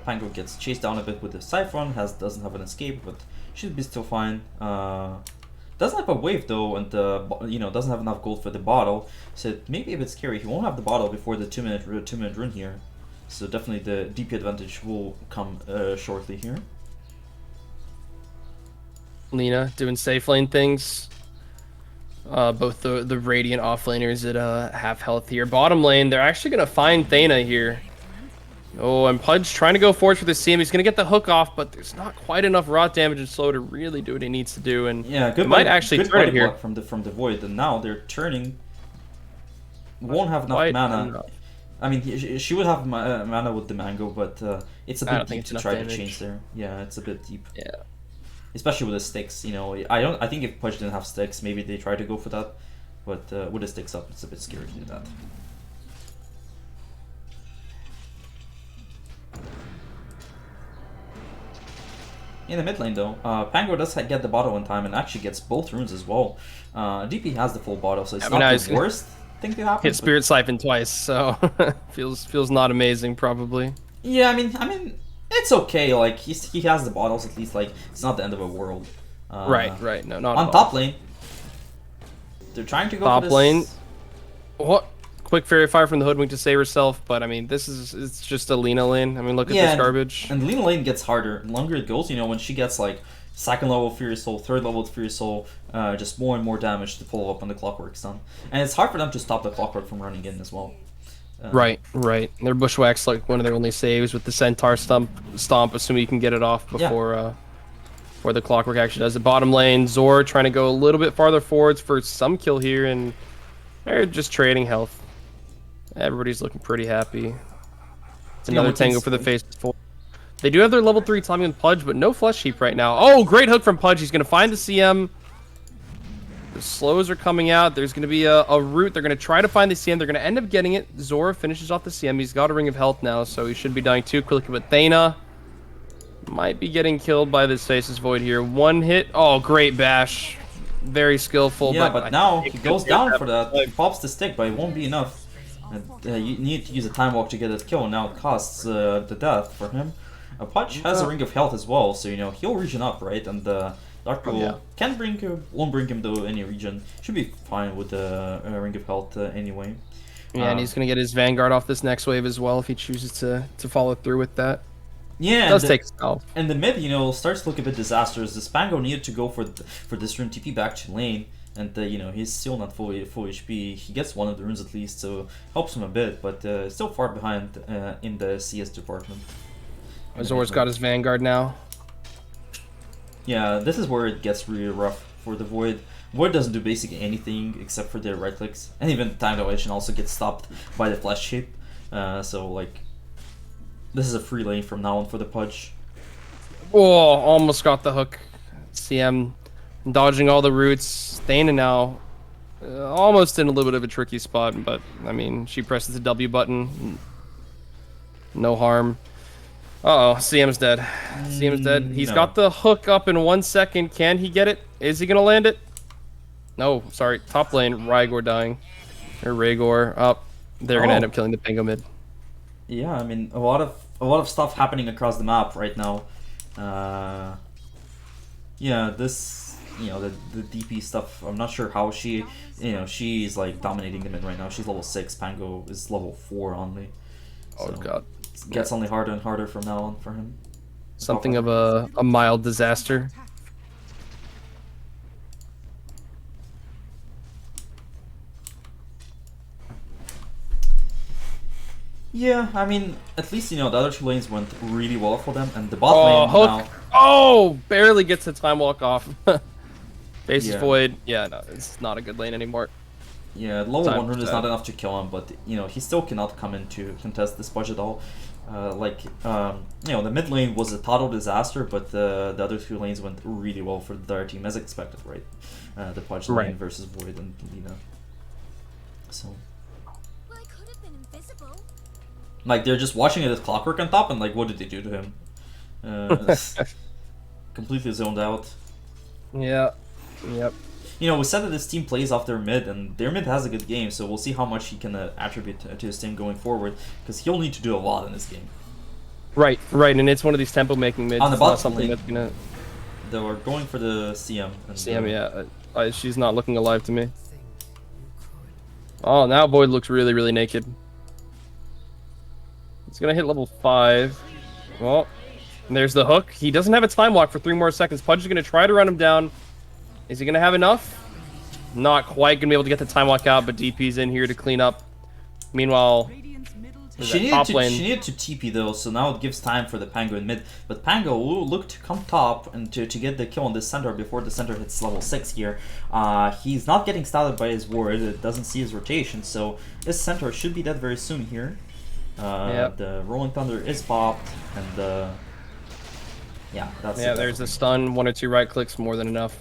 Pango gets chased down a bit with the Siphon, doesn't have an escape, but should be still fine. Doesn't have a wave though, and doesn't have enough gold for the bottle, so it may be a bit scary. He won't have the bottle before the 2-minute run here, so definitely the DP advantage will come shortly here. Lina doing safe lane things. Both the Radiant offlaners at half health here. Bottom lane, they're actually gonna find Thana here. Oh, and Pudge trying to go forward for the CM. He's gonna get the hook off, but there's not quite enough rot damage and slow to really do what he needs to do. And yeah, good might actually turn it here from the void. And now they're turning. Won't have enough mana. I mean, she would have mana with the mango, but it's a bit deep to try to change there. Yeah, it's a bit deep. Yeah. Especially with the sticks, I think if Pudge didn't have sticks, maybe they try to go for that. But with the sticks up, it's a bit scary to do that. In the mid lane though, Pango does get the bottle in time and actually gets both runes as well. DP has the full bottle, so it's not the worst thing to happen. Hit Spirit Siphon twice, so feels not amazing probably. Yeah, I mean it's okay. Like he has the bottles at least. Like it's not the end of the world. Right. No, not on top lane. They're trying to go top for this. lane. What? Quick fairy fire from the Hoodwink to save herself, but I mean it's just a Lina lane. I mean look at this garbage. And Lina lane gets harder. The longer it goes, when she gets like 2nd level Furious Soul, 3rd level Furious Soul, just more and more damage to follow up on the Clockwork stun. And it's hard for them to stop the Clockwork from running in as well. Right. Their Bushwhack's like one of their only saves with the Centaur stomp, assuming you can get it off before the Clockwork actually does it. Bottom lane, Zor trying to go a little bit farther forwards for some kill here, and they're just trading health. Everybody's looking pretty happy. It's another tango for the face. They do have their level 3 timing with Pudge, but no Flesh Heap right now. Oh, great hook from Pudge. He's going to find the CM. The slows are coming out. There's going to be a root. They're going to try to find the CM. They're going to end up getting it. Zora finishes off the CM. He's got a Ring of Health now, so he should be dying too quickly. But Thana might be getting killed by this Faceless Void here. 1 hit. Oh, great bash. Very skillful. Yeah, but now he goes down for that. He pops the stick, but it won't be enough. You need to use a time walk to get that kill, and now it costs the death for him. Pudge has a Ring of Health as well, so he'll regen up, right? And Dark Bull won't bring him to any region. Should be fine with the Ring of Health anyway. Yeah, and he's gonna get his Vanguard off this next wave as well if he chooses to follow through with that. Yeah, it does take stealth. And the mid, starts to look a bit disastrous. The Spango needed to go for this rune TP back to lane. And he's still not full HP. He gets one of the runes at least, so helps him a bit, but still far behind in the CS department. Azor's got his Vanguard now. Yeah, this is where it gets really rough for the Void. Void doesn't do basically anything except for their right clicks, and even time dilation also gets stopped by the flash shape. So like, this is a free lane from now on for the Pudge. Oh, almost got the hook. CM dodging all the roots. Thana now almost in a little bit of a tricky spot, but I mean, she presses the W button. No harm. Uh-oh, CM's dead. CM's dead. He's No. got the hook up in 1 second. Can he get it? Is he gonna land it? No, sorry. Top lane, Rygor dying. Or Rhaegor. Up. They're gonna end up killing the Pango mid. Yeah, I mean, a lot of stuff happening across the map right now. Yeah, this, the DP stuff, I'm not sure how she, she's like dominating the mid right now. She's level 6, Pango is level 4 only. Oh So god. it gets only harder and harder from now on for him. Something of a mild disaster. Yeah, I mean, at least, the other two lanes went really well for them, and the bot Oh, lane hook. now... Oh, barely gets the time walk off. Faces Yeah. Void. Yeah, no, it's not a good lane anymore. Yeah, level Time 100 is to- not enough to kill him, but, he still cannot come in to contest this Pudge at all. The mid lane was a total disaster, but the other two lanes went really well for the dire team, as expected, right? The Pudge lane Right. versus Void and Lina. So... Well, I could have been invisible. Like, they're just watching it as clockwork on top, and like, what did they do to him? Completely zoned out. Yeah. Yep. We said that this team plays off their mid, and their mid has a good game, so we'll see how much he can attribute to his team going forward, because he'll need to do a lot in this game. Right, and it's one of these tempo making mids. On the It's not bottom something lane. that's gonna. They were going for the CM. And, CM, yeah. She's not looking alive to me. Oh, now Void looks really, really naked. He's gonna hit level 5. Well, and there's the hook. He doesn't have a time walk for 3 more seconds. Pudge is gonna try to run him down. Is he gonna have enough? Not quite gonna be able to get the time walk out, but DP's in here to clean up. Meanwhile, Radiant's middle tower She top needed, lane. she needed to TP though, so now it gives time for the Pango in mid. But Pango will look to come top and to get the kill on this center before the center hits level 6 here. He's not getting started by his ward, it doesn't see his rotation, so this center should be dead very soon here. Yep. The Rolling Thunder is popped, and yeah, that's it. there's a stun. 1 or 2 right clicks, more than enough.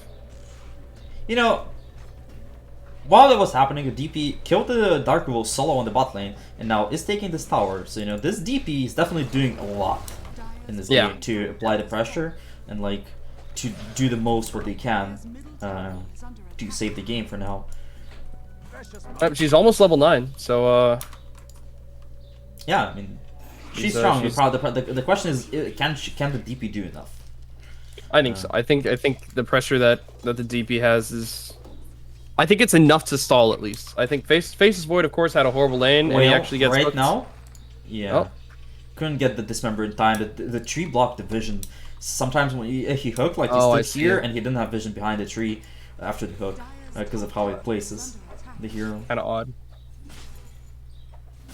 While that was happening, the DP killed the Dark Wolf solo on the bot lane, and now is taking this tower. So, this DP is definitely doing a lot in this Yeah. game to apply the pressure and, like, to do the most what they can to save the game for now. She's almost level 9, so Yeah, I mean, she's She's, strong. she's- The question is, can the DP do enough? I think so. I think the pressure that the DP has is, I think it's enough to stall at least. I think Faces Void, of course, had a horrible lane, and he actually gets right hooked. now, yeah, Oh. couldn't get the dismember in time. The tree blocked the vision. Sometimes when he hooked, like he Oh, I stood see. here and he didn't have vision behind the tree after the hook because of how he places the hero. Kind of odd.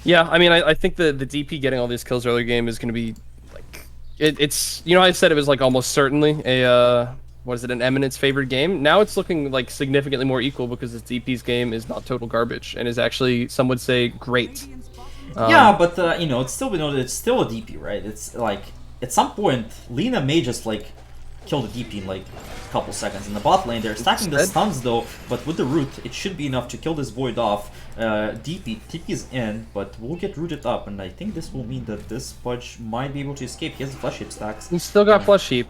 Yeah, I mean, I think the DP getting all these kills earlier game is going to be like it's I said it was like almost certainly a an Eminence favored game. Now it's looking like significantly more equal because this DP's game is not total garbage and is actually, some would say, great. Yeah, but it's still it's still a DP, right? It's like at some point Lina may just like kill the DP in like a couple seconds. In the bot lane, they're stacking the Instead- stuns though, but with the root, it should be enough to kill this Void off. TP is in, but we'll get rooted up, and I think this will mean that this Pudge might be able to escape. He has the flesh hit stacks. He's still got flush heap.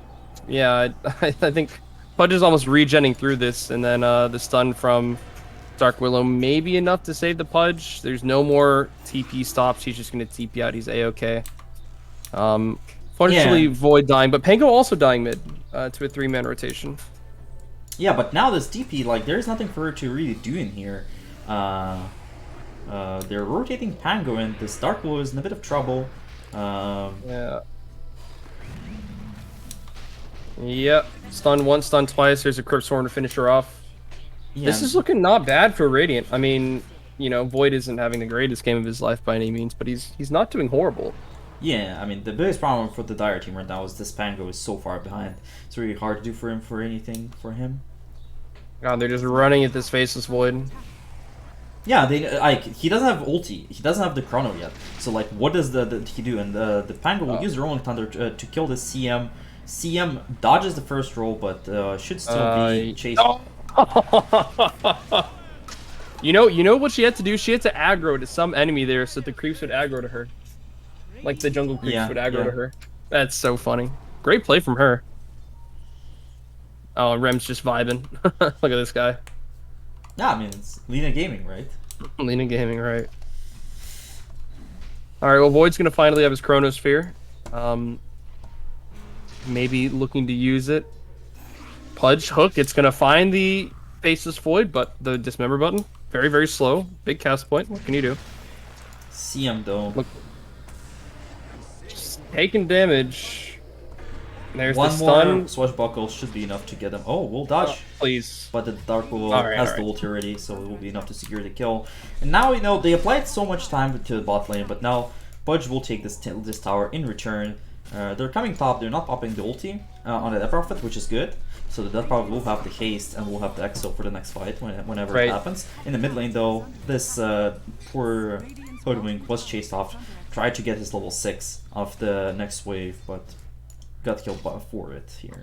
Yeah, I think Pudge is almost regenning through this, and then the stun from Dark Willow may be enough to save the Pudge. There's no more TP stops. He's just going to TP out. He's A-okay. Fortunately, Yeah. Void dying, but Pango also dying mid to a 3-man rotation. Yeah, but now this DP, like, there's nothing for her to really do in here. They're rotating Pango, and this Dark Willow is in a bit of trouble. Yeah. Yep. Stun once, stun twice. There's a Crypt Swarm to finish her off. Yeah, This is looking not bad for Radiant. I mean, Void isn't having the greatest game of his life by any means, but he's not doing horrible. yeah, I mean, the biggest problem for the Dire team right now is this Pango is so far behind. It's really hard to do for anything for him. God, they're just running at this faceless void. Yeah, they like he doesn't have ulti. He doesn't have the chrono yet. So like, what does he do? And the Pango will use Rolling Thunder to kill the CM. CM dodges the first roll, but should still be chased. Oh. You know what she had to do? She had to aggro to some enemy there so that the creeps would aggro to her. Like the jungle creeps Yeah, would aggro yeah. to her. That's so funny. Great play from her. Oh, Rem's just vibing. Look at this guy. Yeah, I mean it's Lena Gaming, right? Lena Gaming, right. Alright, well, Void's gonna finally have his Chronosphere. Maybe looking to use it. Pudge Hook, it's gonna find the Faceless Void, but the Dismember button, very, very slow. Big cast point. What can you do? CM though. Look. Just taking damage. There's One the more stun. swashbuckle should be enough to get him. Oh, we'll dodge. Please. But the Dark Willow Alright, has alright. the ult already, so it will be enough to secure the kill. And now, you know, they applied so much time to the bot lane, but now Pudge will take this tower in return. They're coming top, they're not popping the ulti on the Death Prophet, which is good. So the Death Prophet will have the haste and will have the exo for the next fight whenever it happens. In the mid lane though, this poor Hoodwink was chased off, tried to get his level 6 off the next wave, but got killed for it here.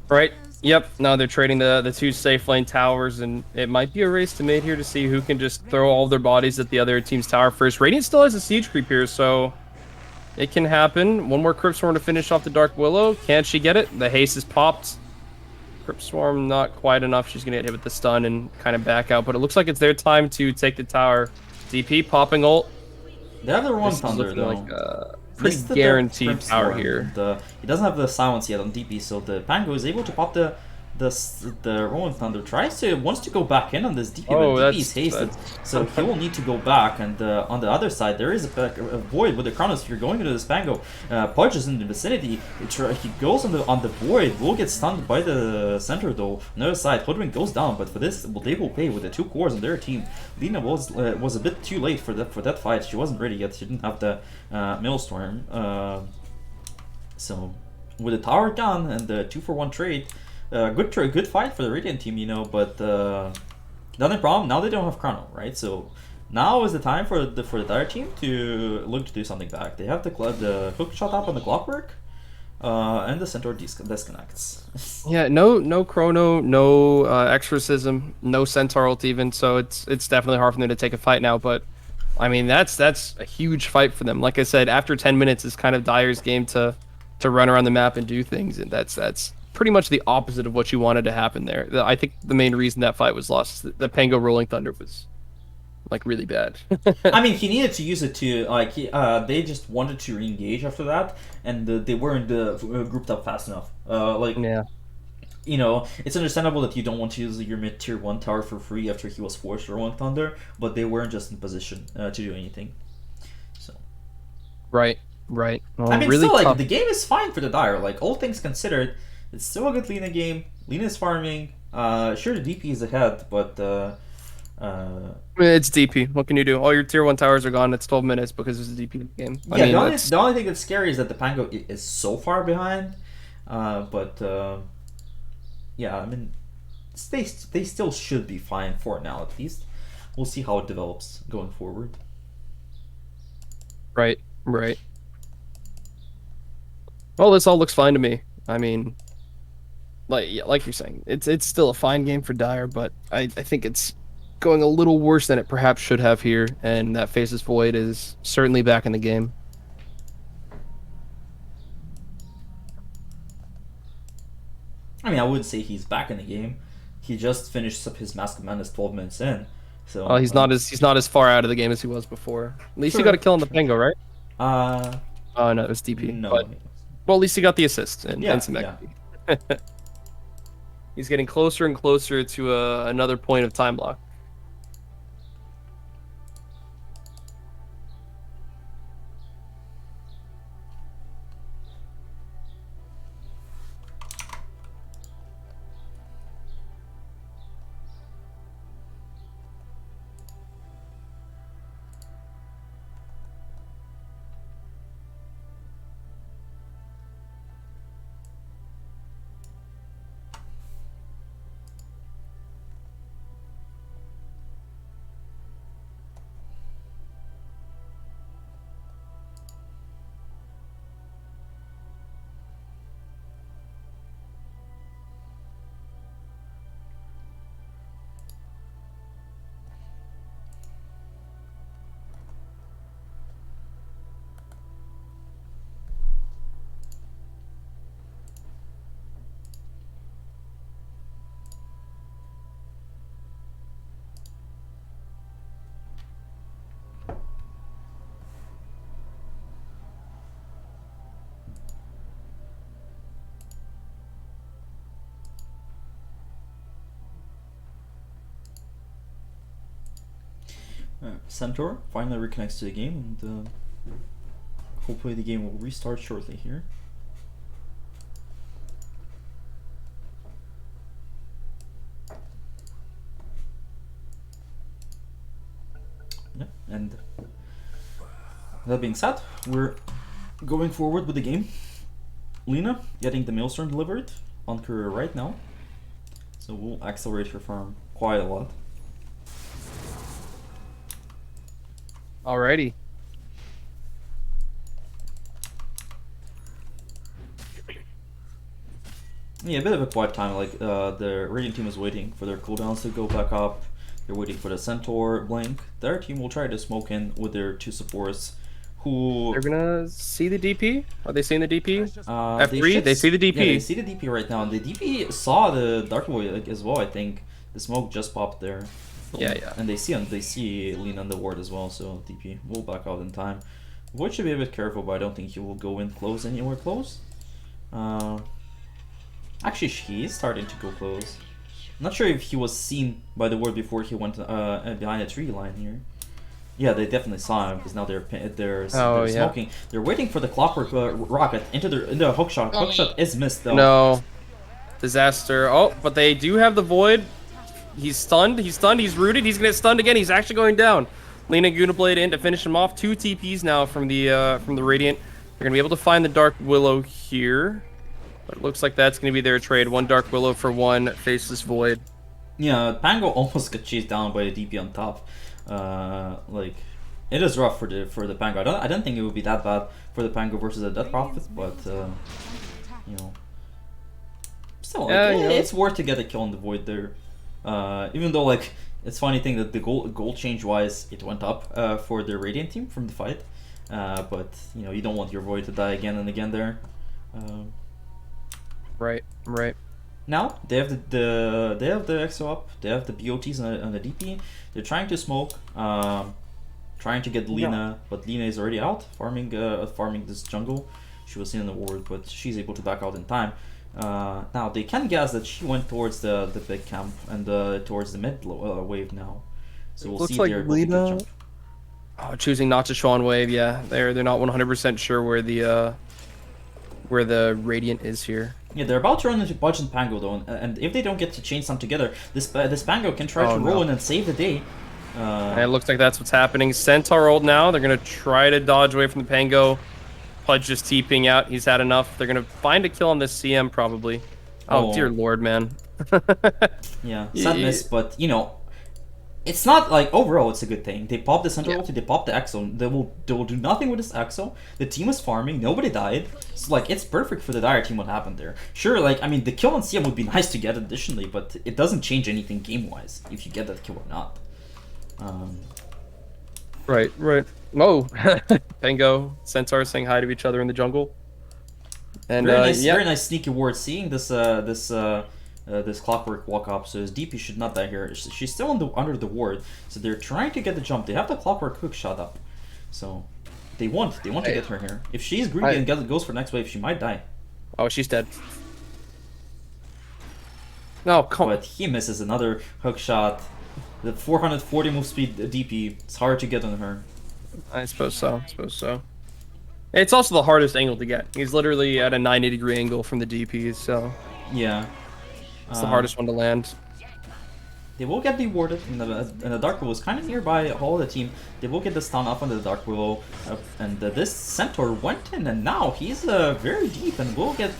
Right. Yep. No, they're trading the two safe lane towers, and it might be a race to mid here to see who can just throw all their bodies at the other team's tower first. Radiant still has a siege creep here, so it can happen. One more Crypt Swarm to finish off the Dark Willow. Can she get it? The haste is popped. Crypt Swarm not quite enough. She's gonna get hit with the stun and kind of back out, but it looks like it's their time to take the tower. DP popping ult. They have the wrong This is thunder looking though. like a pretty Missed the guaranteed Crypt power Swarm, here. and, he doesn't have the silence yet on DP, so the Pango is able to pop the Rolling Thunder. Wants to go back in on this DP, Oh, but DP is that's- hasted, so he will need to go back. And on the other side, there is a void with the Chronosphere going into this Pango. Pudge is in the vicinity. He goes on the void. Will get stunned by the center though. On the other side, Hoodwink goes down, but for this, well, they will pay with the 2 cores on their team. Lena was a bit too late for that fight. She wasn't ready yet. She didn't have the Maelstrom. So with the tower gone and the 2-for-1 trade. Good fight for the Radiant team, you know, but the only problem, now they don't have Chrono, right? So now is the time for the Dire team to look to do something back. They have the hook shot up on the clockwork, and the centaur disconnects. Yeah, no Chrono, no Exorcism, no Centaur ult even, so it's definitely hard for them to take a fight now, but I mean that's a huge fight for them. Like I said, after 10 minutes is kind of Dire's game to run around the map and do things, and that's pretty much the opposite of what you wanted to happen there. I think the main reason that fight was lost is the Pango Rolling Thunder was like really bad. I mean, he needed to use it to like they just wanted to re-engage after that, and they weren't grouped up fast enough. Yeah. You know, it's understandable that you don't want to use your mid tier 1 tower for free after he was forced to Rolling Thunder, but they weren't just in position to do anything. So. Right. Well, I mean, really still, like tough. the game is fine for the Dire. Like all things considered, it's still a good Lena game. Lena's farming. Sure, the DP is ahead, but It's DP. What can you do? All your tier 1 towers are gone. It's 12 minutes because it's a DP game. yeah. I mean, The only thing that's scary is that the Pango is so far behind. Yeah, I mean, they still should be fine for now at least. We'll see how it develops going forward. Right. Well, this all looks fine to me. I mean, like you're saying, it's still a fine game for Dire, but I think it's going a little worse than it perhaps should have here, and that Faceless Void is certainly back in the game. I mean, I would say he's back in the game. He just finished up his Mask of Madness 12 minutes in. So He's not as far out of the game as he was before. At least he Sure. got a kill on the Pango, right? Uh, Oh no, it was DP. no. But, well, at least he got the assist and some yeah. XP. He's getting closer and closer to another point of time lock. Centaur finally reconnects to the game, and hopefully the game will restart shortly here. Yeah, and that being said, we're going forward with the game. Lina getting the Maelstrom delivered on her right now, so we'll accelerate her farm quite a lot. Alrighty. Yeah, a bit of a quiet time. Like the Radiant team is waiting for their cooldowns to go back up. They're waiting for the Centaur blink. Their team will try to smoke in with their 2 supports, who They're gonna see the DP. Are they seeing the DP? F3. They see the DP. Yeah, they see the DP right now. And the DP saw the Dark Void like, as well. I think the smoke just popped there. Yeah. And they see Lina on the ward as well. So DP will back out in time. Void should be a bit careful, but I don't think he will go in close anywhere close. Actually, he is starting to go close. I'm not sure if he was seen by the ward before he went behind a tree line here. Yeah, they definitely saw him because now they're smoking. They're waiting for the clockwork rocket into the hook shot. Hook shot is missed though. No. Disaster. Oh, but they do have the void. He's stunned. He's rooted. He's gonna get stunned again. He's actually going down. Lina Gunablade in to finish him off. 2 TPs now from the Radiant. They're gonna be able to find the Dark Willow here. But it looks like that's going to be their trade. 1 Dark Willow for 1 Faceless Void. Yeah, Pango almost got chased down by a DP on top. Like, it is rough for the Pango. I don't think it would be that bad for the Pango versus a Death Prophet, but you know, still, like, it's worth to get a kill on the Void there. Even though, like, it's funny thing that the goal change wise it went up for the Radiant team from the fight, but you know, you don't want your Void to die again and again there. Right. Now they have the EXO up. They have the BOTs on the DP. They're trying to smoke, trying to get Lina, but Lina is already out farming this jungle. She was in the ward, but she's able to back out in time. Now they can guess that she went towards the big camp and towards the mid wave now. So we'll see like their Lina choosing not to show on wave. Yeah, they're not 100% sure where the Radiant is here. Yeah, they're about to run into Budge and Pango though, and if they don't get to chain some together, this Pango can try to roll in and save the day. And it looks like that's what's happening. Centaur ult now. They're gonna try to dodge away from the Pango. Pudge just TPing out. He's had enough. They're gonna find a kill on this CM probably. Oh dear lord, man. Yeah, sad miss, but you know, it's not like overall it's a good thing. They popped the Centaur ulti, they popped the Exo. They will do nothing with this Exo. The team is farming, nobody died. So like it's perfect for the Dire team what happened there. Sure, like I mean the kill on CM would be nice to get additionally, but it doesn't change anything game wise if you get that kill or not. Right. Oh, Pango, Centaur saying hi to each other in the jungle. And very nice sneaky ward. Seeing this clockwork walk up, so his DP should not die here. She's still under the ward, so they're trying to get the jump. They have the clockwork hook shot up, so they want to get her here. If she's greedy and goes for next wave, she might die. Oh, she's dead. No, come on. But he misses another hook shot. The 440 move speed DP. It's hard to get on her. I suppose so. It's also the hardest angle to get. He's literally at a 90-degree angle from the DPs, so yeah, it's the hardest one to land. They will get rewarded, and the Dark Willow is kind of nearby all the team. They will get the stun up on the Dark Willow, and this Centaur went in, and now he's very deep, and will get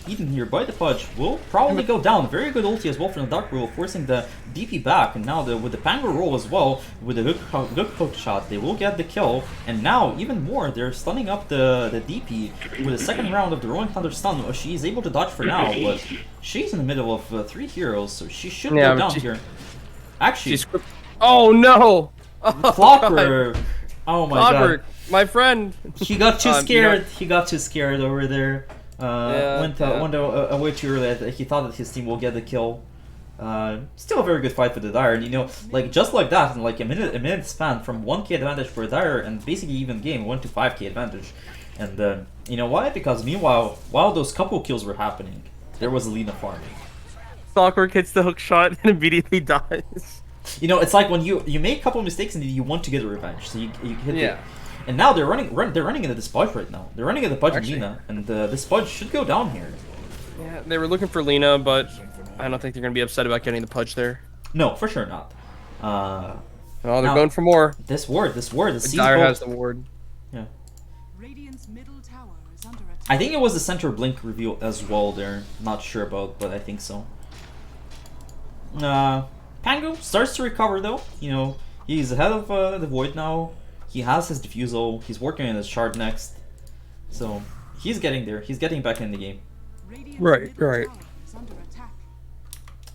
eaten here by the Pudge. Will probably go down. Very good ulti as well from the Dark Willow, forcing the DP back, and now with the Pango roll as well, with the hook shot, they will get the kill, and now even more, they're stunning up the DP with the second round of the Rolling Thunder stun. She's able to dodge for now, but she's in the middle of 3 heroes, so she should go down here. Actually, oh no! Clockwork! Oh my Clockwork, god! My friend. He got too scared. He got too scared over there. Went away too early. He thought that his team will get the kill. Still a very good fight for the Dire. You know, like just like that, in like a minute span from 1k advantage for Dire, and basically even game went to 5k advantage. And you know why? Because meanwhile, while those couple kills were happening, there was Lina farming. Clockwork hits the hook shot and immediately dies. You know, it's like when you make a couple of mistakes and you want to get a revenge, so you hit Yeah. and now they're running into this Pudge right now. They're running into Pudge and Actually- Lina, and this Pudge should go down here. Yeah, they were looking for Lina, but I don't think they're gonna be upset about getting the Pudge there. No, for sure not. Oh, they're Now- going for more. This ward, the Dire has the ward. Yeah. Radiant's middle tower is under attack. I think it was the center blink reveal as well there. Not sure about, but I think so. Pango starts to recover though. You know, he's ahead of the Void now. He has his defusal. He's working on his shard next. So, he's getting there. He's getting back in the game. Radiant's Right, middle right. tower is under attack.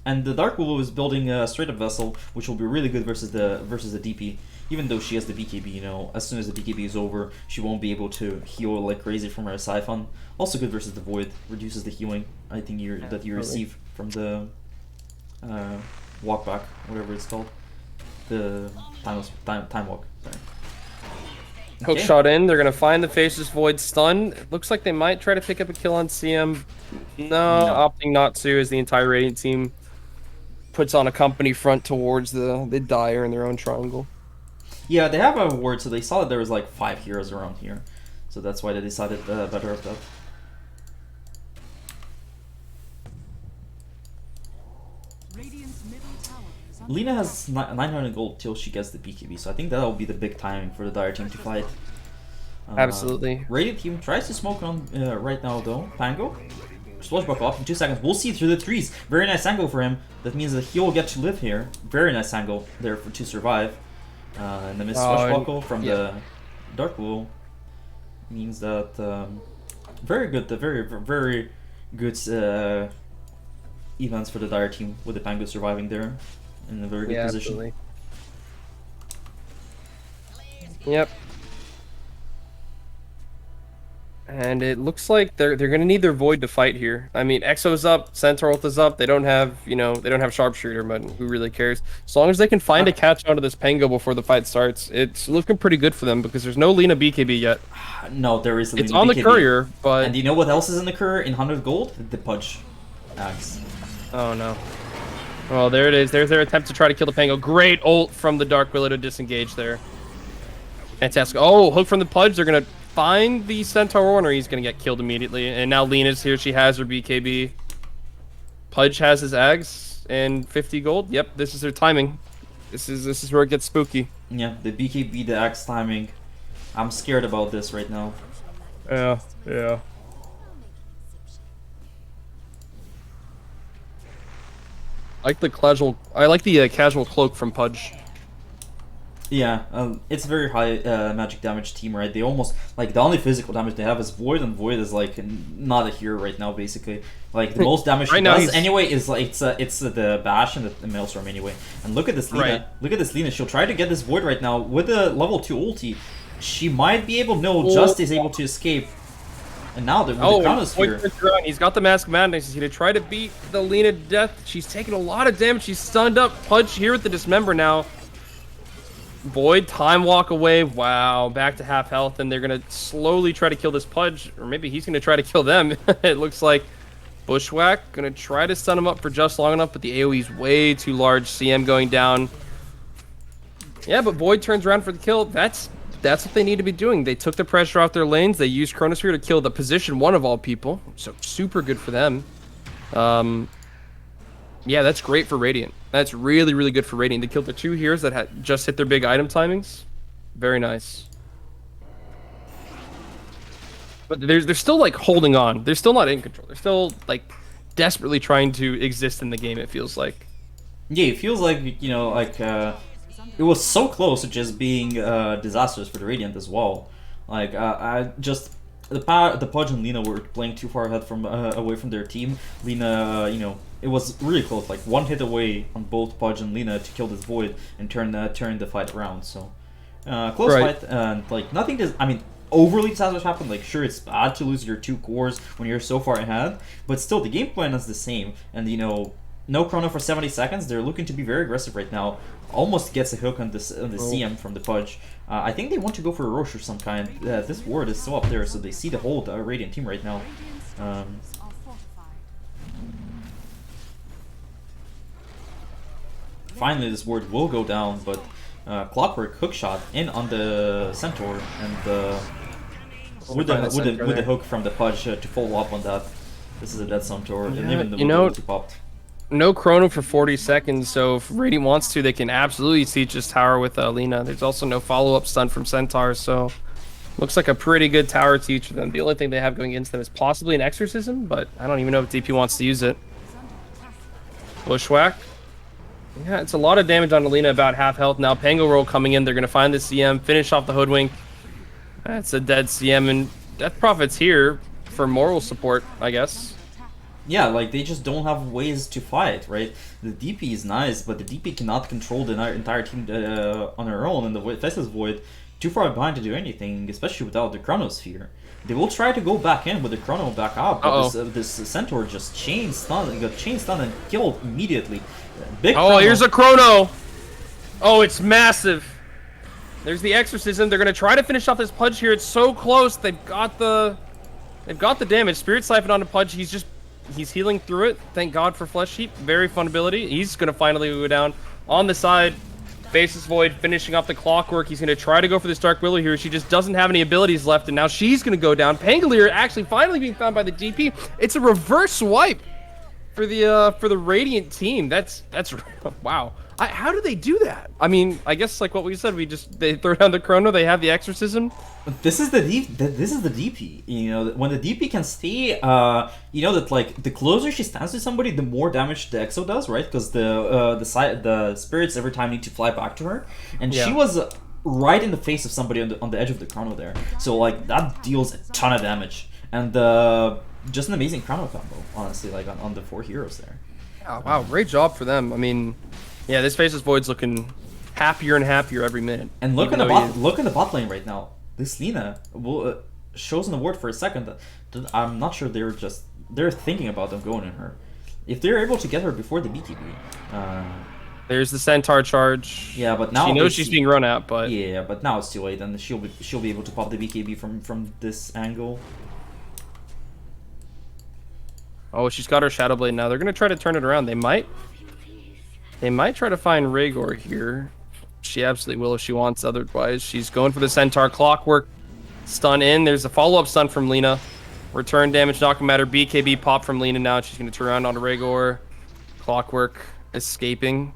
And the Dark Willow is building a straight up vessel, which will be really good versus the DP. Even though she has the BKB, you know, as soon as the BKB is over, she won't be able to heal like crazy from her Siphon. Also good versus the Void, reduces the healing that you receive from the walk back, whatever it's called, the time walk. Sorry. Hook Okay. shot in. They're gonna find the Faceless Void stun. It looks like they might try to pick up a kill on CM. No, opting not to, as the entire Radiant team puts on a company front towards the Dire in their own triangle. Yeah, they have a ward, so they saw that there was like 5 heroes around here, so that's why they decided better of that. Radiant's middle tower is under Lina has 900 gold till she gets the BKB, so I think that'll be the big timing for the Dire team to fight. Absolutely. Radiant team tries to smoke on right now though. Pango. Splash buckle up in 2 seconds. We'll see through the trees. Very nice angle for him. That means that he'll get to live here. Very nice angle there to survive. And the miss swashbuckle from the Dark Willow means that very good, very good events for the Dire team with the Pango surviving there in a very good position. Absolutely. Yep. And it looks like they're gonna need their Void to fight here. I mean, Exo's up, Centaur ult is up. They don't have Sharpshooter, but who really cares? As long as they can find a catch onto this Pango before the fight starts, it's looking pretty good for them because there's no Lina BKB yet. No, there is. It's on the BKB. courier, but And do you know what else is in the courier in 100 gold? The Pudge axe. oh no. Well, there it is. There's their attempt to try to kill the Pango. Great ult from the Dark Willow to disengage there. Fantastic. Oh, hook from the Pudge. They're gonna find the Centaur, or he's gonna get killed immediately. And now Lina's here. She has her BKB. Pudge has his Ags and 50 gold. Yep, this is their timing. This is where it gets spooky. Yeah, the BKB, the axe timing. I'm scared about this right now. Yeah. I like the casual cloak from Pudge. Yeah, it's very high magic damage team, right? They almost like the only physical damage they have is Void, and Void is like not a hero right now. Basically, like the most damage Right he now does he's- anyway is like it's the bash and the maelstrom anyway. And look at this Lina. Right. Look at this Lina. She'll try to get this Void right now with the level 2 ulti. She might be able. No, Just is able to escape. And now the Oh, Chronosphere. Void turns around. He's got the Mask of Madness. He's gonna try to beat the Lina to death. She's taking a lot of damage. She's stunned up. Pudge here with the Dismember now. Void, time walk away. Wow, back to half health, and they're gonna slowly try to kill this Pudge, or maybe he's gonna try to kill them. It looks like Bushwhack gonna try to stun him up for just long enough, but the AoE's way too large. CM going down. Yeah, but Void turns around for the kill. That's what they need to be doing. They took the pressure off their lanes. They used Chronosphere to kill the position 1 of all people, so super good for them. Yeah, that's great for Radiant. That's really, really good for Radiant. They killed the 2 heroes that had just hit their big item timings. Very nice. But they're still, like, holding on. They're still not in control. They're still, like, desperately trying to exist in the game, it feels like. Yeah, it feels like, you know, like, it was so close to just being disastrous for the Radiant as well. Like, the Pudge and Lina were playing too far ahead from away from their team. Lina, you know, it was really close, like 1 hit away on both Pudge and Lina to kill this Void and turn the fight around. So, close Right. fight, and like nothing does. I mean, overly disastrous happened. Like, sure, it's bad to lose your 2 cores when you're so far ahead, but still, the game plan is the same. And you know, no chrono for 70 seconds. They're looking to be very aggressive right now. Almost gets a hook on the CM from the Pudge. I think they want to go for a Roche of some kind. This ward is still up there, so they see the whole Radiant team right now. Radiant's structures are fortified. finally this ward will go down, but Clockwork hookshot in on the Centaur, and with the hook from the Pudge to follow up on that. This is a dead Centaur, and even the ulti popped. No chrono for 40 seconds, so if Radiant wants to, they can absolutely siege this tower with Lina. There's also no follow-up stun from Centaur, so looks like a pretty good tower to each of them. The only thing they have going against them is possibly an Exorcism, but I don't even know if DP wants to use it. Bushwhack. Yeah, it's a lot of damage on Alina, about half health. Now Pango Roll coming in, they're going to find the CM, finish off the Hoodwink. That's a dead CM, and Death Prophet's here for moral support, I guess. Yeah, like, they just don't have ways to fight, right? The DP is nice, but the DP cannot control the entire team on her own, and the Festus Void too far behind to do anything, especially without the Chronosphere. They will try to go back in with the Chrono back up, but this Centaur just chain stunned, got chain stunned and killed immediately. Big Chrono. Here's a Chrono! Oh, it's massive! There's the Exorcism. They're gonna try to finish off this Pudge here. It's so close. They've got the damage. Spirit Siphon on the Pudge. He's healing through it. Thank God for Flesh Heap. Very fun ability. He's gonna finally go down. On the side, Faceless Void finishing off the Clockwork. He's gonna try to go for this Dark Willow here. She just doesn't have any abilities left, and now she's gonna go down. Pangolier actually finally being found by the DP. It's a reverse swipe for the Radiant team. That's wow. How do they do that? I mean, I guess like what we said, they throw down the Chrono, they have the Exorcism. This is the DP. You know, when the DP can stay, you know that like the closer she stands to somebody, the more damage the Exo does, right? Because the spirits every time need to fly back to her, and she was right in the face of somebody on the edge of the Chrono there. So like that deals a ton of damage, and just an amazing Chrono combo, honestly, like on the 4 heroes there. Oh, wow, great job for them. I mean, yeah, this Faceless Void's looking happier and happier every minute. And look in the bot lane right now. This Lina shows in the ward for a second that I'm not sure they're thinking about them going in her. If they're able to get her before the BKB. There's the Centaur charge. Yeah, but now she knows she's being run at, but yeah, but now it's too late, and she'll be able to pop the BKB from this angle. Oh, she's got her Shadow Blade now. They're gonna try to turn it around. They might try to find Rhaegor here. She absolutely will if she wants. Otherwise, she's going for the Centaur. Clockwork stun in. There's a follow-up stun from Lina. Return damage, not gonna matter. BKB pop from Lina now. She's gonna turn around onto Rhaegor. Clockwork escaping.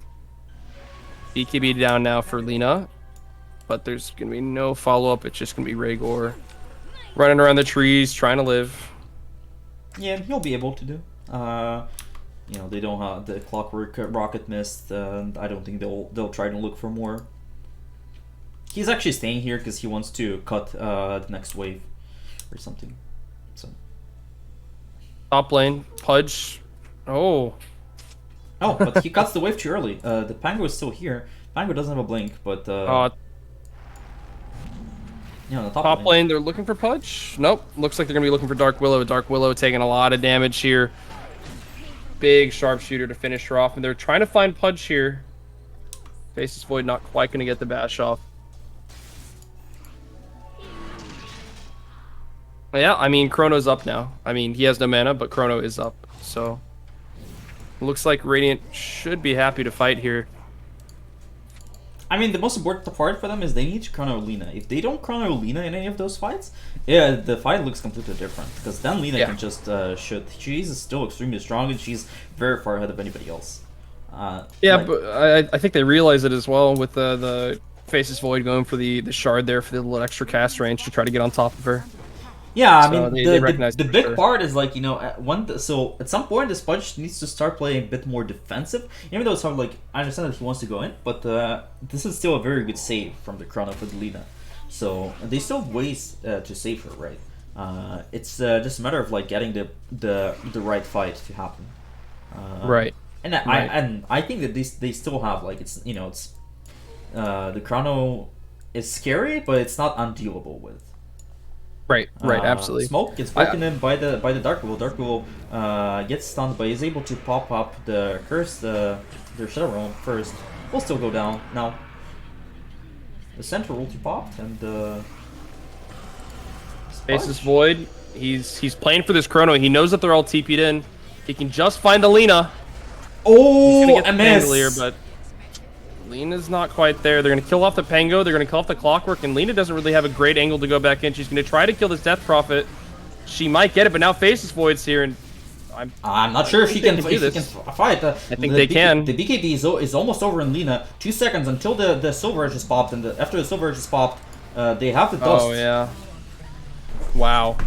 BKB down now for Lina. But there's gonna be no follow-up. It's just gonna be Rhaegor running around the trees, trying to live. Yeah, he'll be able to do. You know, they don't have the Clockwork Rocket Mist, and I don't think they'll try to look for more. He's actually staying here because he wants to cut the next wave or something. So top lane, Pudge. Oh, but he cuts the wave too early. The Pango is still here. Pango doesn't have a blink, but you know, the top lane, they're looking for Pudge. Nope, looks like they're gonna be looking for Dark Willow. Dark Willow taking a lot of damage here. Big sharpshooter to finish her off, and they're trying to find Pudge here. Faceless Void not quite gonna get the bash off. Yeah, I mean, Chrono's up now. I mean, he has no mana, but Chrono is up, so looks like Radiant should be happy to fight here. I mean, the most important part for them is they need to Chrono Lina. If they don't Chrono Lina in any of those fights, yeah, the fight looks completely different. Because then Lina can just shoot. She's still extremely strong, and she's very far ahead of anybody else. But I think they realize it as well with the Faceless Void going for the shard there for the little extra cast range to try to get on top of her. Yeah, I so mean, the big part is like, you know, so at some point, the Sponge needs to start playing a bit more defensive. Even though it's hard, like, I understand that he wants to go in, but this is still a very good save from the Chrono for the Lina. So they still have ways to save her, right? It's just a matter of like getting the right fight to happen. Right. And I think that they still have, like, it's, you know, it's the Chrono is scary, but it's not undealable with. Right, absolutely. Smoke gets broken in by the Dark Willow. Dark Willow gets stunned, but is able to pop up the curse, their Shadow Realm first. Will still go down now. The center ulti popped, and Faceless Void. He's playing for this Chrono. He knows that they're all TP'd in. He can just find Alina. Oh, a miss. But Lena's not quite there. They're going to kill off the Pango. They're going to kill off the Clockwork. And Lena doesn't really have a great angle to go back in. She's going to try to kill this Death Prophet. She might get it, but now Faceless Void's here. And I'm not sure if she can fight. I think they can. The BKB is almost over in Lena. 2 seconds until the Silver Edge is popped. And after the Silver Edge is popped, they have the dust. Oh, yeah. Wow.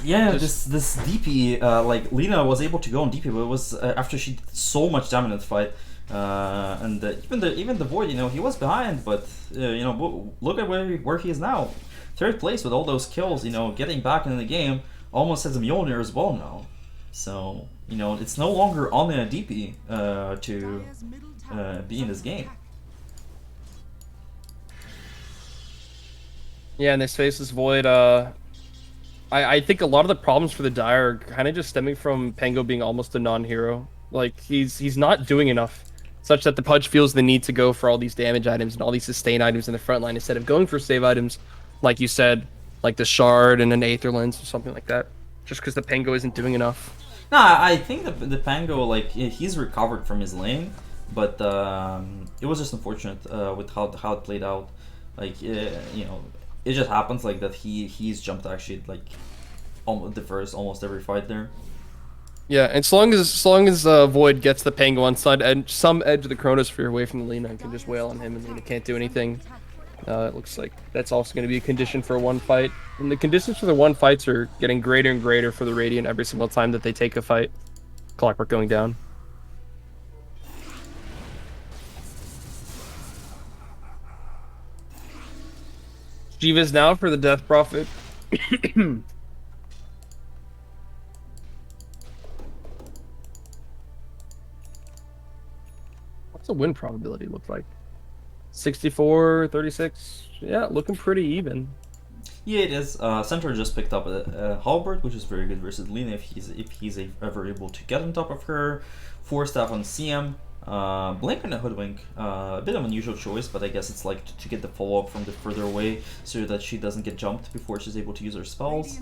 Yeah, this DP, like Lena was able to go on DP, but it was after she did so much damage in the fight, and even the Void, you know, he was behind, but you know, look at where he is now, 3rd place with all those kills, you know, getting back into the game, almost as a Mjolnir as well now, so you know, it's no longer on the DP to be in this game. Yeah, and this Faceless Void, I think a lot of the problems for the Dire are kind of just stemming from Pango being almost a non-hero. Like, he's not doing enough, such that the Pudge feels the need to go for all these damage items and all these sustain items in the front line instead of going for save items, like you said, like the Shard and an Aether Lens or something like that, just because the Pango isn't doing enough. No, I think the Pango, like, he's recovered from his lane, but it was just unfortunate with how it played out. Like, you know, it just happens like that. He's jumped actually like almost every fight there. Yeah, and so long as Void gets the Pango on side and some edge of the Chronosphere away from the Lena and can just wail on him, and Lena can't do anything. It looks like that's also going to be a condition for one fight, and the conditions for the one fights are getting greater and greater for the Radiant every single time that they take a fight. Clockwork going down. Jiva's now for the Death Prophet. What's the win probability look like? 64, 36? Yeah, looking pretty even. Yeah, it is. Centaur just picked up a Halberd, which is very good versus Lena if he's ever able to get on top of her. 4 staff on CM. Blink and a Hoodwink, a bit of an unusual choice, but I guess it's like to get the follow-up from the further away so that she doesn't get jumped before she's able to use her spells.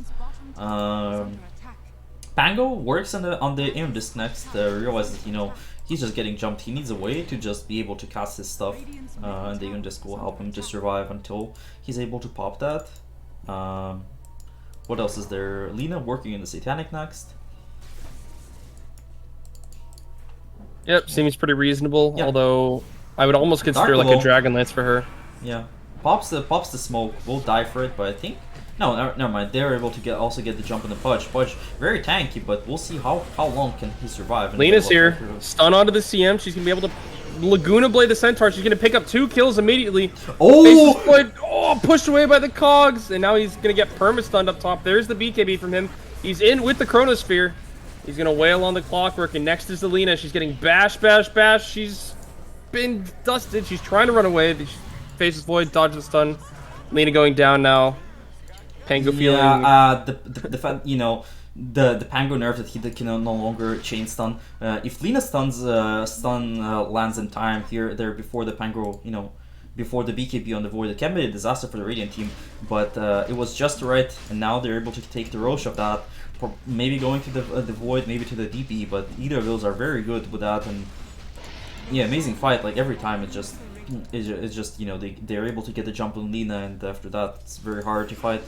Pango works on the aim disc next, realizes, you know, he's just getting jumped. He needs a way to just be able to cast his stuff, and the aim disc will help him to survive until he's able to pop that. What else is there? Lena working in the Satanic next. Yep, seems pretty reasonable. Yeah. Although I would almost consider like a Dragon Lance for her. Yeah, pops the smoke. We'll die for it, but I think never mind. They're able to also get the jump on the Pudge. Pudge very tanky, but we'll see how long can he survive. Lena's here. Stun onto the CM. She's gonna be able to Laguna Blade the Centaur. She's gonna pick up 2 kills immediately. Oh! Pushed away by the Cogs, and now he's gonna get perma-stunned up top. There's the BKB from him. He's in with the Chronosphere. He's gonna wail on the Clockwork, and next is Lena. She's getting bash. She's been dusted. She's trying to run away. The Faceless Void, dodge the stun. Lena going down now. Pango feeling. Yeah, the you know, the Pango nerf that he can no longer chain stun. If Lena stun lands in time there before the Pango, you know, before the BKB on the Void, it can be a disaster for the Radiant team. But it was just right, and now they're able to take the Roche of that. Maybe going to the Void, maybe to the DP, but either of those are very good with that. And yeah, amazing fight. Like every time, it's just you know, they're able to get the jump on Lena, and after that, it's very hard to fight.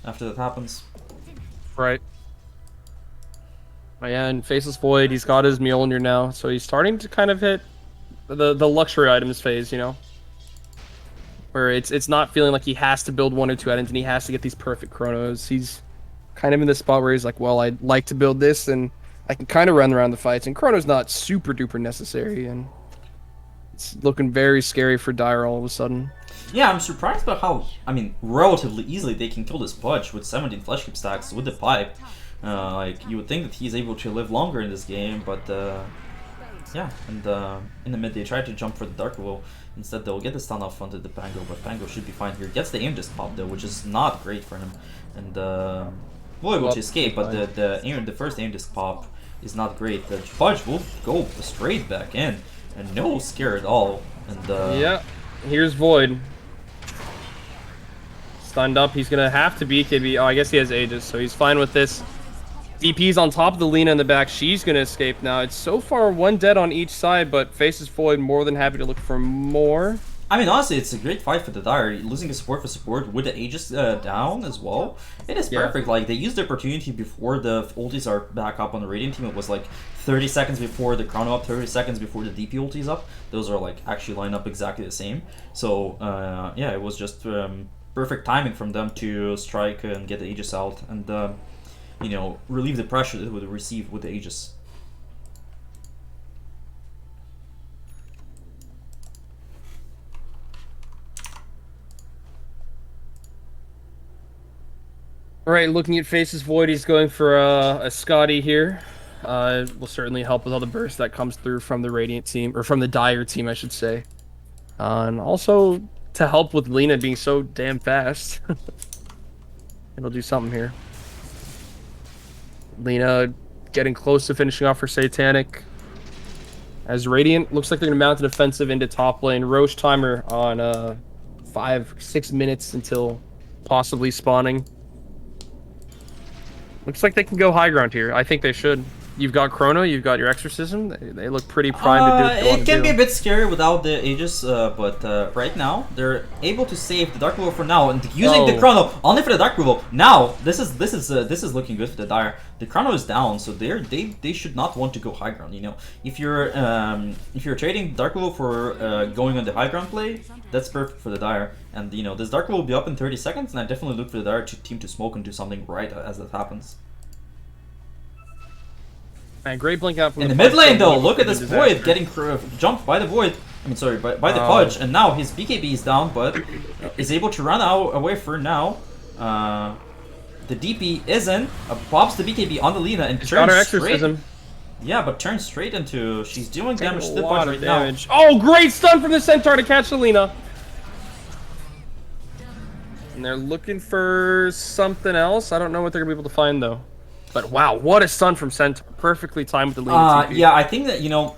After that happens, right? Oh, yeah, and Faceless Void, he's got his Mjolnir now, so he's starting to kind of hit the luxury items phase, you know, where it's not feeling like he has to build 1 or 2 items and he has to get these perfect chronos. He's kind of in the spot where he's like, well, I'd like to build this and I can kind of run around the fights, and chrono's not super duper necessary, and it's looking very scary for Dire all of a sudden. Yeah, I'm surprised about how, I mean, relatively easily they can kill this Pudge with 17 flesh keep stacks with the pipe. Like, you would think that he's able to live longer in this game, but yeah, and in the mid they try to jump for the Dark Will. Instead they'll get the stun off onto the Pango, but Pango should be fine here. Gets the aim disc pop though, which is not great for him. And will able to escape, but the first aim disc pop is not great. The Pudge will go straight back in, and no scare at all. And yeah, here's Void. Stunned up, he's gonna have to BKB. Oh, I guess he has Aegis, so he's fine with this. DP's on top of the Lina in the back. She's gonna escape now. It's so far 1 dead on each side, but Faces Void more than happy to look for more. I mean, honestly, it's a great fight for the Dire. Losing a support for support with the Aegis down as well. It is perfect. Like, they used the opportunity before the ultis are back up on the Radiant team. It was like 30 seconds before the Chrono up, 30 seconds before the DP ultis up. Those are like actually lined up exactly the same. So, yeah, it was just perfect timing from them to strike and get the Aegis out and, you know, relieve the pressure that they would receive with the Aegis. Alright, looking at Faces Void, he's going for a Scotty here. Will certainly help with all the burst that comes through from the Radiant team, or from the Dire team, I should say. And also to help with Lina being so damn fast. It'll do something here. Lina getting close to finishing off her Satanic. As Radiant, looks like they're going to mount an offensive into top lane. Roche timer on 5-6 minutes until possibly spawning. Looks like they can go high ground here. I think they should. You've got Chrono, you've got your Exorcism. They look pretty primed to do what they want It to can do. be a bit scary without the Aegis, but right now they're able to save the Dark Revolt for now and using the Chrono only for the Dark Revolt. Now this is looking good for the Dire. The Chrono is down, so they should not want to go high ground. You know, if you're trading Dark Revolt for going on the high ground play, that's perfect for the Dire. And you know, this Dark Revolt will be up in 30 seconds, and I definitely look for the Dire team to smoke and do something right as that happens. And great blink out from In the mid lane though, look at this Void getting jumped by the Void. I mean, sorry, by the Pudge, and now his BKB is down, but is able to run away for now. The DP is in, pops the BKB on the Lina and turns straight. Yeah, but turns straight into she's doing damage to the Pudge right now. Oh, great stun from the Centaur to catch the Lina. And they're looking for something else. I don't know what they're gonna be able to find though. But wow, what a stun from Centaur. Perfectly timed with the Lina TP. Yeah, I think that, you know,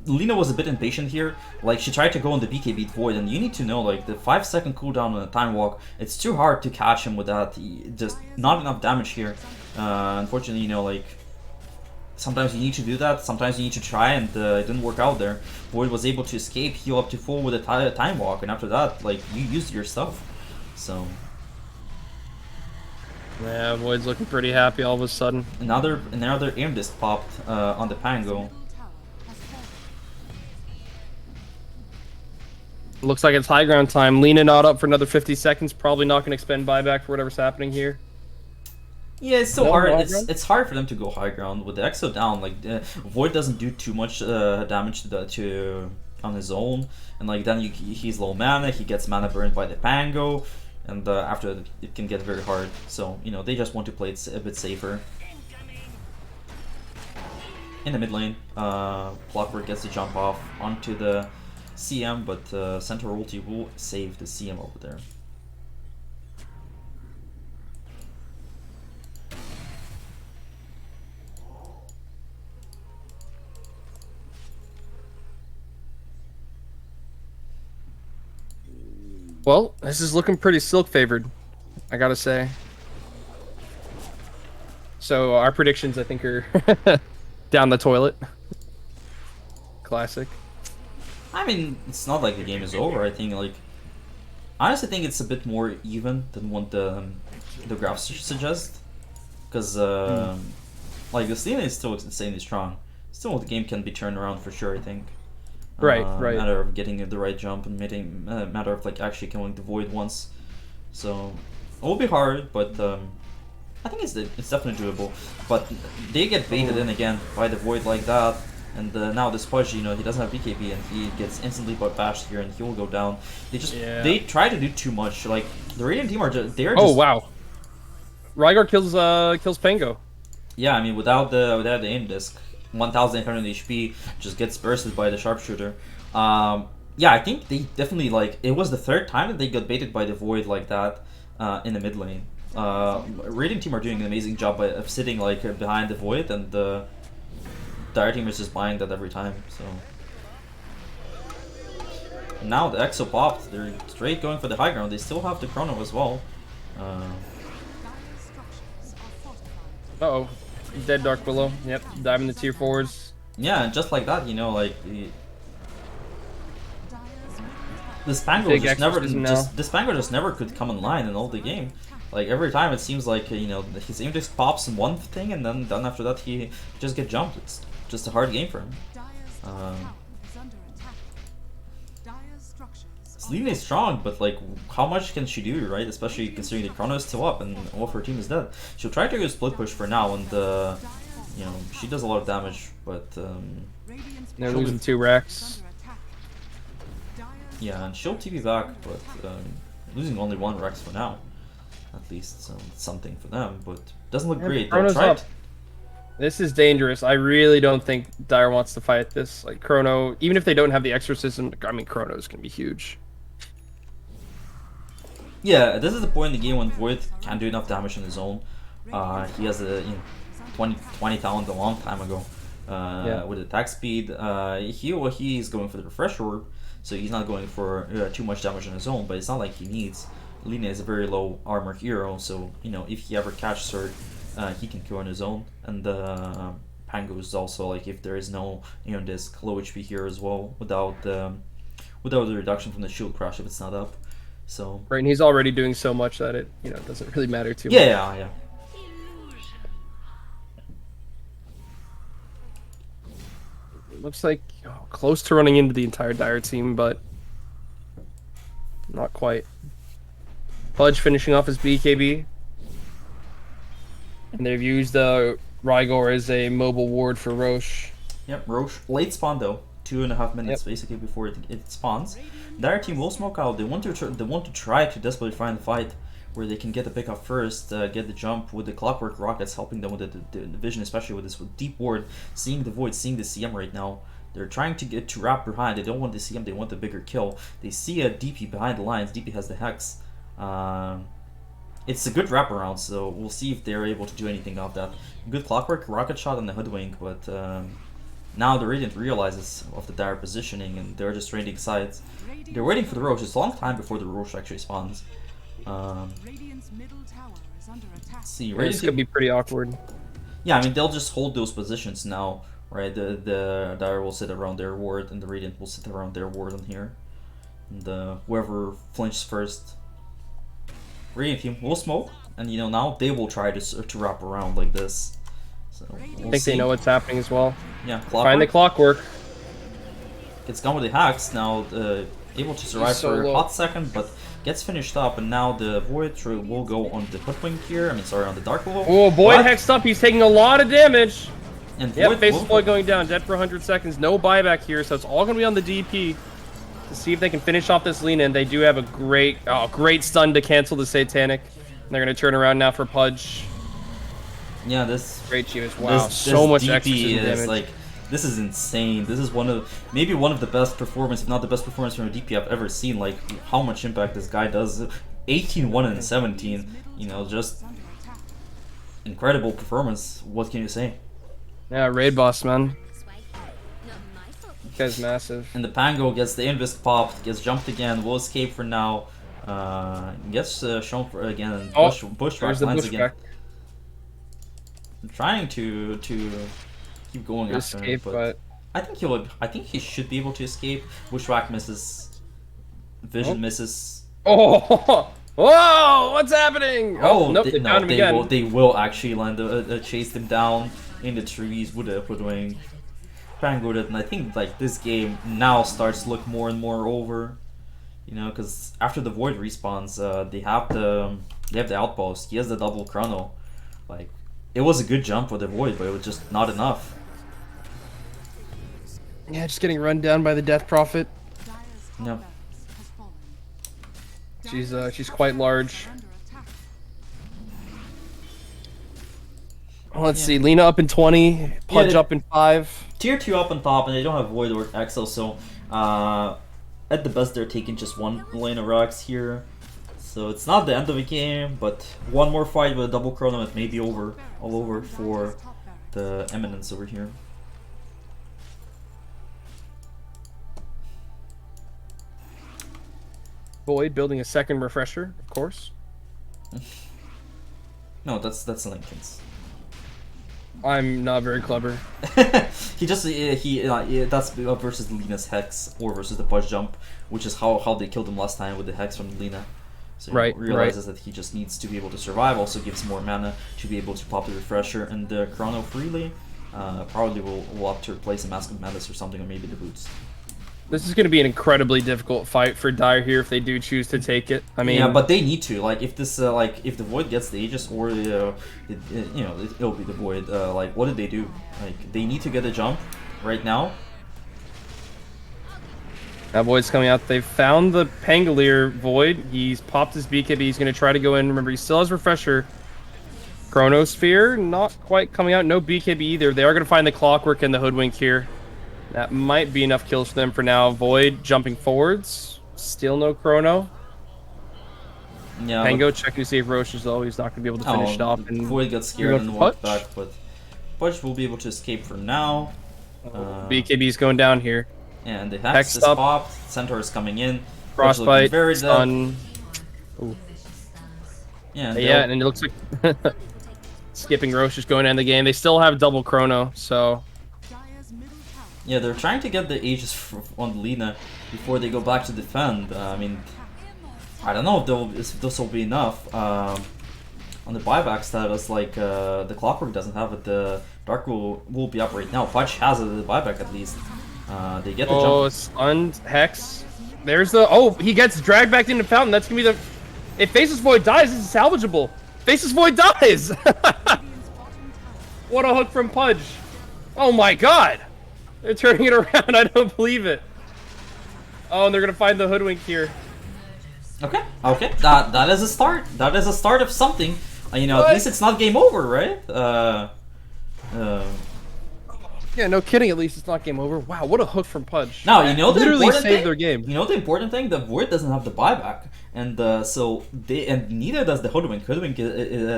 Lina was a bit impatient here. Like, she tried to go on the BKB Void, and you need to know, like, the 5-second cooldown on a time walk, it's too hard to catch him with that. Just not enough damage here. Unfortunately, you know, like, sometimes you need to do that, sometimes you need to try, and it didn't work out there. Void was able to escape, heal up to full with a time walk, and after that, like, you used your stuff. So... yeah, Void's looking pretty happy all of a sudden. Another aim disc popped on the Pango. Looks like it's high ground time. Lina not up for another 50 seconds. Probably not going to expend buyback for whatever's happening here. Yeah, it's so hard. It's hard for them to go high ground with the Exo down. Like Void doesn't do too much damage to on his own, and like then he's low mana. He gets mana burned by the Pango. And after that, it can get very hard. So, you know, they just want to play it a bit safer. In the mid lane, Clockwork gets to jump off onto the CM, but Centaur ulti will save the CM over there. Well, this is looking pretty Silk favored, I gotta say. So our predictions, I think, are down the toilet. Classic. I mean, it's not like the game is over. I think, like, honestly, think it's a bit more even than what the graphs suggest, because like the ceiling is still insanely strong. Still, the game can be turned around for sure. I think. Right. Matter of getting the right jump and matter of like actually killing the Void once. So it will be hard, but I think it's definitely doable. But they get baited in again by the Void like that, and now this Pudge, you know, he doesn't have BKB and he gets instantly bashed here, and he will go down. They try to do too much. Like the Radiant team are just wow. Rygar kills Pango. Yeah, I mean without the aim disc. 1,800 HP just gets bursted by the sharpshooter. Yeah, I think they definitely, like, it was the third time that they got baited by the Void like that in the mid lane. Radiant team are doing an amazing job of sitting like behind the Void, and the Dire team is just buying that every time. So now the Exo popped. They're straight going for the high ground. They still have the Chrono as well. Uh-oh. Dead Dark below. Yep, diving the tier 4s. Yeah, and just like that, you know, like this Pango Big just never exorcism now. this Pango just never could come in line in all the game. Like every time it seems like you know his aim just pops in one thing and then after that he just get jumped. It's just a hard game for him. Selena is strong, but like how much can she do, right? Especially considering the Chrono is still up and all of her team is dead. She'll try to go split push for now, and you know she does a lot of damage, but They're losing 2 racks. yeah, and she'll TP back, but losing only 1 Rex for now, at least, so it's something for them. But doesn't look great. They'll Chrono's try up. This is dangerous. I really don't think Dire wants to fight this. Like Chrono, even if they don't have the exorcism, I mean Chrono's gonna be huge. Yeah, this is the point in the game when Void can't do enough damage on his own. He has a 20 talent a long time ago with attack speed. He's going for the refresh orb, so he's not going for too much damage on his own. But it's not like he needs. Lina is a very low armor hero, so you know if he ever catches her, he can kill on his own. And Pango is also like if there is no this low HP here as well without the reduction from the shield crash if it's not up. So Right, and he's already doing so much that it doesn't really matter too much. yeah. Looks like close to running into the entire Dire team, but not quite. Pudge finishing off his BKB. And they've used Rygor as a mobile ward for Roche. Yep, Roche. Late spawn though. 2.5 minutes basically before it spawns. Dire team will smoke out. They want to try to desperately find the fight where they can get the pickup first, get the jump with the clockwork rockets helping them with the vision, especially with this deep ward, seeing the void, seeing the CM right now. They're trying to get to wrap behind. They don't want the CM, they want the bigger kill. They see a DP behind the lines. DP has the hex. It's a good wraparound, so we'll see if they're able to do anything off that. Good clockwork rocket shot on the hoodwink, but now the Radiant realizes of the Dire positioning and they're just trading sides. They're waiting for the Roche. It's a long time before the Roche actually spawns. Radiant's middle tower is under attack. Let's see, This could be pretty awkward. yeah, I mean they'll just hold those positions now, right? The Dire will sit around their ward and the Radiant will sit around their ward on here. And whoever flinches first, Radiant team will smoke, and now they will try to wrap around like this. So we'll I think see. they know what's happening as well. Yeah, Find the clockwork. clockwork. It's gone with the hacks now, able to survive so for a low. hot second, but gets finished up, and now the Void will go on the hoodwink here. I mean, sorry, on the Dark Below. Oh, Void But- hexed up. He's taking a lot of damage. And Yep, Void base will- Void going down. Dead for 100 seconds. No buyback here, so it's all going to be on the DP to see if they can finish off this Lina. And they do have a great stun to cancel the Satanic. And they're going to turn around now for Pudge. Yeah, this Great Chivas. Wow, this so much DP exorcism is damage. like, this is insane. This is maybe one of the best performance, if not the best performance from a DP I've ever seen. Like how much impact this guy does. 18-1 and 17. Just incredible performance. What can you say? Yeah, raid boss, man. Not my fault. This guy's massive. And the Pango gets the Invis popped, gets jumped again, will escape for now. Gets shown for again, and Oh, bush there's the lands again. bushback. I'm trying to keep going after him, Escape, but I think he should be able to escape. Bushwhack misses. Vision Oh. misses. oh, whoa! What's happening? Oh, nope, they found him again. They will actually land chase him down in the trees with a hoodwink. Pango did, and I think like this game now starts to look more and more over. Because after the Void respawns, they have the outpost. He has the double chrono. Like, it was a good jump for the Void, but it was just not enough. Yeah, just getting run down by the Death Prophet. Dire's Yeah. top barracks has fallen. She's quite large. Under attack. Let's see, Lina up in 20, Pudge they- up in 5. Tier 2 up on top, and they don't have Void or Exo, so at the best they're taking just one lane of rocks here. So it's not the end of the game, but one more fight with a double chrono, it may be all over for the Eminence over here. Void building a second refresher, of course. No, that's Lincoln's. I'm not very clever. He just that's versus Lena's Hex or versus the Push Jump, which is how they killed him last time with the Hex from Lena. So he Right, realizes that he just needs to be able to survive. Also gives more mana to be able to pop the Refresher and the Chrono freely. Probably will opt to replace a Mask of Madness or something, or maybe the boots. This is going to be an incredibly difficult fight for Dire here if they do choose to take it. I mean, yeah, but they need to. Like, if this, if the Void gets the Aegis or it'll be the Void. Like, what did they do? Like, they need to get a jump right now. that Void's coming out. They found the Pangolier Void. He's popped his BKB. He's going to try to go in. Remember, he still has Refresher. Chronosphere, not quite coming out. No BKB either. They are going to find the Clockwork and the Hoodwink here. That might be enough kills for them for now. Void jumping forwards. Still no Chrono. Yeah. Pango checking to see if Roche is always not going to be able to finish it off. And Void got scared and walked back, but Pudge will be able to escape for now. BKB's going down here. And the Hex is up. popped. Centaur is coming in. Pudge looking Frostbite, very dead. stun. Ooh. Yeah, Yeah, and it looks like skipping Roche is going to end the game. They still have double Chrono, so... Dire's middle tower yeah, they're trying to get the Aegis on Lena before they go back to defend. I mean, I don't know if this will be enough. On the buyback status, like the Clockwork doesn't have it. The Dark will be up right now. Pudge has it, the buyback at least. They get the jump. Oh, stunned Hex. There's the... Oh, he gets dragged back into Fountain. That's going to be the... If Faceless Void dies, this is salvageable. Faceless Void dies! What a hook from Pudge. Oh my god! They're turning it around. I don't believe it. Oh, and they're going to find the Hoodwink here. Okay, that is a start. That is a start of something. You know, What? at least it's not game over, right? Yeah, no kidding. At least it's not game over. Wow, what a hook from Pudge. Now you know the Literally important saved thing? their game. You know the important thing? The Void doesn't have the buyback, and so neither does the Hoodwink. Hoodwink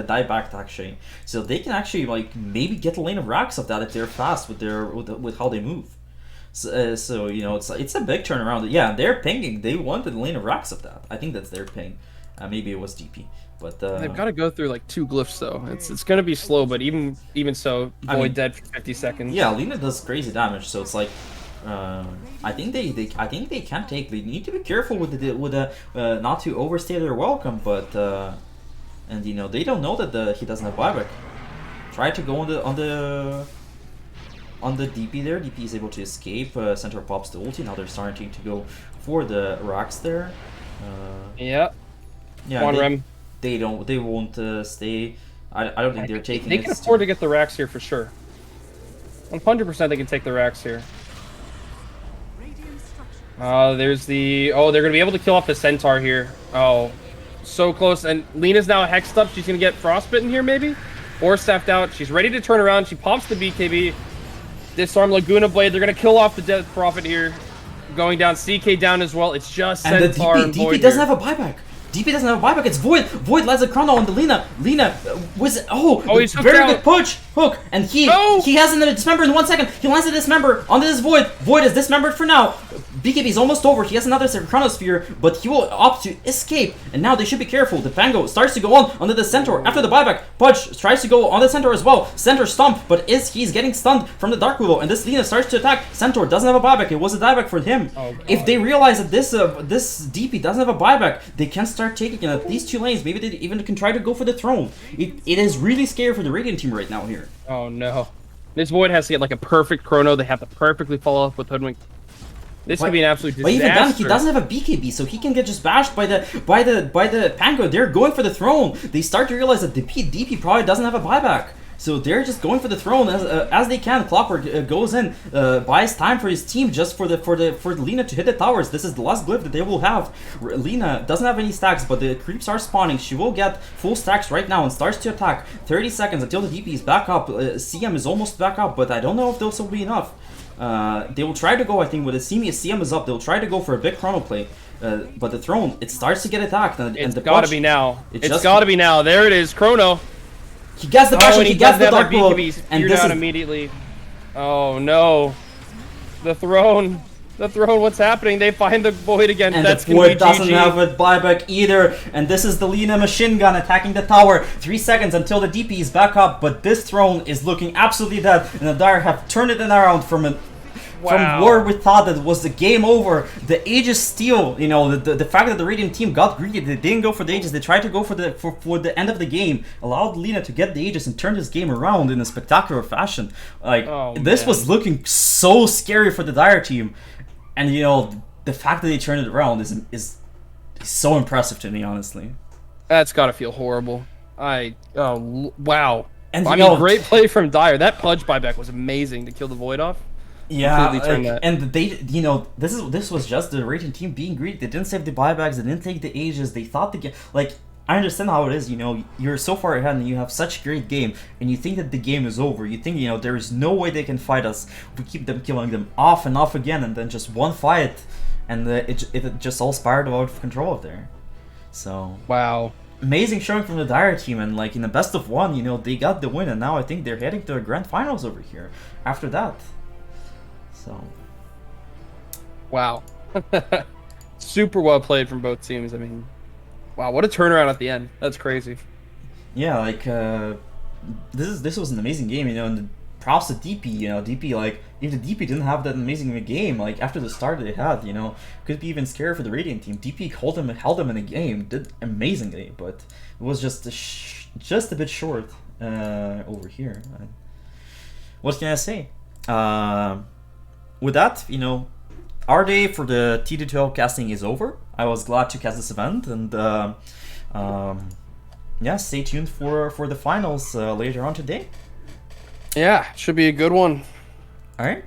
die back actually, so they can actually like maybe get a lane of racks of that if they're fast with how they move. So you know it's a big turnaround. Yeah, they're pinging. They wanted a lane of racks of that. I think that's their ping. Maybe it was DP, but They've got to go through like 2 glyphs though. It's going to be slow, but even so, Void I mean, dead for 50 seconds. yeah, Lena does crazy damage, so it's like. I think they can take. They need to be careful with not to overstay their welcome, but and you know they don't know that he doesn't have buyback. Try to go on the DP there. DP is able to escape. Centaur pops the ulti. Now they're starting to go for the racks there. Yeah. Yeah. One rem. They don't. They won't stay. I don't think they're taking. They can afford to get the racks here for sure. 100% they can take the racks here. radiant structure. There's the... Oh, they're going to be able to kill off the Centaur here. Oh, so close. And Lena's now hexed up. She's going to get frostbitten here, maybe? Or staffed out. She's ready to turn around. She pops the BKB. Disarm Laguna Blade. They're going to kill off the Death Prophet here. Going down. CK down as well. It's just Centaur and Void DP doesn't here. have a buyback. DP doesn't have a buyback. It's Void. Void lands a chrono on the Lena. Lena was he's hooked very out. good push hook, and he has a dismember in 1 second. He lands a dismember onto this Void. Void is dismembered for now. BKB is almost over. He has another Chronosphere, but he will opt to escape. And now they should be careful. The Pango starts to go on onto the Centaur after the buyback. Pudge tries to go on the Centaur as well. Centaur stumped, but he's getting stunned from the Dark Willow. And this Lena starts to attack. Centaur doesn't have a buyback. It was a dieback for him. If they realize that this DP doesn't have a buyback, they can start taking it at these 2 lanes. Maybe they even can try to go for the throne. It is really scary for the Radiant team right now here. Oh no. This Void has to get like a perfect chrono. They have to perfectly follow up with Hoodwink. This could be an absolute disaster. But even then, he doesn't have a BKB, so he can get just bashed by the Pango. They're going for the throne. They start to realize that the DP probably doesn't have a buyback. So they're just going for the throne as they can. Clockwork goes in, buys time for his team just for Lena to hit the towers. This is the last glyph that they will have. Lena doesn't have any stacks, but the creeps are spawning. She will get full stacks right now and starts to attack. 30 seconds until the DP is back up. CM is almost back up, but I don't know if this will be enough. They will try to go, I think, with the CM is up. They'll try to go for a big chrono play. But the throne, it starts to get attacked. And It's the gotta be now. It's gotta be now. There it is. Chrono. He gets the passion, he gets the Dark Willow, and this is immediately. Oh no, the throne. The throne, what's happening? They find the void again. And That's the gonna be void doesn't GG. have a buyback either. And this is the Lina machine gun attacking the tower. 3 seconds until the DP is back up. But this throne is looking absolutely dead. And the Dire have turned it around from where we thought that it was the game over. The Aegis steal, you know, the fact that the Radiant team got greedy, they didn't go for the Aegis, they tried to go for the end of the game, allowed Lina to get the Aegis and turn this game around in a spectacular fashion. Like, this was looking so scary for the Dire team. And, you know, the fact that they turned it around is so impressive to me, honestly. That's gotta feel horrible. Wow. And I mean, great play from Dire. That pudge buyback was amazing to kill the void off. Yeah, Completely turned that. and they, you know, this was just the Radiant team being greedy. They didn't save the buybacks. They didn't take the Aegis. They thought the game. Like, I understand how it is. You know, you're so far ahead and you have such a great game, and you think that the game is over. You think, you know, there is no way they can fight us. We keep them killing them off and off again, and then just one fight, and it just all spiraled out of control up there. So Wow. amazing showing from the Dire team, and like in the best of one, you know, they got the win, and now I think they're heading to the grand finals over here after that. So, Wow. Super well played from both teams. I mean, wow, what a turnaround at the end. That's crazy. yeah, like this was an amazing game, you know, and props to DP, you know, DP, like if the DP didn't have that amazing of a game, like after the start they had, you know, could be even scary for the Radiant team. DP held them in a game, did amazingly, but it was just a bit short over here. What can I say? With that, you know, our day for the TD12 casting is over. I was glad to cast this event, and yeah, stay tuned for the finals later on today. Yeah, should be a good one. All right.